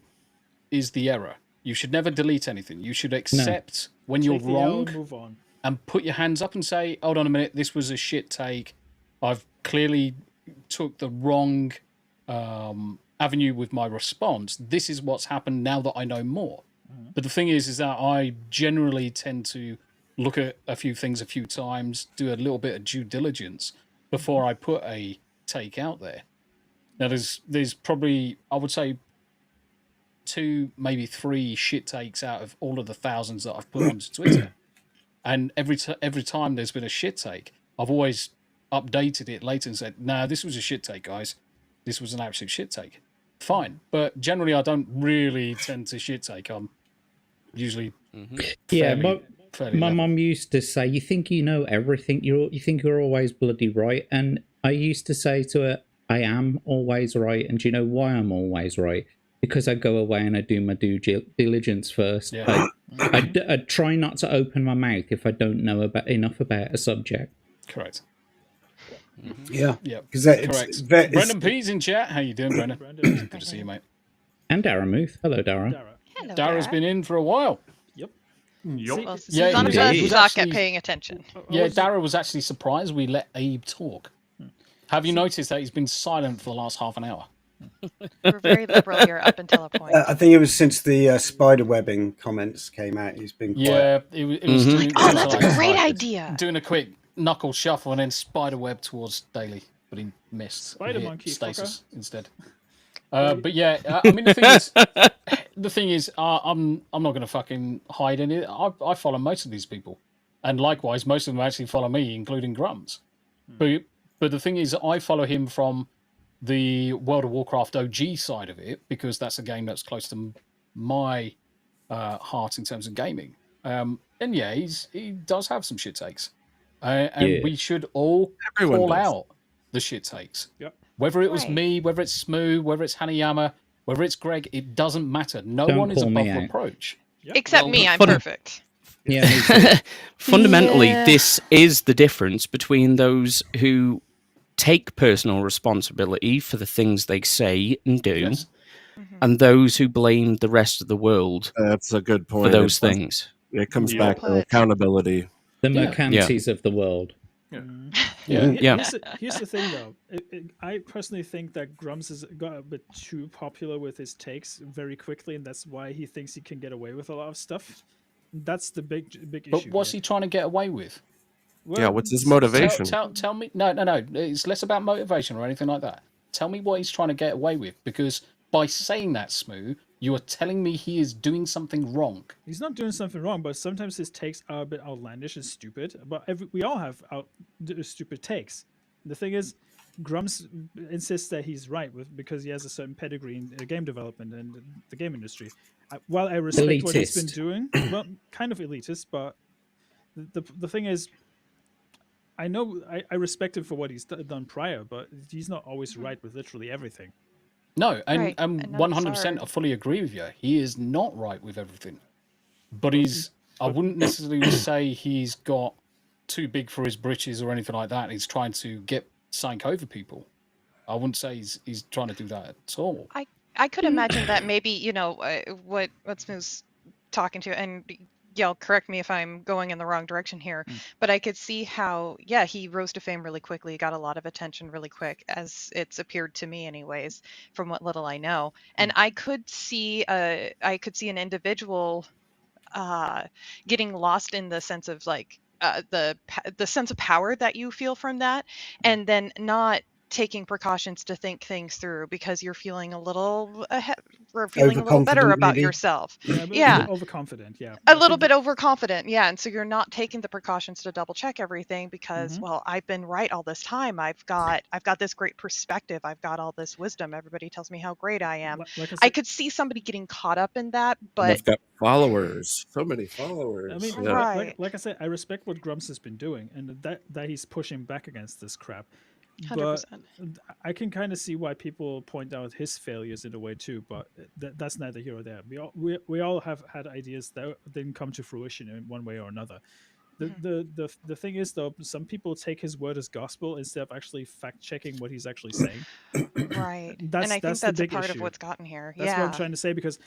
is the error. You should never delete anything. You should accept when you're wrong, move on, and put your hands up and say, hold on a minute, this was a shit take. I've clearly took the wrong avenue with my response. This is what's happened now that I know more. But the thing is that I generally tend to look at a few things a few times, do a little bit of due diligence before I put a take out there. Now, there's probably, I would say, 2, maybe 3 shit takes out of all of the thousands that I've put onto Twitter. And every time there's been a shit take, I've always updated it later and said, nah, this was a shit take, guys. This was an absolute shit take. Fine. But generally, I don't really tend to shit take. I'm usually fairly my mum used to say, you think you know everything, you think you're always bloody right. And I used to say to her, I am always right. And do you know why I'm always right? Because I go away and I do my due diligence first. Yeah. I try not to open my mouth if I don't know enough about a subject. Correct. Yeah, Yeah, because correct. Brendan P's in chat. How you doing, Brendan? Good to see you, mate. And Dara Muth. Hello, Dara. Hello, Dara's Dara. been in for a while. Yep. Well, since Yeah, he's on his he own, was suck at actually- paying attention. Yeah, Dara was actually surprised we let Abe talk. Have you noticed that he's been silent for the last half an hour? We're very liberal here up until a point. I think it was since the spider webbing comments came out. He's been quiet. Yeah, it was doing, Oh, that's a great idea. doing a quick knuckle shuffle and then spiderweb towards Daly, but he missed. Spider He hit monkey, stasis instead. But yeah, I mean the thing is, I'm not going to fucking hide any. I follow most of these people, and likewise, most of them actually follow me, including Grums. But the thing is, I follow him from the World of Warcraft OG side of it because that's a game that's close to my heart in terms of gaming. And yeah, he does have some shit takes, and we should all call out the shit takes. Yep. Whether it was me, whether it's Smoo, whether it's Hanayama, whether it's Greg, it doesn't matter. No Don't one is call me above out. reproach. Except me, I'm perfect. Yeah. Me too. Fundamentally, Yeah. this is the difference between those who take personal responsibility for the things they say and do, and those who blame the rest of the world. That's a good point. For those things. It comes back to accountability. The mercanties of the world. Here's the thing, though. I personally think that Grums has got a bit too popular with his takes very quickly, and that's why he thinks he can get away with a lot of stuff. That's the big issue. But what's he trying to get away with? Yeah, what's his motivation? Tell me. No. It's less about motivation or anything like that. Tell me what he's trying to get away with, because by saying that, Smoo, you are telling me he is doing something wrong. He's not doing something wrong, but sometimes his takes are a bit outlandish and stupid. But we all have stupid takes. The thing is, Grums insists that he's right because he has a certain pedigree in game development and the game industry. While I respect what he's been doing, well, kind of elitist, but the thing is, I know I respect him for what he's done prior, but he's not always right with literally everything. No, and Right, and 100% I fully agree with you. He is not right with everything. But I wouldn't necessarily say he's got too big for his britches or anything like that. He's trying to get sank over people. I wouldn't say he's trying to do that at all. I could imagine that maybe, what Smooth's talking to, and y'all correct me if I'm going in the wrong direction here, but I could see how, he rose to fame really quickly, got a lot of attention really quick, as it's appeared to me anyways, from what little I know. And I could see an individual getting lost in the sense of like the sense of power that you feel from that, and then not taking precautions to think things through because you're feeling a little better about maybe? yourself. Overconfident, a little bit overconfident, and so you're not taking the precautions to double check everything because well, I've been right all this time. I've got this great perspective. I've got all this wisdom. Everybody tells me how great I am. Like I could see somebody getting caught up in that, but I've got followers, so many followers. I mean, Right. like I said, I respect what Grums has been doing, and that he's pushing back against this crap. 100%. But I can kind of see why people point out his failures in a way too. But that's neither here or there. We all have had ideas that didn't come to fruition in one way or another. The thing is, though, some people take his word as gospel instead of actually fact checking what he's actually saying. Right. That's, and I think the that's a big part issue. of what's gotten here. That's what I'm trying to say, because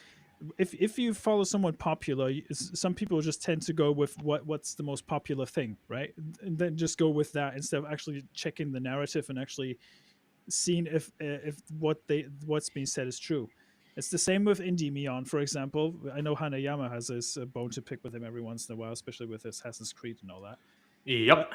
if you follow someone popular, some people just tend to go with what's the most popular thing, right? And then just go with that instead of actually checking the narrative and actually seeing if what's being said is true. It's the same with Indie Mion, for example. I know Hanayama has this bone to pick with him every once in a while, especially with Assassin's Creed and all that. Yep.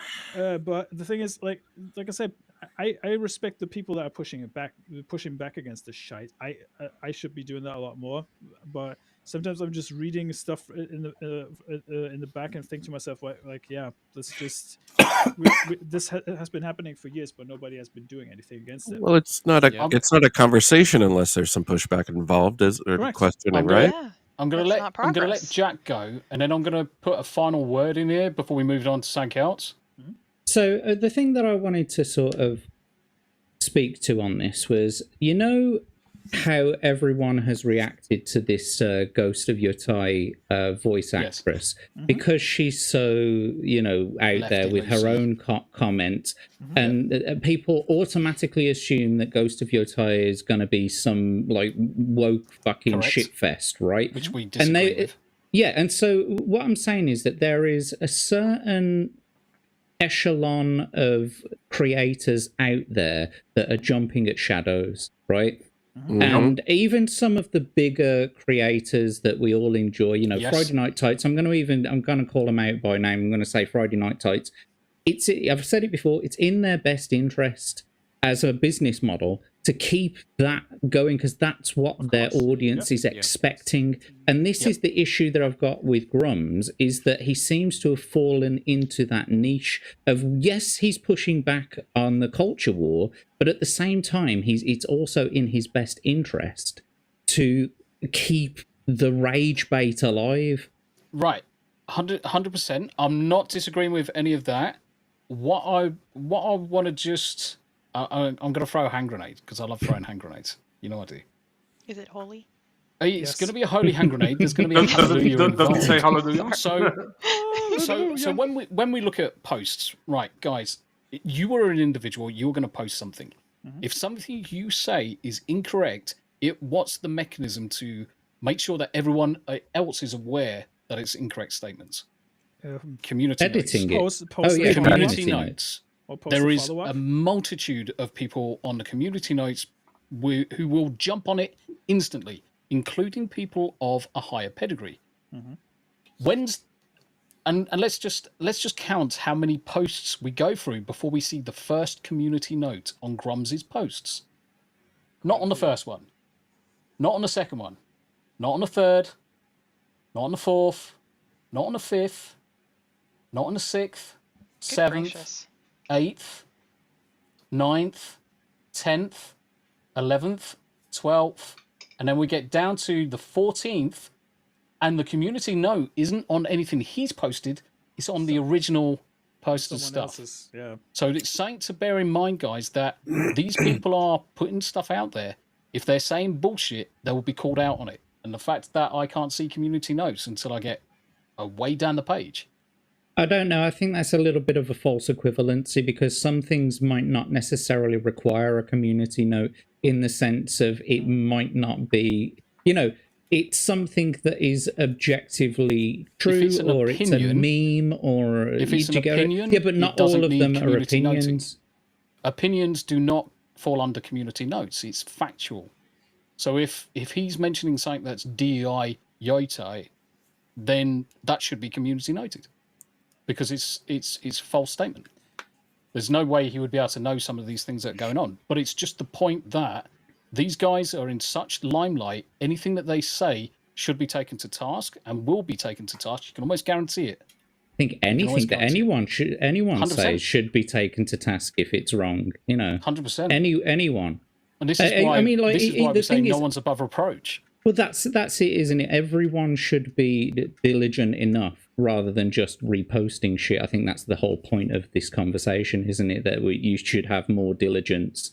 But the thing is, like I said, I respect the people that are pushing back against this shite. I should be doing that a lot more, but sometimes I'm just reading stuff in the back and think to myself, like, yeah, let's just this has been happening for years, but nobody has been doing anything against it. Well, it's not a conversation unless there's some pushback involved, or questioning, right? I'm gonna let Jack go, and then I'm gonna put a final word in here before we move on to something else. So the thing that I wanted to sort of speak to on this was, how everyone has reacted to this Ghost of Yotai voice actress because she's so, out there with her own comments, and people automatically assume that Ghost of Yotai is going to be some like woke fucking shitfest, right? Which we disagree with. Yeah, and so what I'm saying is that there is a certain echelon of creators out there that are jumping at shadows, right? And even some of the bigger creators that we all enjoy, Friday Night Tights. I'm going to call them out by name. I'm going to say Friday Night Tights. I've said it before. It's in their best interest as a business model to keep that going because that's what their audience is expecting. And this is the issue that I've got with Grums, is that he seems to have fallen into that niche of, yes, he's pushing back on the culture war, but at the same time, it's also in his best interest to keep the rage bait alive. Right. 100%. I'm not disagreeing with any of that. What I want to just... I'm going to throw a hand grenade because I love throwing hand grenades. You know I do. Is it holy? It's going to be a holy hand grenade. There's going to be a hallelujah involved. Doesn't say hallelujah. So when we look at posts, right, guys, you are an individual. You're going to post something. If something you say is incorrect, what's the mechanism to make sure that everyone else is aware that it's incorrect statements? Community editing notes. it. Community notes. There is a multitude of people on the community notes who will jump on it instantly, including people of a higher pedigree. And let's just count how many posts we go through before we see the first community note on Grums's posts. Not on the first one, not on the second one, not on the third, not on the fourth, not on the fifth, not on the sixth, seventh, 8th, 9th, 10th, 11th, 12th, and then we get down to the 14th, and the community note isn't on anything he's posted, it's on the original posted stuff. So it's something to bear in mind, guys, that these people are putting stuff out there. If they're saying bullshit, they will be called out on it. And the fact that I can't see community notes until I get way down the page. I don't know. I think that's a little bit of a false equivalency because some things might not necessarily require a community note in the sense of it might not be, it's something that is objectively true or it's a meme or... If it's an opinion, yeah, but not all of them are opinions. Noting. Opinions do not fall under community notes. It's factual. So if he's mentioning something that's DEI yotai, then that should be community noted. Because it's a false statement. There's no way he would be able to know some of these things that are going on. But it's just the point that these guys are in such limelight, anything that they say should be taken to task and will be taken to task. You can almost guarantee it. I think anything that anyone says should be taken to task if it's wrong. 100%. Anyone. And this is why, this is why we're saying no one's above reproach. Well, that's it, isn't it? Everyone should be diligent enough rather than just reposting shit. I think that's the whole point of this conversation, isn't it? That you should have more diligence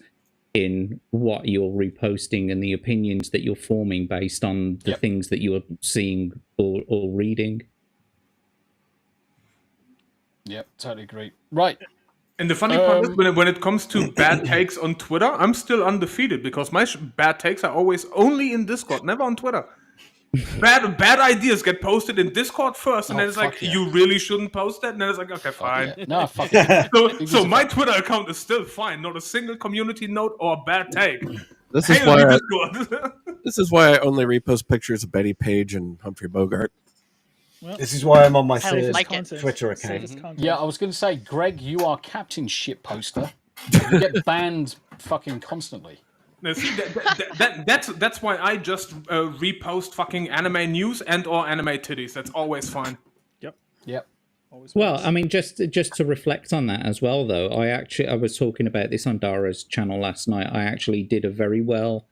in what you're reposting and the opinions that you're forming based on the things that you're seeing or reading. Yep, totally agree. Right. And the funny part is, when it comes to bad takes on Twitter, I'm still undefeated because my bad takes are always only in Discord, never on Twitter. Bad ideas get posted in Discord first, and then it's like, you really shouldn't post that? And then it's like, okay, fine. Yeah. No, fuck it. So my Twitter account is still fine. Not a single community note or a bad take. This is why I only repost pictures of Betty Page and Humphrey Bogart. Well, this is why I'm on my third Twitter account. Yeah, I was going to say, Greg, you are Captain Shit Poster. You get banned fucking constantly. No, see, that's why I just repost fucking anime news and or anime titties. That's always fine. Yep. Well, I mean, just to reflect on that as well, though, I was talking about this on Dara's channel last night. I actually did a very well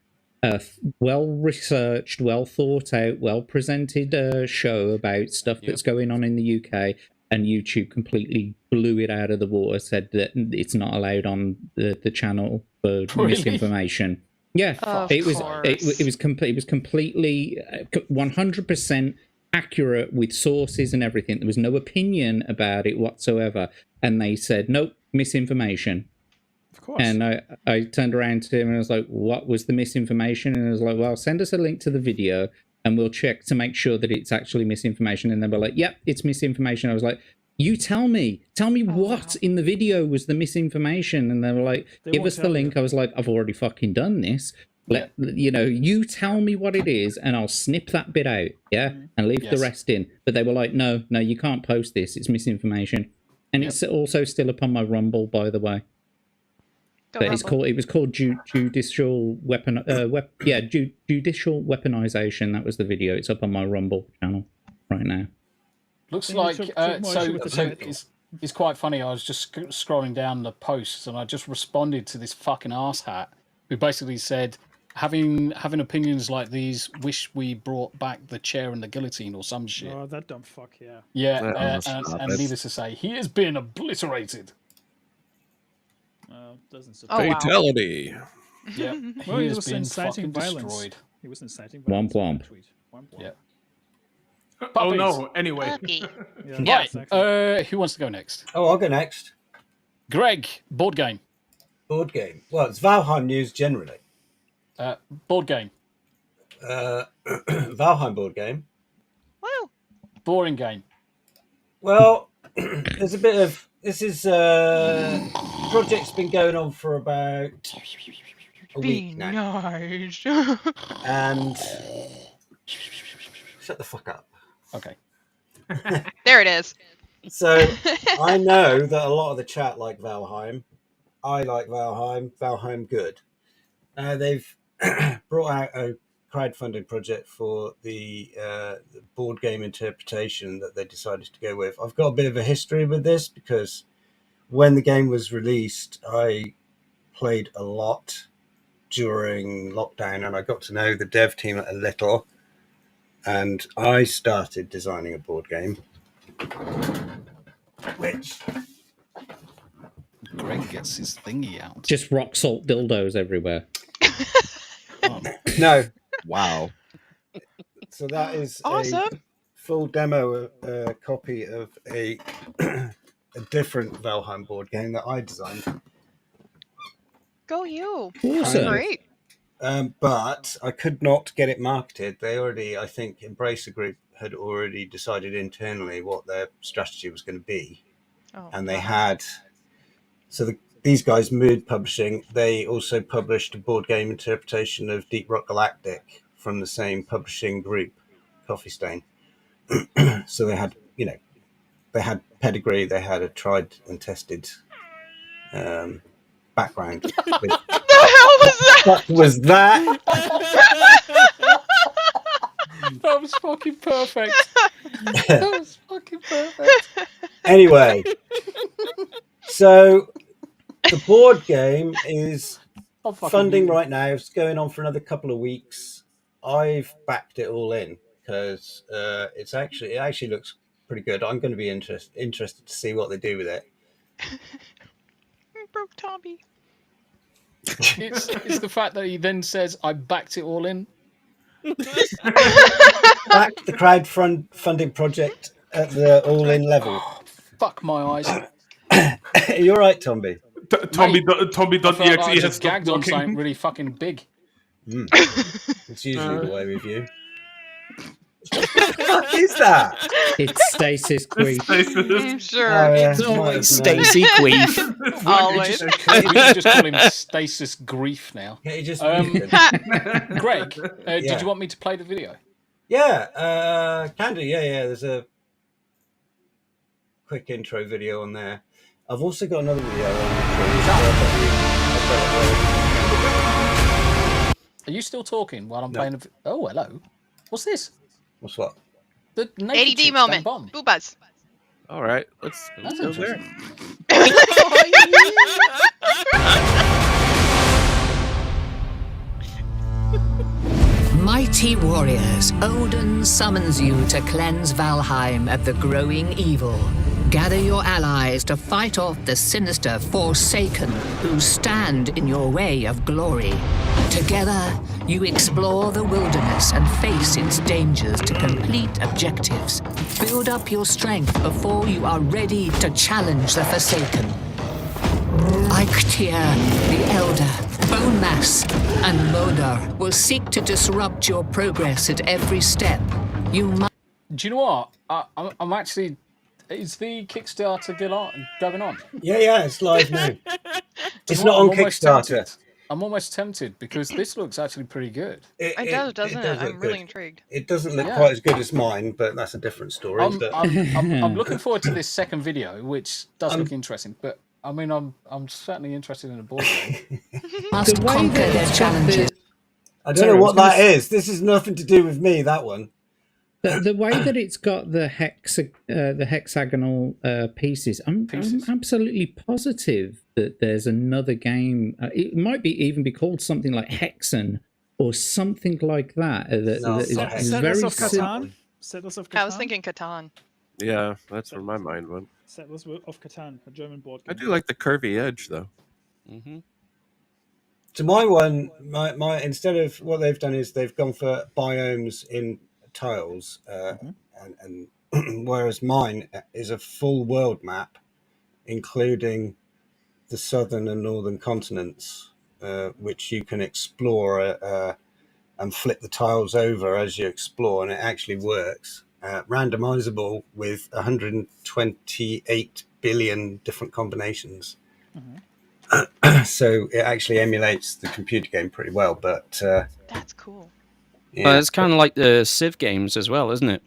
researched, well thought out, well presented show about stuff that's going on in the UK, and YouTube completely blew it out of the water, said that it's not allowed on the channel for misinformation. Yeah, Of it was course. it was completely 100% accurate with sources and everything. There was no opinion about it whatsoever, and they said nope, misinformation. Of course. And I turned around to him and I was like, "What was the misinformation?" And I was like, "Well, send us a link to the video, and we'll check to make sure that it's actually misinformation." And they were like, "Yep, it's misinformation." I was like, "You tell me what in the video was the misinformation?" And they were like, "Give us the link." I was like, "I've already fucking done this. You tell me what it is, and I'll snip that bit out, and leave the rest in." But they were like, "No, you can't post this. It's misinformation." And it's also still up on my Rumble, by the way. But it was called judicial judicial weaponization. That was the video. It's up on my Rumble channel right now. Looks like it's quite funny. I was just scrolling down the posts and I just responded to this fucking arsehat who basically said, having opinions like these, wish we brought back the chair and the guillotine or some shit. Oh, that dumb fuck, yeah. Yeah, and needless to say, he has been obliterated. Doesn't Fatality. Yeah, well, he he has was been inciting fucking violence. destroyed. He was inciting violence. Womp. Yeah. Oh no. Anyway. Right. Exactly. Who wants to go next? Oh, I'll go next. Greg, board game. Board game. Well, it's Valheim news generally. Board game. Valheim board game. Woo. Boring game. Well, there's a bit of this is project's been going on for about a week now. Nice. And shut the fuck up. Okay. There it is. So I know that a lot of the chat like Valheim. I like Valheim. Valheim good. They've brought out a crowdfunding project for the board game interpretation that they decided to go with. I've got a bit of a history with this because when the game was released, I played a lot during lockdown and I got to know the dev team a little. And I started designing a board game, which Greg gets his thingy out. Just rock salt dildos everywhere. No. Wow. So that is awesome. A full demo copy of a different Valheim board game that I designed. Go you. Awesome. Great. But I could not get it marketed. They already, I think, Embracer Group had already decided internally what their strategy was going to be. And they had... So these guys, Mood Publishing, they also published a board game interpretation of Deep Rock Galactic from the same publishing group, Coffee Stain. So they had, they had pedigree, they had a tried and tested background. What the hell was that? What was that? That was fucking perfect. That was fucking perfect. Anyway, so the board game is funding right now. It's going on for another couple of weeks. I've backed it all in because it actually looks pretty good. I'm going to be interested to see what they do with it. Broke Tommy. It's the fact that he then says, "I backed it all in." Back the crowdfunding project at the all-in level. Fuck my eyes. You're right, Tomby. I has just gagged on something really fucking big. It's usually the way with you. What the fuck is that? It's stasis queef. I'm sure. Oh, yeah. It's always Stacy Queef. Always. We just call him Stasis Grief now. Yeah, he just Greg, did you want me to play the video? Yeah, can do. Yeah. There's a quick intro video on there. I've also got another video on. Are you still talking while I'm playing? Oh, hello. What's this? What's what? The ADD moment. Boo buzz. All right, let's go there. Mighty warriors, Odin summons you to cleanse Valheim of the growing evil. Gather your allies to fight off the sinister Forsaken who stand in your way of glory. Together, you explore the wilderness and face its dangers to complete objectives. Build up your strength before you are ready to challenge the Forsaken. Eikthyr, the Elder, Bone Mass, and Modar will seek to disrupt your progress at every step. You must... Do you know what? I'm actually... Is the Kickstarter going on? Yeah, it's live now. Do you It's know not what? on I'm almost Kickstarter. tempted. I'm almost tempted because this looks actually pretty good. It does, doesn't it? I'm really good. intrigued. It doesn't look quite as good as mine, but that's a different story. I'm looking forward to this second video, which does look interesting. But I mean, I'm certainly interested in a board game. Must conquer their challenges. I don't know what that is. This is nothing to do with me, that one. The way that it's got the hexagonal pieces, I'm absolutely positive that there's another game. It might even be called something like Hexen or something like that. Settlers of Catan. Settlers of Catan. I was thinking Catan. Yeah, that's where my mind went. Settlers of Catan, a German board game. I do like the curvy edge, though. So my one, my instead of what they've done is they've gone for biomes in tiles, and whereas mine is a full world map, including the southern and northern continents, which you can explore and flip the tiles over as you explore, and it actually works. Randomizable with 128 billion different combinations. So it actually emulates the computer game pretty well, but that's cool. Yeah. Well, it's kind of like the Civ games as well, isn't it?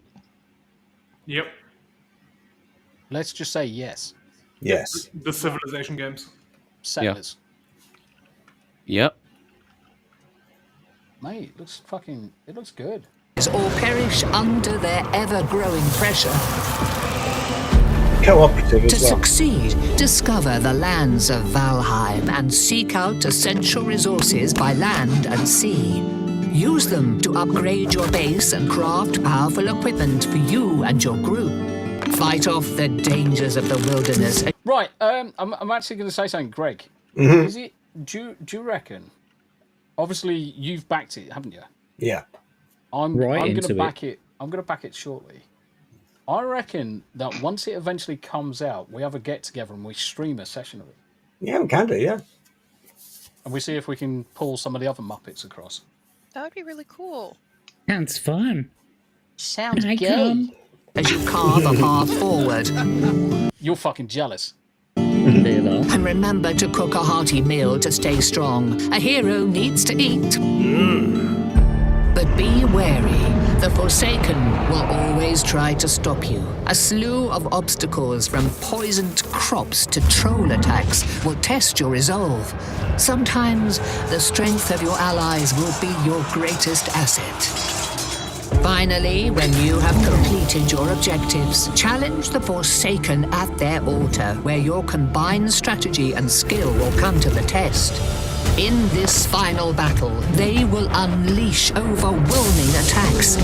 Yep. Let's just say yes. Yes. The Civilization games. Settlers. Yep. Mate, it looks good. Or perish under their ever-growing pressure. Cooperative as To well. succeed, discover the lands of Valheim and seek out essential resources by land and sea. Use them to upgrade your base and craft powerful equipment for you and your group. Fight off the dangers of the wilderness. Right, I'm actually going to say something, Greg. Is it? Do you reckon? Obviously, you've backed it, haven't you? Yeah. I'm going to back it. I'm going to back it shortly. I reckon that once it eventually comes out, we have a get together and we stream a session of it. Yeah, we can do. Yeah. And we see if we can pull some of the other Muppets across. That would be really cool. Sounds fun. Sounds I gay. come. As you carve a path forward. You're fucking jealous. And remember to cook a hearty meal to stay strong. A hero needs to eat. But be wary. The Forsaken will always try to stop you. A slew of obstacles from poisoned crops to troll attacks will test your resolve. Sometimes the strength of your allies will be your greatest asset. Finally, when you have completed your objectives, challenge the Forsaken at their altar, where your combined strategy and skill will come to the test. In this final battle, they will unleash overwhelming attacks.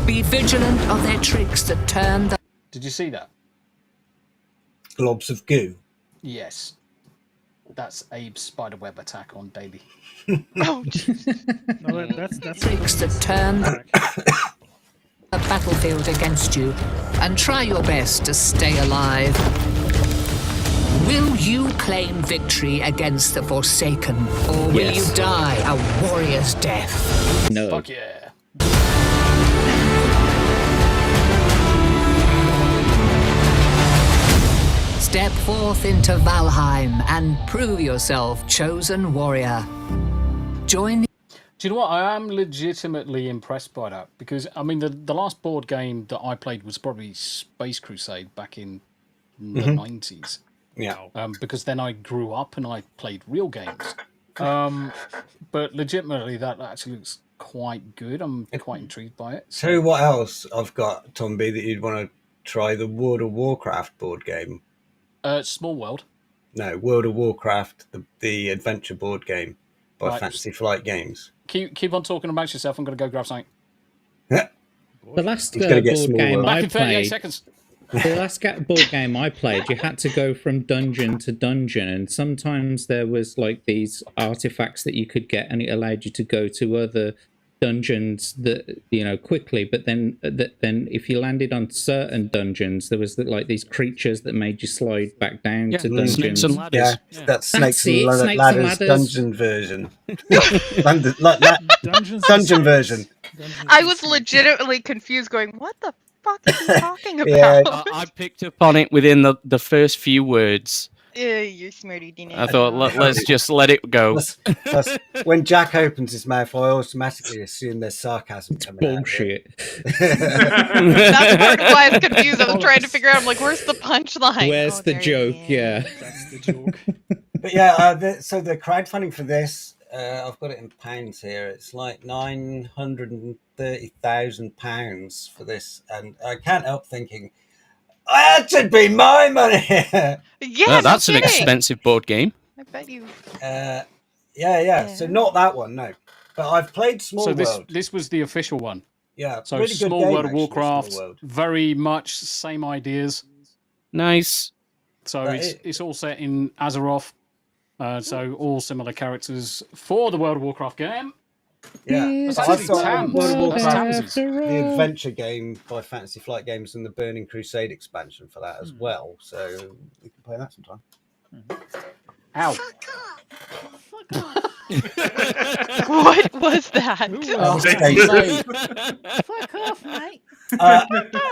Be vigilant of their tricks that turn the... Did you see that? Globs of goo. Yes. That's Abe's spiderweb attack on Daily. Oh, No, that's tricks that turn the battlefield against you, and try your best to stay alive. Will you claim victory against the Forsaken, or will Yes. you die a warrior's death? No. Fuck yeah. Step forth into Valheim and prove yourself chosen warrior. Join the... Do you know what? I am legitimately impressed by that because, I mean, the last board game that I played was probably Space Crusade back in the 90s. Yeah. Because then I grew up and I played real games. But legitimately, that actually looks quite good. I'm quite intrigued by it. Tell you what else I've got, Tom B, that you'd want to try: the World of Warcraft board game. Small World. No, World of Warcraft, the adventure board game by Right. Fantasy Flight Games. Keep on talking about yourself. I'm going to go grab something. The last He's gonna board get small game world. Back I in 38 played. seconds. The last board game I played, you had to go from dungeon to dungeon, and sometimes there was like these artifacts that you could get, and it allowed you to go to other dungeons that quickly. But then if you landed on certain dungeons, there was like these creatures that made you slide back down to dungeons. Snakes and ladders. Yeah, that's Snakes it, and Snakes Ladders and Ladders. dungeon version. Dungeons dungeon version. I was legitimately confused, going, "What the fuck is he talking about?" Yeah. I picked up on it within the first few words. You're smarter than I thought, let's just let it go. Plus, when Jack opens his mouth, I automatically assume there's sarcasm coming Bullshit. That's part of why I was confused. I was trying to figure out, I'm like, where's the punchline? Where's the joke? Yeah. That's the joke. But yeah, so the crowdfunding for this, I've got it in pounds here. It's like £930,000 for this, and I can't help thinking, that should be my money. Yeah, that's an expensive board game. I bet you. Yeah. So not that one, no. But I've played Small So World. this was the official one. Yeah, So really good Small game, World of actually, Warcraft, Small World. very much same ideas. Nice. So it's all set in Azeroth. So all similar characters for the World of Warcraft game. Yeah, That's but actually I've got Tams. World of That's Warcraft, Tams's. the adventure game by Fantasy Flight Games, and the Burning Crusade expansion for that as well. So we can play that sometime. Ow. What was that? Fuck off, mate.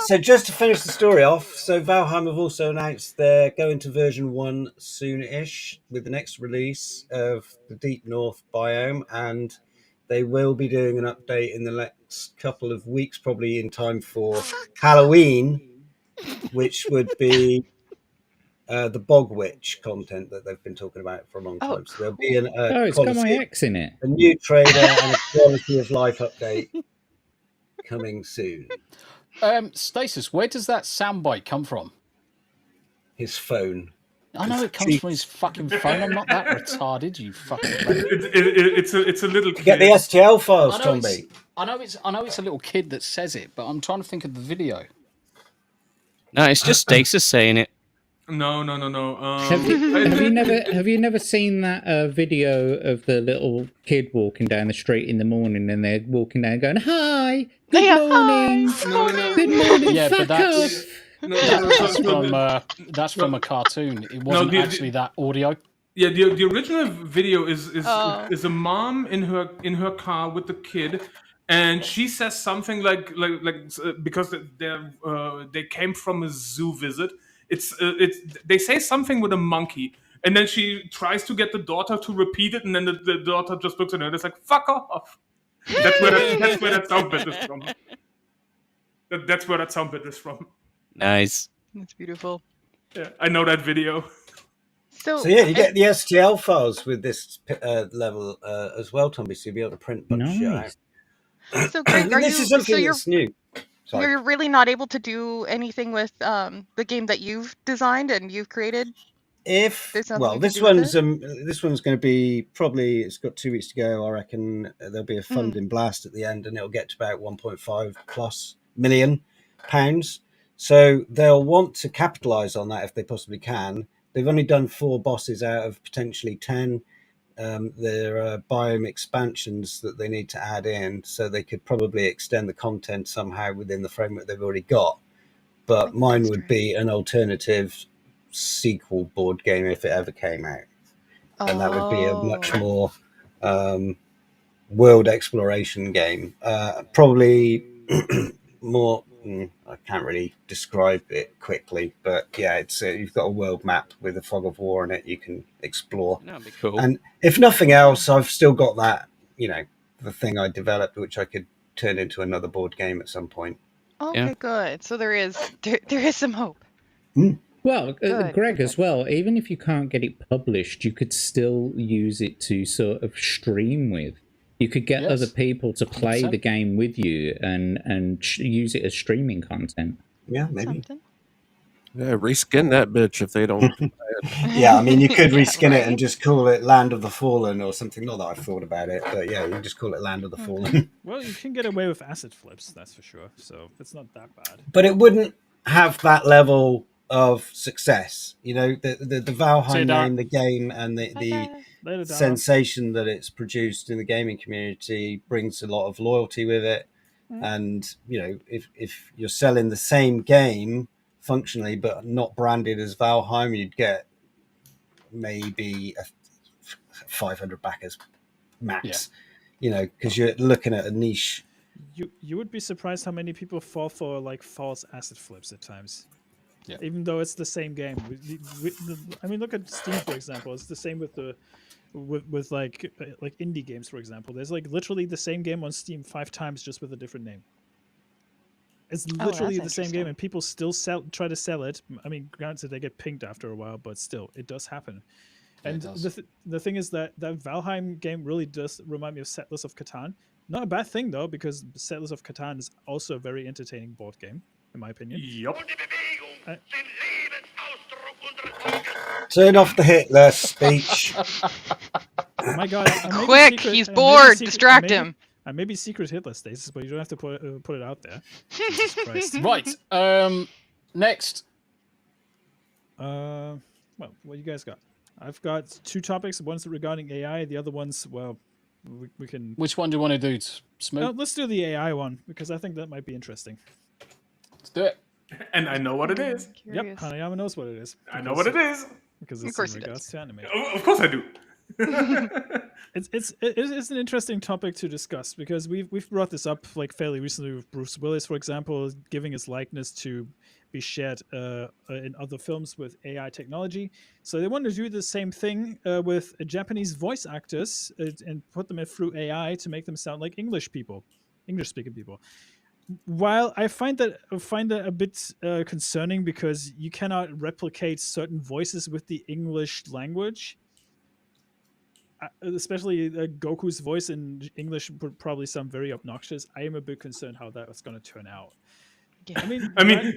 So just to finish the story off, so Valheim have also announced they're going to version 1 soon-ish with the next release of the Deep North biome, and they will be doing an update in the next couple of weeks, probably in time for Halloween, which would be the Bog Witch content that they've been talking about for a long time. So there'll be it's got my ex in it. A new trailer and a quality of life update coming soon. Stasis, where does that soundbite come from? His phone. I know it comes from his fucking phone. I'm not that retarded, you fucking. It's a little kid. Get the STL files, Tomby. I know it's a little kid that says it, but I'm trying to think of the video. No, it's just Stasis saying it. No. Have you never seen that video of the little kid walking down the street in the morning, and they're walking down going, "Hi, good morning, good morning, Yeah, fuck but off." That's from a cartoon. It wasn't actually that audio. Yeah, the original video is a mom in her car with the kid, and she says something like because they came from a zoo visit. They say something with a monkey, and then she tries to get the daughter to repeat it, and then the daughter just looks at her and is like, "Fuck off." That's where that sound bit is from. That's where that sound bit is from. Nice. That's beautiful. Yeah, I know that video. So yeah, you get the STL files with this level as well, Tomby, so you'll be able to print a bunch of shit out. So Greg, This is something that's new. Sorry. You're really not able to do anything with the game that you've designed and you've created? This one's going to be probably, it's got 2 weeks to go. I reckon there'll be a funding blast at the end, and it'll get to about 1.5 plus million pounds. So they'll want to capitalize on that if they possibly can. They've only done 4 bosses out of potentially 10. There are biome expansions that they need to add in, so they could probably extend the content somehow within the framework they've already got. But mine would be an alternative sequel board game if it ever came out. And that would be a much more world exploration game. Probably more... I can't really describe it quickly, but yeah, it's you've got a world map with a fog of war in it you can explore. That'd be cool. And if nothing else, I've still got that, the thing I developed, which I could turn into another board game at some point. Okay, good. So there is some hope. Well, Greg, as well, even if you can't get it published, you could still use it to sort of stream with. You could get other people to play the game with you and use it as streaming content. Yeah, maybe. Yeah, reskin that bitch if they don't. Yeah, I mean, you could reskin it and just call it Land of the Fallen or something. Not that I've thought about it, but yeah, you can just call it Land of the Fallen. Well, you can get away with asset flips, that's for sure. So it's not that bad. But it wouldn't have that level of success. You know, the Valheim Dar. name, the game, and the Later, Dara. sensation that it's produced in the gaming community brings a lot of loyalty with it. And you know, if you're selling the same game functionally but not branded as Valheim, you'd get maybe 500 backers max. You know, because you're looking at a niche. You would be surprised how many people fall for like false asset flips at times. Yeah. Even though it's the same game. I mean, look at Steam for example. It's the same with the with like indie games for example. There's like literally the same game on Steam 5 times just with a different name. It's literally the same game, and people still try to sell it. I mean, granted, they get pinged after a while, but still, it does happen. And the thing is that Valheim game really does remind me of Settlers of Catan. Not a bad thing, though, because Settlers of Catan is also a very entertaining board game, in my opinion. Yep. Turn off the Hitler speech. Oh my God! Quick, he's bored. Distract him. I may be secret Hitler status, but you don't have to put it out there. Jesus Christ. Right. Next. Well, what you guys got? I've got 2 topics. One's regarding AI. The other one's, well, we can... Which one do you want to do, Smooth? Let's do the AI one, because I think that might be interesting. Let's do it. And I know what it is. Yep, Hanayama knows what it is. I know what it is. Because it's in regards to anime. Of course I do. It's an interesting topic to discuss, because we've brought this up like fairly recently with Bruce Willis, for example, giving his likeness to be shared in other films with AI technology. So they want to do the same thing with Japanese voice actors and put them through AI to make them sound like English-speaking people. While I find that a bit concerning, because you cannot replicate certain voices with the English language. Especially Goku's voice in English would probably sound very obnoxious. I am a bit concerned how that was going to turn out. Yeah. I mean,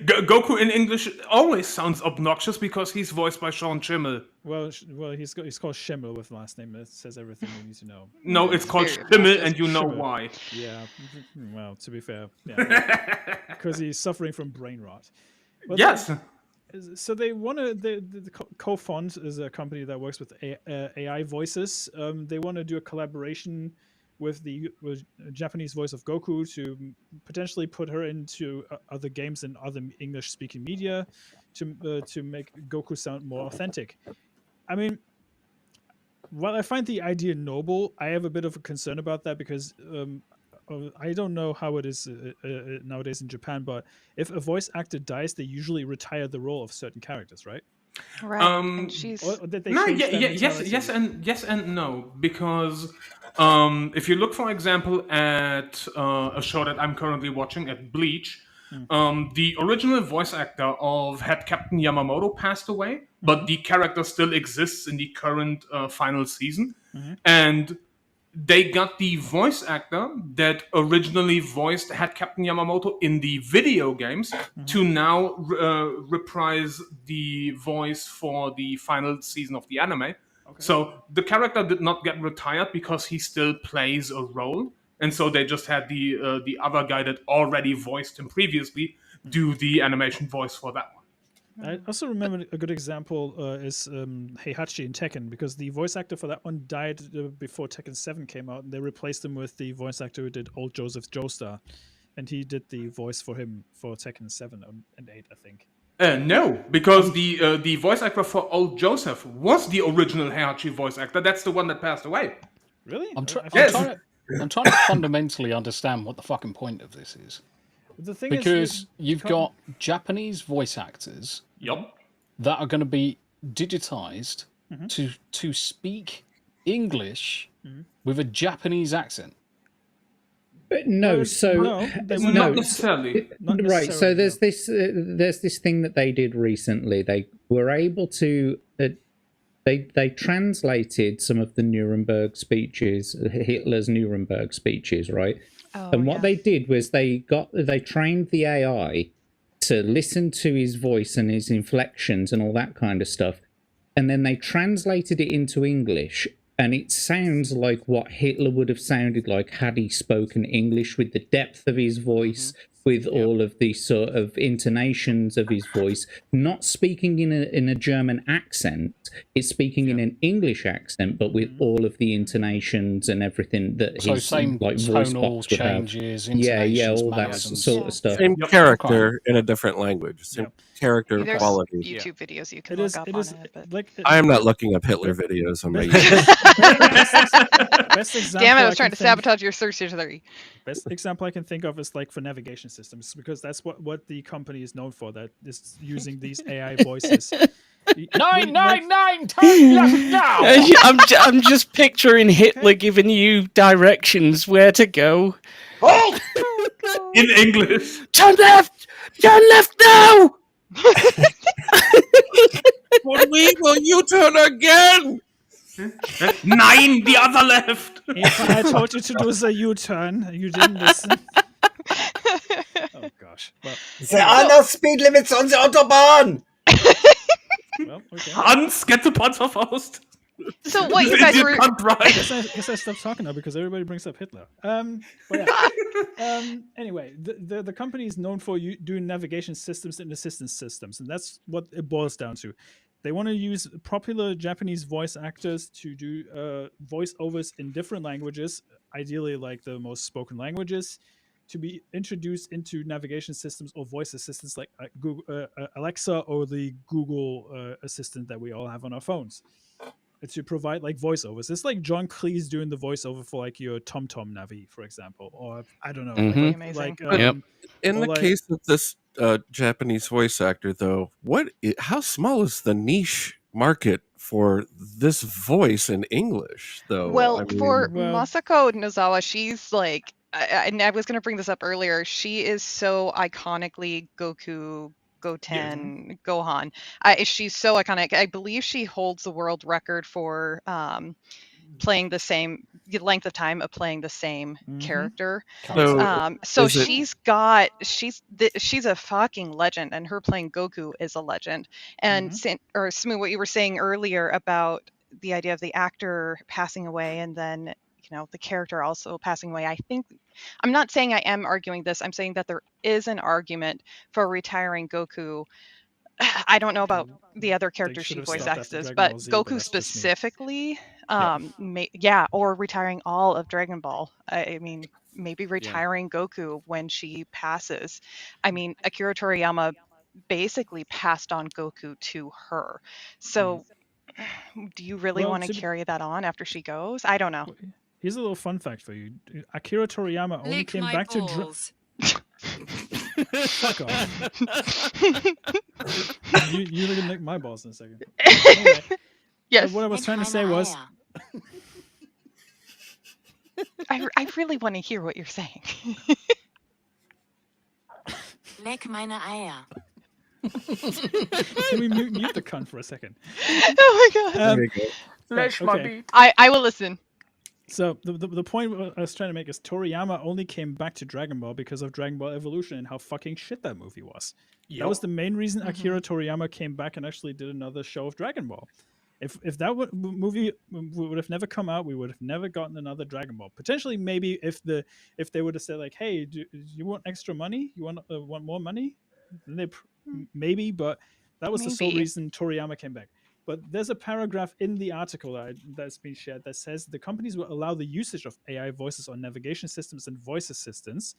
Goku in English always sounds obnoxious because he's voiced by Sean Schimmel. Well, he's called Schimmel with last name. That says everything you need to know. No, it's called Schimmel, and you know why. Yeah. Well, to be fair, yeah, because he's suffering from brain rot. But yes. So they want to. The Co-Font is a company that works with AI voices. They want to do a collaboration with the Japanese voice of Goku to potentially put her into other games and other English-speaking media to make Goku sound more authentic. I mean, while I find the idea noble, I have a bit of a concern about that, because I don't know how it is nowadays in Japan, but if a voice actor dies, they usually retire the role of certain characters, right? Right. And she's yes and no, because if you look, for example, at a show that I'm currently watching, at Bleach, the original voice actor of Head Captain Yamamoto passed away, but the character still exists in the current final season, and they got the voice actor that originally voiced Head Captain Yamamoto in the video games to now reprise the voice for the final season of the anime. Okay. So the character did not get retired because he still plays a role. And so they just had the other guy that already voiced him previously do the animation voice for that one. I also remember a good example is Heihachi in Tekken, because the voice actor for that one died before Tekken 7 came out, and they replaced him with the voice actor who did Old Joseph Joestar, and he did the voice for him for Tekken 7 and 8, I think. No, because the voice actor for Old Joseph was the original Heihachi voice actor. That's the one that passed away. Really? I'm trying to fundamentally understand what the fucking point of this is. The thing because you've got Japanese voice actors that are going to be digitized to speak English with a Japanese accent. But no, not necessarily. Right, so there's this thing that they did recently. They were able to they translated some of the Nuremberg speeches, Hitler's Nuremberg speeches, right? And what they did was they trained the AI to listen to his voice and his inflections and all that kind of stuff. And then they translated it into English. And it sounds like what Hitler would have sounded like had he spoken English, with the depth of his voice, with all of the sort of intonations of his voice, not speaking in a German accent. It's speaking in an English accent, but with all of the intonations and everything that So his same like voice tonal box would have. changes, Yeah, intonations, all that mannerisms. sort of stuff. Same character in a different language. Same character There's quality. YouTube videos you can look up on it. But... like I am not looking up Hitler videos on my best example. Damn it, I was trying to sabotage your search history. Best example I can think of is like for navigation systems, because that's what the company is known for, that is using these AI voices. 999 turn left now. I'm just picturing Hitler giving you directions where to go. Oh! In English. Turn left now. When we will you turn again? 9, the other left. I told you to do the U-turn. You didn't listen. Oh gosh. Well, there are no speed limits on the Autobahn. Well, okay. Hans, get the Panzerfaust. So what you guys were? I guess I stopped talking now because everybody brings up Hitler. Anyway, the company is known for doing navigation systems and assistance systems, and that's what it boils down to. They want to use popular Japanese voice actors to do voiceovers in different languages, ideally like the most spoken languages, to be introduced into navigation systems or voice assistants like Google, Alexa or the Google assistant that we all have on our phones, to provide like voiceovers. It's like John Cleese doing the voiceover for like your TomTom Navi, for example, or I don't know. In the case of this Japanese voice actor, though, how small is the niche market for this voice in English, though? Well, for Masako Nozawa, she's like, and I was going to bring this up earlier, she is so iconically Goku, Goten, Gohan. She's so iconic. I believe she holds the world record for playing the same length of time of playing the same character. So she's a fucking legend, and her playing Goku is a legend. And or Smooth, what you were saying earlier about the idea of the actor passing away and then the character also passing away. I think I'm not saying I am arguing this. I'm saying that there is an argument for retiring Goku. I don't know about the other characters she voice acts, but Goku specifically, or retiring all of Dragon Ball. I mean, maybe retiring Goku when she passes. I mean, Akira Toriyama basically passed on Goku to her. So do you really want to carry that on after she goes? I don't know. Here's a little fun fact for you. Akira Toriyama only came back to fuck off. You're gonna lick my balls in a second. Anyway, yes. What I was trying to say was, I really want to hear what you're saying. Leck meine Eier. Can we mute the cunt for a second? Oh my god. My beat. I will listen. So the point I was trying to make is Toriyama only came back to Dragon Ball because of Dragon Ball Evolution and how fucking shit that movie was. That was the main reason Akira Toriyama came back and actually did another show of Dragon Ball. If that movie would have never come out, we would have never gotten another Dragon Ball. Potentially, maybe if they would have said like, "Hey, do you want extra money? You want more money?" Then maybe, but that was the sole reason Toriyama came back. But there's a paragraph in the article that's been shared that says the companies will allow the usage of AI voices on navigation systems and voice assistants.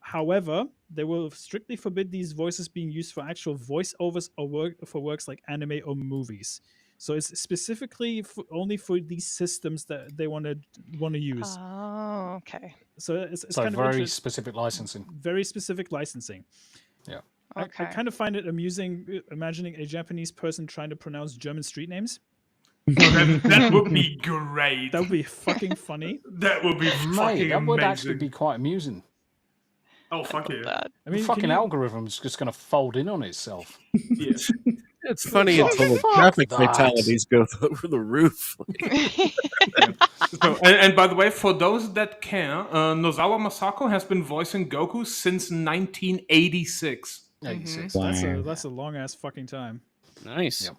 However, they will strictly forbid these voices being used for actual voiceovers or for works like anime or movies. So it's specifically only for these systems that they want to use. Oh, okay. So it's so kind very of specific licensing. Very specific licensing. Yeah. Okay. I kind of find it amusing imagining a Japanese person trying to pronounce German street names. That would be great. That would be fucking funny. That would be fucking that would amazing. actually be quite amusing. Oh, fuck yeah. I mean, the fucking algorithm's just going to fold in on itself. Yeah. It's funny until the traffic fatalities go through the roof. And by the way, for those that care, Nozawa Masako has been voicing Goku since 1986. 86. That's a long ass fucking time. Nice. Yep.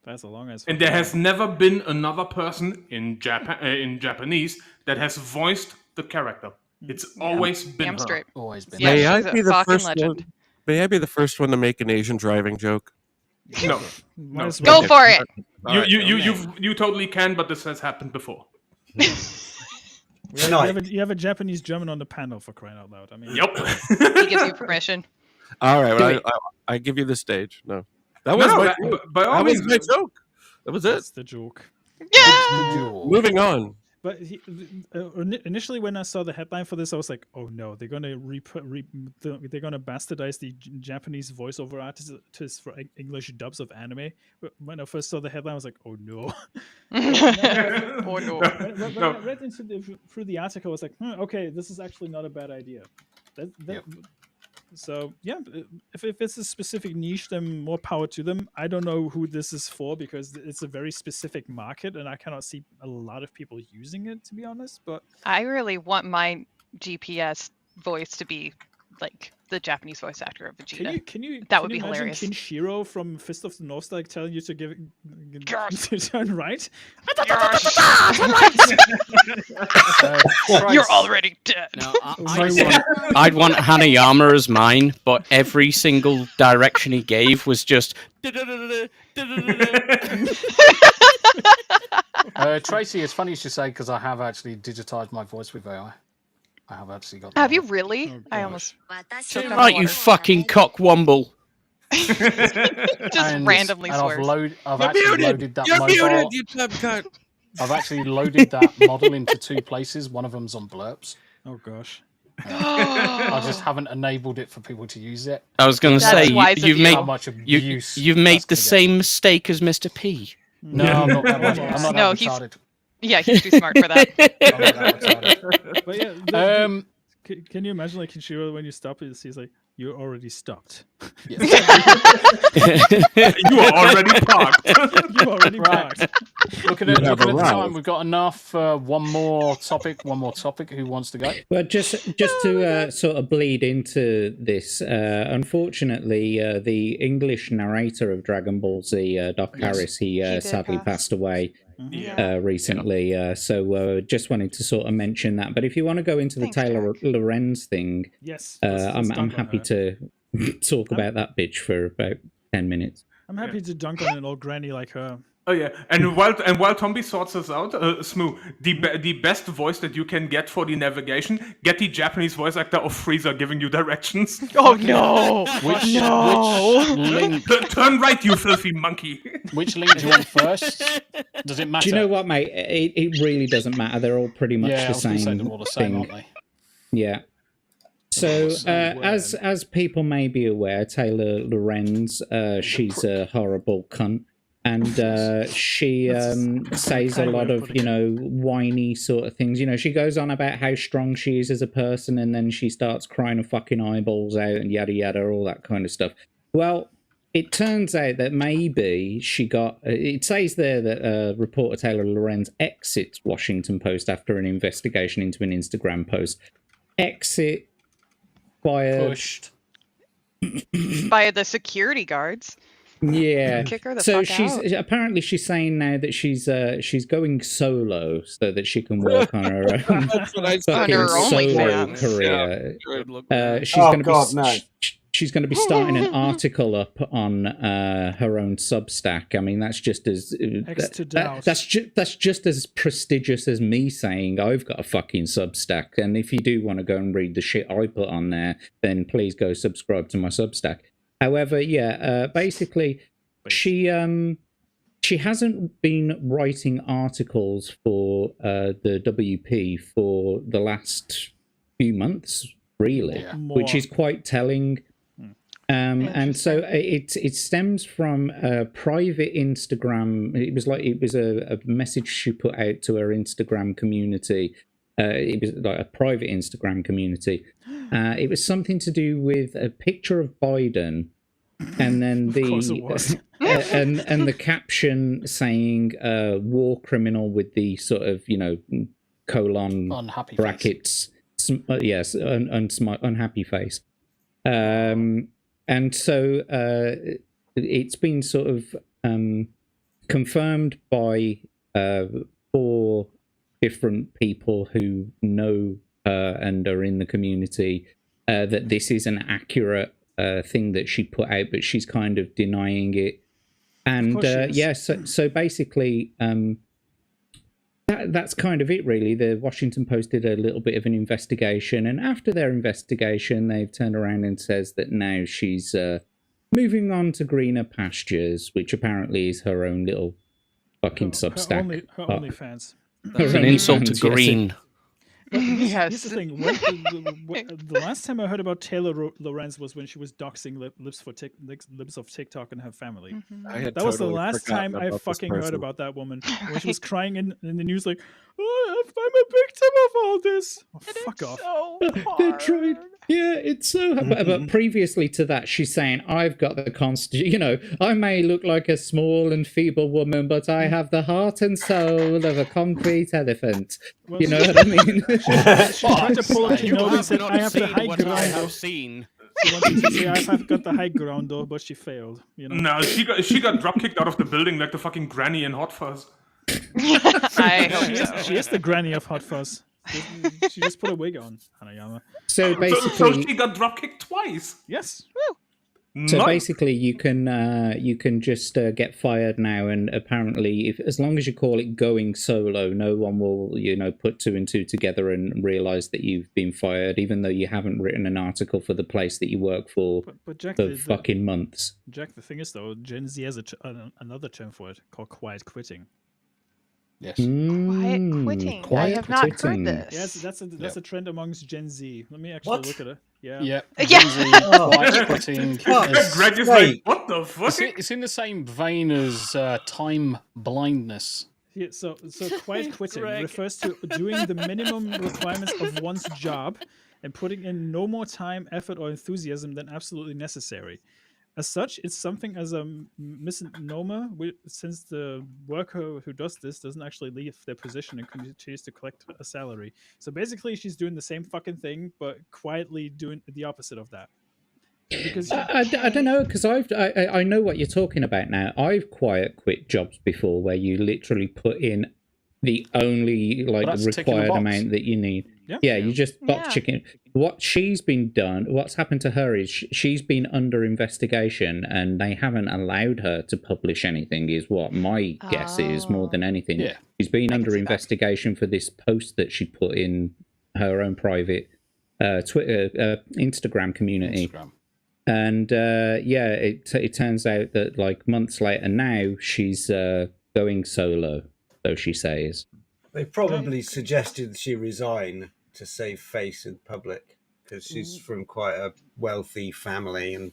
That's a long ass. And there has never been another person in Japanese that has voiced the character. It's always been Damn her. straight. Always been. Yeah, May she's I a be the fucking first legend. one? May I be the first one to make an Asian driving joke? No. Might No. as well. Go for it. You totally can, but this has happened before. You have a Japanese German on the panel, for crying out loud. I mean, Yep. He gives you permission. All right, well, I give you the stage. No, that was my joke. by all That was means. my joke. That was it. that's the joke. Moving on. But initially, when I saw the headline for this, I was like, "Oh no, they're gonna they're gonna bastardize the Japanese voiceover artists for English dubs of anime." But when I first saw the headline, I was like, "Oh no." Oh no. When I read through the article, I was like, "Okay, this is actually not a bad idea." So yeah, if it's a specific niche, then more power to them. I don't know who this is for because it's a very specific market, and I cannot see a lot of people using it, to be honest. But I really want my GPS voice to be like the Japanese voice actor of Vegeta. That would be imagine hilarious. Kinshiro from Fist of the North Star telling you to to turn right? You're already dead. No, I'd want Hanayama as mine, but every single direction he gave was just. Tracy, it's funny you should say because I have actually digitized my voice with AI. I have actually got. Have you really? I almost. Right, you fucking cockwomble. Just randomly swears. I've actually loaded that You're mobile. muted, you pleb cunt. I've actually loaded that model into 2 places. One of them's on Blurps. Oh gosh. I just haven't enabled it for people to use it. I was going to say you've made How much abuse you've made that's the gonna same mistake as Mr. P. No, I'm not that much. I'm not No, that he's retarded. yeah, he's too smart for that. I'm not that retarded. But yeah, can you imagine like Kinshiro when you stop it? He's like, "You already stopped. You are already parked." You already parked." Looking at the time, we've got enough. One more topic. Who wants to go? Well, just to sort of bleed into this, unfortunately, the English narrator of Dragon Ball Z, Doc Harris, he sadly passed away recently. So just wanted to sort of mention that. But if you want to go into the Taylor Lorenz thing, yes, I'm happy to talk about that bitch for about 10 minutes. I'm happy to dunk on an old granny like her. Oh yeah, and while Tombi sorts this out, Smoo, the best voice that you can get for the navigation, get the Japanese voice actor of Frieza giving you directions. Oh no! Which link? Turn right, you filthy monkey. Which link do you want first? Does it matter? Do you know what, mate? It really doesn't matter. They're all pretty much the same they're all the same, aren't they? Yeah. So, as people may be aware, Taylor Lorenz, she's a horrible cunt. And she says a lot of, whiny sort of things. She goes on about how strong she is as a person, and then she starts crying her fucking eyeballs out and yada yada, all that kind of stuff. Well, it turns out that maybe she got... It says there that reporter Taylor Lorenz exits Washington Post after an investigation into an Instagram post. Exit by pushed by the security guards. Yeah. Kick her the so fuck she's out. apparently she's saying now that she's going solo so that she can work on her own fucking solo career. She's going to be starting an article up on her own Substack. I mean, that's just as that's just as prestigious as me saying I've got a fucking Substack. And if you do want to go and read the shit I put on there, then please go subscribe to my Substack. However, basically, she hasn't been writing articles for the WP for the last few months, really, which is quite telling. And so it stems from a private Instagram. It was a message she put out to her Instagram community. It was like a private Instagram community. It was something to do with a picture of Biden, and then and the caption saying "war criminal" with the sort of colon unhappy brackets. Yes, unhappy face. And so it's been sort of confirmed by 4 different people who know her and are in the community that this is an accurate thing that she put out, but she's kind of denying it. And so basically, that's kind of it, really. The Washington Post did a little bit of an investigation, and after their investigation, they've turned around and says that now she's moving on to greener pastures, which apparently is her own little fucking Substack. Her OnlyFans. It's an insult to green. Here's the thing. The last time I heard about Taylor Lorenz was when she was doxing Libs of TikTok and her family. That was the last time I fucking heard about that woman. When she was crying in the news like, oh, I'm a victim of all this. Oh, fuck off. They're trying. Yeah, it's so. But previously to that, she's saying, "I've got the I may look like a small and feeble woman, but I have the heart and soul of a concrete elephant." Well, you know what I mean? She tried to pull up and said, "I have the high what I ground." have seen. She wanted to say, "I've got the high ground," though, but she failed. You know? No, she got drop kicked out of the building like the fucking granny in Hot Fuzz. She is the granny of Hot Fuzz. She just put a wig on, Hanayama. So basically, so she got drop kicked twice. Yes. So basically, you can just get fired now, and apparently, as long as you call it going solo, no one will put two and two together and realize that you've been fired, even though you haven't written an article for the place that you work for But Jack, for fucking months. Jack, the thing is though, Gen Z has another term for it called quiet quitting. Yes. Quiet quitting. I Quiet have not quitting. heard this. Yes, that's a trend amongst Gen Z. Let me actually look at it. Yeah. Yeah. Yeah. Gen Z, quiet quitting. Greg is like, what the fuck? It's in the same vein as time blindness. Yeah, so quiet quitting refers to doing the minimum requirements of one's job and putting in no more time, effort, or enthusiasm than absolutely necessary. As such, it's something as a misnomer, since the worker who does this doesn't actually leave their position and continues to collect a salary. So basically, she's doing the same fucking thing, but quietly doing the opposite of that. Because I don't know, because I know what you're talking about now. I've quiet quit jobs before where you literally put in the only required amount that you need. Yeah, you just box chicken. What's happened to her is she's been under investigation and they haven't allowed her to publish anything, is what my guess is, more than anything. Yeah. She's been under investigation for this post that she put in her own private Twitter, Instagram community. And it turns out that months later now, she's going solo, so she says. They probably suggested she resign to save face in public because she's from quite a wealthy family and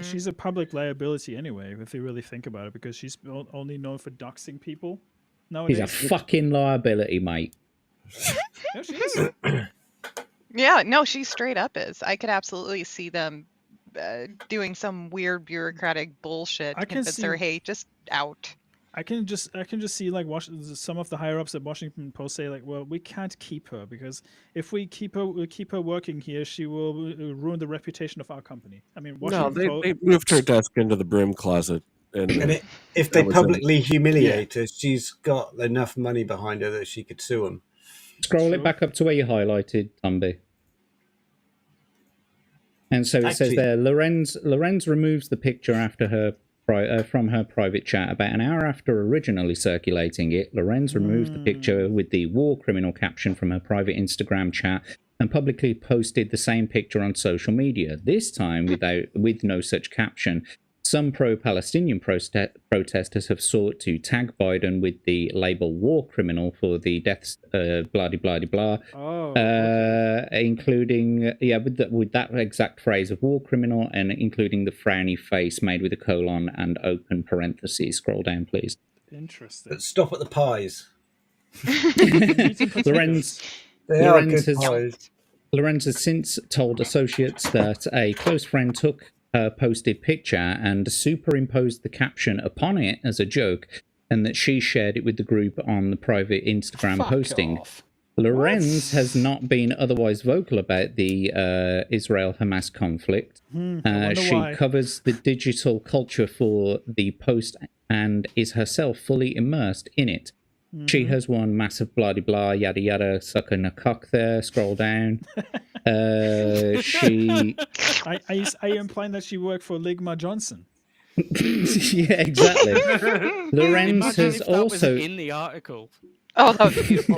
she's a public liability anyway, if you really think about it, because she's only known for doxing people nowadays. She's a fucking liability, mate. No, she is. Yeah, no, she straight up is. I could absolutely see them doing some weird bureaucratic bullshit to convince her, hey, just out. I can just see some of the higher ups at Washington Post say well, we can't keep her because if we keep her working here, she will ruin the reputation of our company. I mean, they moved her desk into the broom closet, and if they publicly humiliate her, she's got enough money behind her that she could sue them. Scroll it back up to where you highlighted, Tumby. And so it says there, Lorenz removes the picture after her. From her private chat. About an hour after originally circulating it, Lorenz removed the picture with the war criminal caption from her private Instagram chat and publicly posted the same picture on social media, this time with no such caption. Some pro-Palestinian protesters have sought to tag Biden with the label war criminal for the deaths, blah, blah, blah, including, with that exact phrase of war criminal and including the frowny face made with a colon and open parentheses. Scroll down, please. Interesting. But stop at the pies. Lorenz has since told associates that a close friend took her posted picture and superimposed the caption upon it as a joke, and that she shared it with the group on the private Instagram posting. Lorenz has not been otherwise vocal about the Israel-Hamas conflict. She covers the digital culture for the post and is herself fully immersed in it. She has one massive blah de blah yada yada sucking a cock there. Scroll down. She. Are you implying that she worked for Ligma Johnson? Yeah, exactly. Lorenz Imagine has if that was also in the article. Oh, that would be beautiful.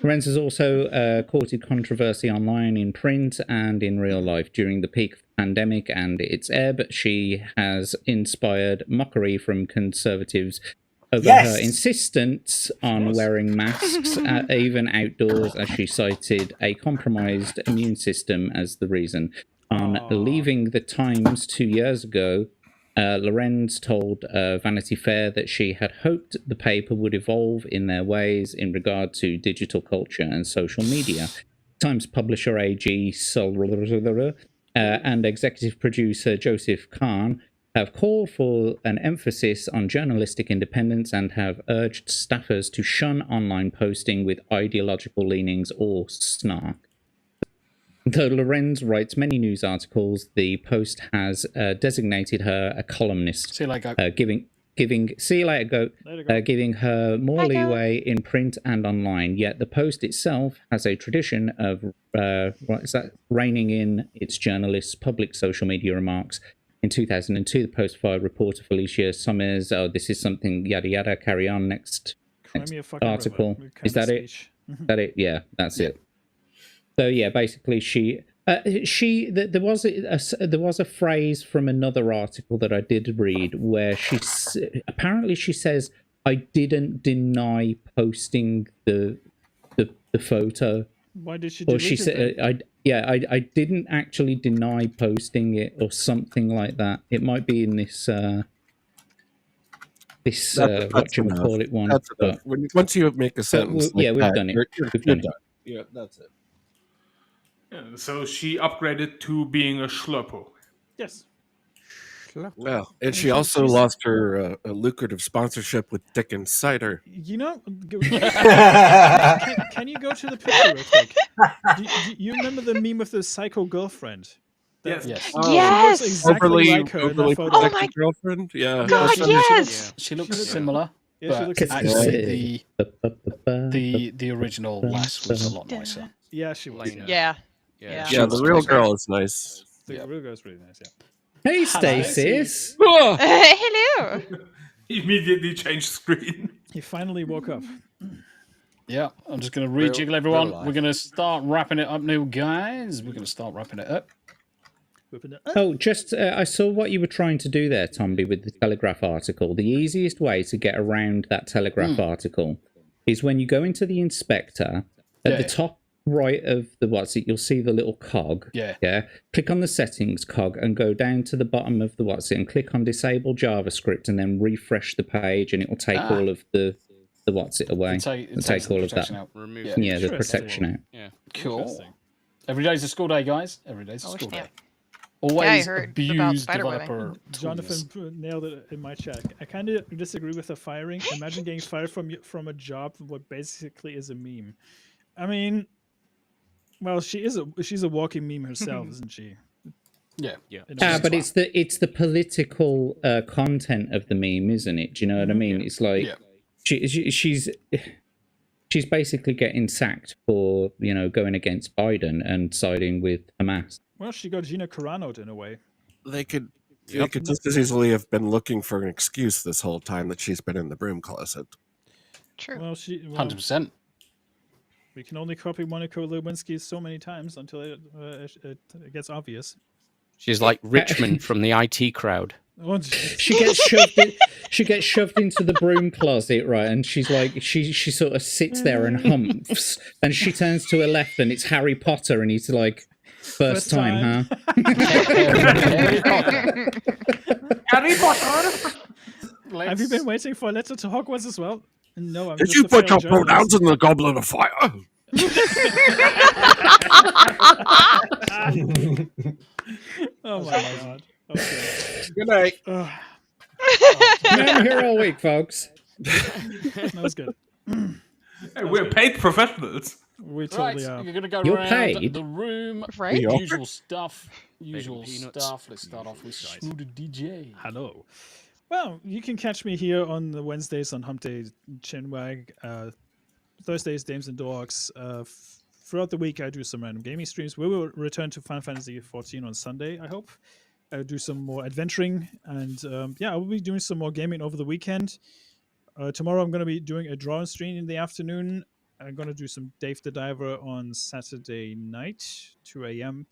Lorenz has also courted controversy online, in print, and in real life during the peak of the pandemic and its ebb. She has inspired mockery from conservatives over her insistence on wearing masks, even outdoors, as she cited a compromised immune system as the reason. On leaving the Times 2 years ago, Lorenz told Vanity Fair that she had hoped the paper would evolve in their ways in regard to digital culture and social media. Times publisher AG and executive producer Joseph Kahn have called for an emphasis on journalistic independence and have urged staffers to shun online posting with ideological leanings or snark. Though Lorenz writes many news articles, the Post has designated her a columnist, giving her more leeway in print and online. Yet the Post itself has a tradition of reining in its journalists' public social media remarks. In 2002, the Post fired reporter Felicia Summers. Oh, this is something yada yada. Carry on. Next article. Is that it? Is that it? Yeah, that's it. So yeah, basically, there was a phrase from another article that I did read where she says, "I didn't deny posting the photo." Why did she? Or she said, "I didn't actually deny posting it," or something like that. It might be in this what you would call it one. That's enough. Once you make a sentence, we've done it. We've done it. Yeah, that's it. Yeah, so she upgraded to being a schluppo. Yes. Well, and she also lost her lucrative sponsorship with Dickens Cider. You know, can you go to the picture real quick? Do you remember the meme with the psycho girlfriend? Yes. Yes. Oh, Yes. She looks exactly like her in that photo. Oh my girlfriend. Yeah. God, yes. She looks similar. Yeah, she but looks actually the original lass was a lot nicer. Yeah, she was. Yeah. Yeah, the real girl is nice. The real girl's really nice. Yeah. Hey, Stasis. Hello. Immediately changed screen. He finally woke up. Yeah, I'm just going to rejiggle everyone. We're going to start wrapping it up now, guys. We're going to start wrapping it up. Oh, just I saw what you were trying to do there, Tomby, with the Telegraph article. The easiest way to get around that Telegraph article is when you go into the inspector at the top right of the you'll see the little cog. Yeah. Click on the settings cog and go down to the bottom of the and click on disable JavaScript and then refresh the page and it will take all of the away. Take all of that. Yeah, the protection out. Yeah. Cool. Every day's a school day, guys. Every day's a school day. Yeah, I Always heard abuse about spiderwebbing. developer Jonathan nailed it in my chat. I kind of disagree with the firing. Imagine getting fired from a job what basically is a meme. I mean, well, she's a walking meme herself, isn't she? Yeah. But it's the political content of the meme, isn't it? Do you know what I mean? It's like she's basically getting sacked for going against Biden and siding with Hamas. Well, she got Gina Carano'd in a way. They could just as easily have been looking for an excuse this whole time that she's been in the broom closet. True. Well, 100%. We can only copy Monica Lewinsky so many times until it gets obvious. She's like Richmond from the IT crowd. She gets shoved into the broom closet, right? And she's like, she sort of sits there and humps, and she turns to her left, and it's Harry Potter, and he's like, first time, huh? Harry Potter. Have you been waiting for a letter to Hogwarts as well? No, I'm Did just you a put your failed pronouns journalist. in the goblet of fire? Oh my god. Okay. Good night. I'm here all week, folks. That was good. Hey, we're paid professionals. We totally Right, are. you're going to go You're around paid. the room. Right? Usual stuff. Bacon peanuts. Let's start off with Screw the DJ. Hello. Well, you can catch me here on the Wednesdays on Hump Day Chin Wag, Thursdays Dames and Dogs. Throughout the week, I do some random gaming streams. We will return to Final Fantasy 14 on Sunday, I hope. I'll do some more adventuring, and I will be doing some more gaming over the weekend. Tomorrow, I'm going to be doing a drawing stream in the afternoon. I'm going to do some Dave the Diver on Saturday night, 2 a.m.,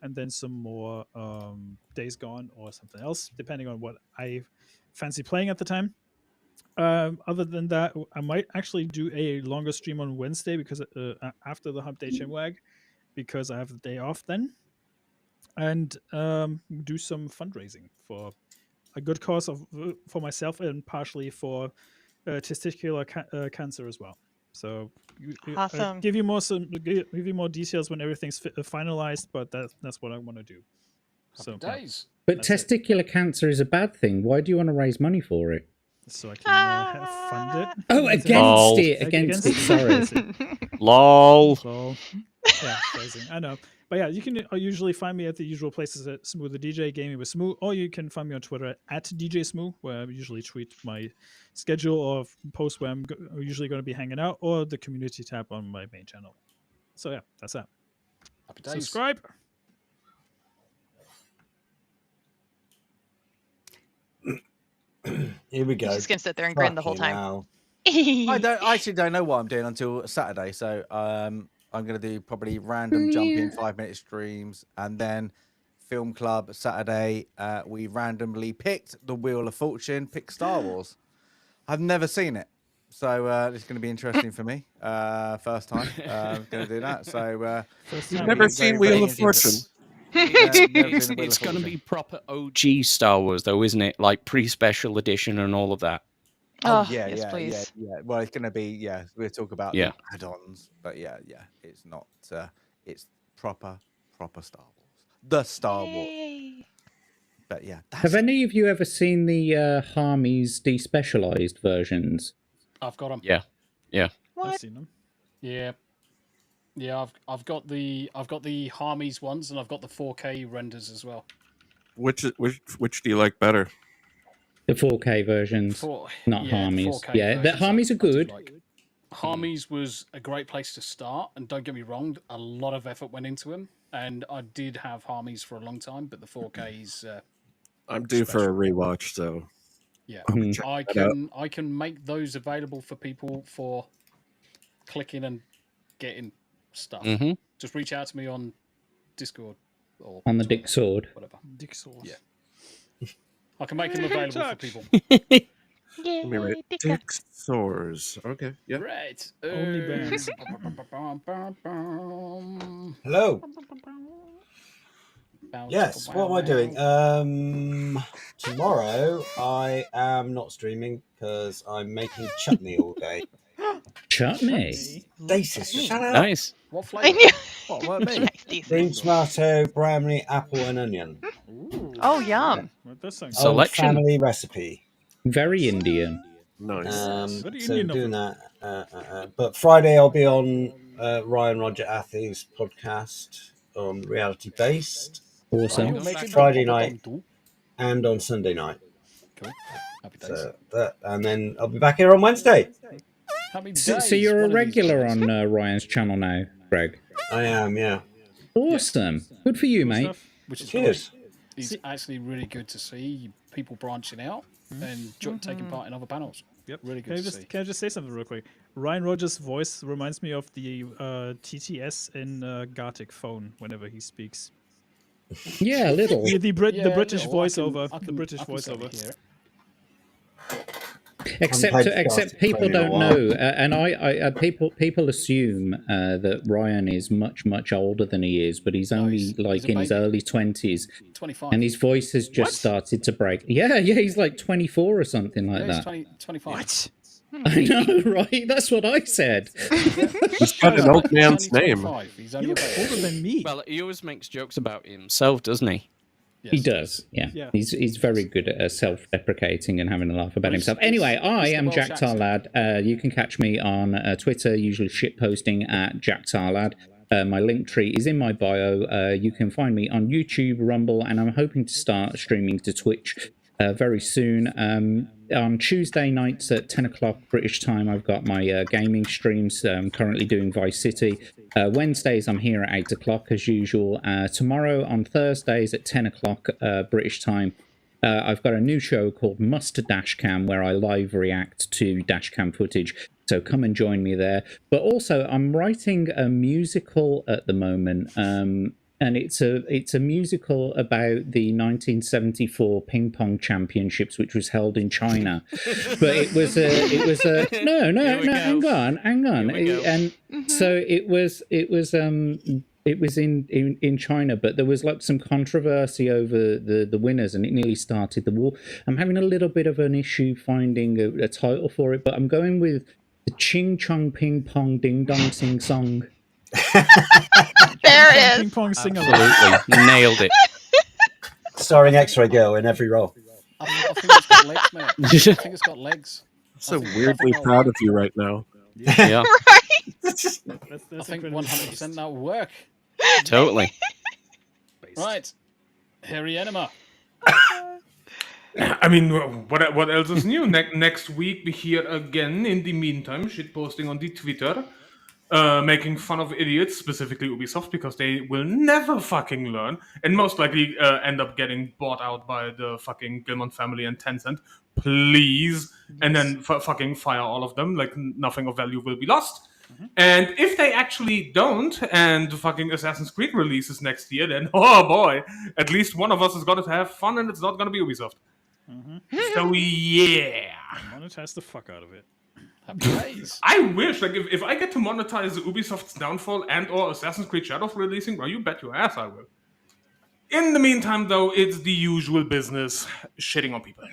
and then some more Days Gone or something else, depending on what I fancy playing at the time. Other than that, I might actually do a longer stream on Wednesday because after the Hump Day Chin Wag, because I have the day off then, and do some fundraising for a good cause for myself and partially for testicular cancer as well. So Awesome. give you more details when everything's finalized, but that's what I want to do. So days. But testicular cancer is a bad thing. Why do you want to raise money for it? So I can fund it. Oh, against it. Sorry. Lol. Yeah, phrasing. I know. But yeah, you can usually find me at the usual places at Smooth the DJ, Gaming with Smooth, or you can find me on Twitter at DJ Smooth, where I usually tweet my schedule or post where I'm usually going to be hanging out, or the community tab on my main channel. So yeah, that's that. Happy days. Subscribe. Here we go. He's just gonna sit there and grin the whole time. I actually don't know what I'm doing until Saturday, so I'm going to do probably random jump-in 5-minute streams, and then film club Saturday. We randomly picked the Wheel of Fortune, picked Star Wars. I've never seen it, so it's going to be interesting for me. First time I'm going to do that. So you've never seen Wheel of Fortune. It's going to be proper OG Star Wars, though, isn't it? Like pre-special edition and all of that. Oh, yeah, yes, yeah, please. yeah. Well, it's going to be we'll talk about the add-ons, but yeah, it's not. It's proper Star Wars, the Star Wars. But yeah, have any of you ever seen the Harmy's despecialized versions? I've got them. Yeah. I've seen them. Yeah. I've got the Harmy's ones, and I've got the 4K renders as well. Which do you like better? The 4K versions, not Harmy's. Yeah, the Harmy's are good. Harmy's was a great place to start, and don't get me wrong, a lot of effort went into them, and I did have Harmy's for a long time, but the 4K's. I'm due for a rewatch, so yeah, Mm-hmm. I can make those available for people for clicking and getting stuff. Mm-hmm. Just reach out to me on Discord or on the Dick Sword. Whatever. Dick Sword. Yeah. I can make them available for people. Let me write Dick Sores. Okay. Yeah. Right. Only bands. Hello. Yes, what am I doing? Tomorrow I am not streaming because I'm making chutney all day. Chutney? Stasis, shut up. Nice. What I flavour? knew. What me? Green tomato, brownie, apple, and onion. Oh, yum. Well, that sounds Old Selection. family recipe. Very Indian. Nice. So doing that. But Friday I'll be on Ryan Roger Athey's podcast on Reality Based. Awesome. Friday night and on Sunday night. Cool. Happy days. So that, and then I'll be back here on Wednesday. Happy days. So you're a One of these regular days. on Ryan's channel now, Greg. I am, yeah. Awesome. Good for you, mate. Which is Cheers. great. It's actually really good to see people branching out and taking part in other panels. Yep. Really good to see. Can I just say something real quick? Ryan Rogers' voice reminds me of the TTS in Gartic phone whenever he speaks. Yeah, a little. The British little. voiceover. I can The British certainly voiceover. hear it. Except people don't know, and I people assume that Ryan is much older than he is, but he's only he's like a in his baby. early 20s, 25. and his voice has just started to break. Yeah, he's like 24 or something like Yeah, he's that. 25. What? I know, right? That's what I said. He's got an old man's name. He's You only look a baby. older than me. Well, he always makes jokes about himself, doesn't he? He does, yeah. He's very good at self-deprecating and having a laugh about himself. Anyway, I am Welsh Jack accent. Tarlad. You can catch me on Twitter, usually shitposting at Jack Tarlad. My link tree is in my bio. You can find me on YouTube, Rumble, and I'm hoping to start streaming to Twitch very soon. On Tuesday nights at 10 o'clock British time, I've got my gaming streams. Currently doing Vice City. Wednesdays, I'm here at 8 o'clock as usual. Tomorrow on Thursdays at 10 o'clock British time, I've got a new show called Must Dashcam where I live react to dashcam footage. So come and join me there. But also, I'm writing a musical at the moment, and it's a musical about the 1974 ping pong championships, which was held in China. But it was a no. Hang on. So it was in China, but there was like some controversy over the winners, and it nearly started the war. I'm having a little bit of an issue finding a title for it, but I'm going with the Ching Chong Ping Pong Ding Dong Sing Song. There it is. Ping pong sing Absolutely. Nailed it. Starring X-Ray Girl in every role. I think it's got legs, mate. I think it's got legs. I'm so weirdly proud of you right now. Yeah. I think 100% that will work. Totally. Right. Hairy Enema. I mean, what else is new? Next week we here again. In the meantime, shitposting on the Twitter, making fun of idiots, specifically Ubisoft, because they will never fucking learn, and most likely end up getting bought out by the fucking Gilmont family and Tencent. Please, and then fucking fire all of them. Like nothing of value will be lost. And if they actually don't, and fucking Assassin's Creed releases next year, then oh boy, at least one of us is going to have fun, and it's not going to be Ubisoft. So yeah, monetize the fuck out of it. I wish, like, if I get to monetize Ubisoft's downfall and or Assassin's Creed Shadows releasing, well, you bet your ass I will. In the meantime, though, it's the usual business, shitting on people.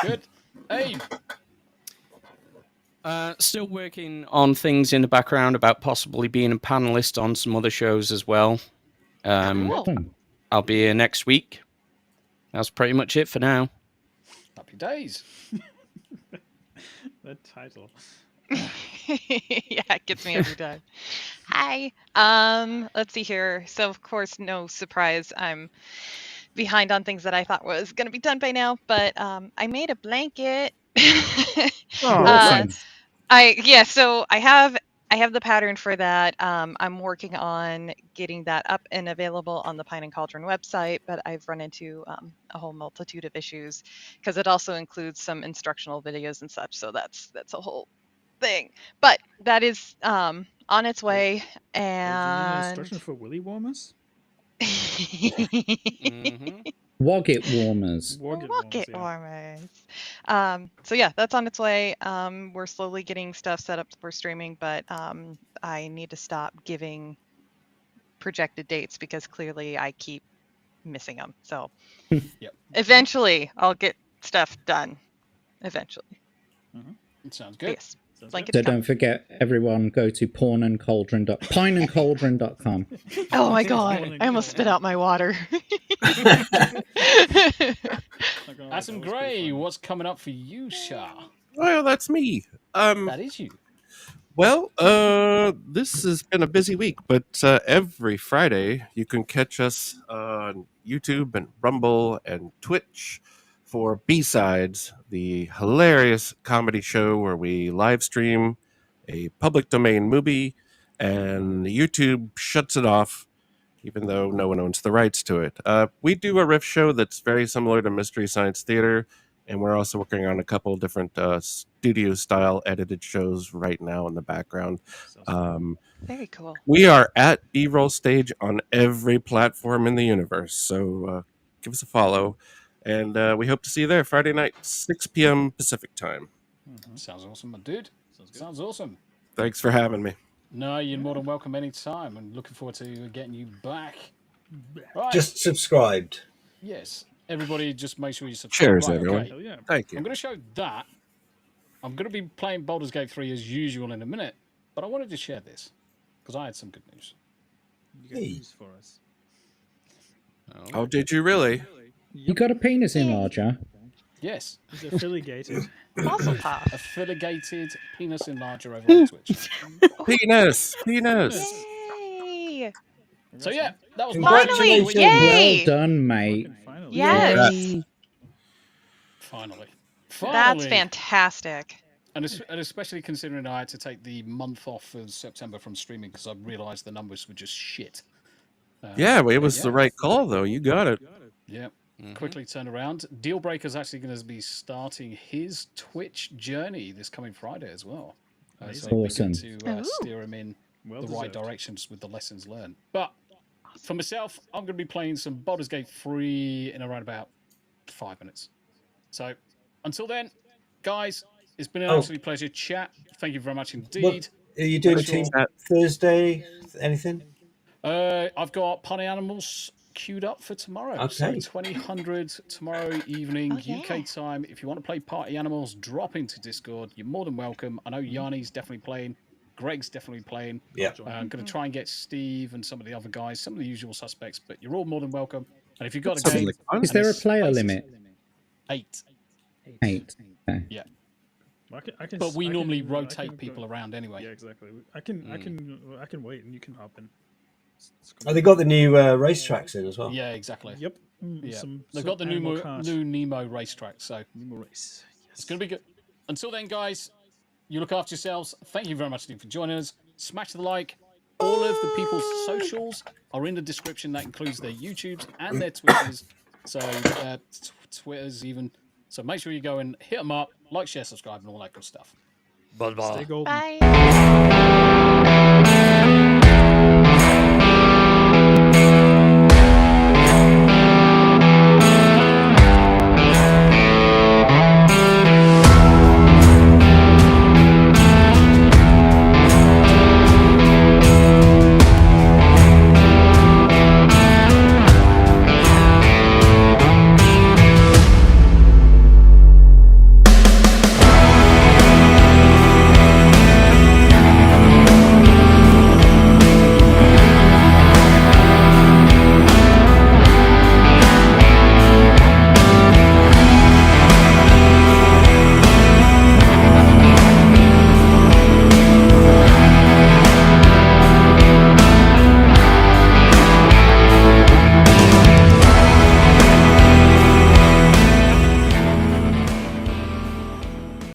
Good. Hey. Still working on things in the background about possibly being a panelist on some other shows as well. I'll be here next week. That's pretty much it for now. Happy days. That title. Yeah, it gets me every time. Hi. Let's see here. So of course, no surprise, I'm behind on things that I thought was going to be done by now, but I made a blanket. Awesome. So I have the pattern for that. I'm working on getting that up and available on the Pine and Cauldron website, but I've run into a whole multitude of issues because it also includes some instructional videos and such. So that's a whole thing. But that is on its way. And instruction for willy warmers. Wogget warmers. Wogget warmers. So yeah, that's on its way. We're slowly getting stuff set up for streaming, but I need to stop giving projected dates because clearly I keep missing them. So eventually I'll get stuff done. Eventually. It sounds good. Yes. So don't forget, everyone, go to pineandcauldron.com. Oh my god, I almost spit out my water. Adam Gray, what's coming up for you, Shah? Oh, that's me. That is you. Well, this has been a busy week, but every Friday you can catch us on YouTube and Rumble and Twitch for B-Sides, the hilarious comedy show where we live stream a public domain movie and YouTube shuts it off even though no one owns the rights to it. We do a riff show that's very similar to Mystery Science Theater, and we're also working on a couple different studio-style edited shows right now in the background. Very cool. We are at B-Roll Stage on every platform in the universe, so give us a follow. And we hope to see you there Friday night, 6 p.m. Pacific time. Sounds awesome, my dude. Sounds awesome. Thanks for having me. No, you're more than welcome anytime. I'm looking forward to getting you back. Right. Just subscribed. Yes. Everybody just make sure you subscribe. Cheers, Right, everyone. okay. Yeah. Thank you. I'm going to show that. I'm going to be playing Baldur's Gate 3 as usual in a minute, but I wanted to share this because I had some good news. You got news for us. Oh, did you really? You got a penis enlarger? Yes. He's affiliated. Affiliated penis enlarger over on Twitch. Penis! Yay! So yeah, that was Finally! Yay! Well done, mate. Finally. Yes. Finally. That's fantastic. And especially considering I had to take the month off of September from streaming because I realised the numbers were just shit. Yeah, but it was the right call, though. You got it. Yeah. Quickly turn around. Dealbreaker's actually going to be starting his Twitch journey this coming Friday as well. So awesome. to steer him in the right directions with the lessons learned. But for myself, I'm going to be playing some Baldur's Gate 3 in around about 5 minutes. So until then, guys, it's been an absolute pleasure. Chat. Thank you very much indeed. Are you doing Team Thursday? Anything? I've got Party Animals queued up for tomorrow. Okay. So 2000 tomorrow evening, UK time. If you want to play Party Animals, drop into Discord. You're more than welcome. I know Yanni's definitely playing. Greg's definitely playing. Yeah. I'm going to try and get Steve and some of the other guys, some of the usual suspects, but you're all more than welcome. And if you've got a game... Is there a player limit? 8. 8. Okay. Yeah. But we normally rotate people around anyway. Yeah, exactly. I can wait and you can hop in. Oh, they got the new racetracks in as well. Yeah, exactly. Yep. Yeah. They've got the new Nemo racetrack, so Nemo race. It's going to be good. Until then, guys, you look after yourselves. Thank you very much for joining us. Smash the like. All of the people's socials are in the description. That includes their YouTubes and their Twitters. So Twitters even. So make sure you go and hit them up, like, share, subscribe, and all that good stuff. Stay golden. Bye.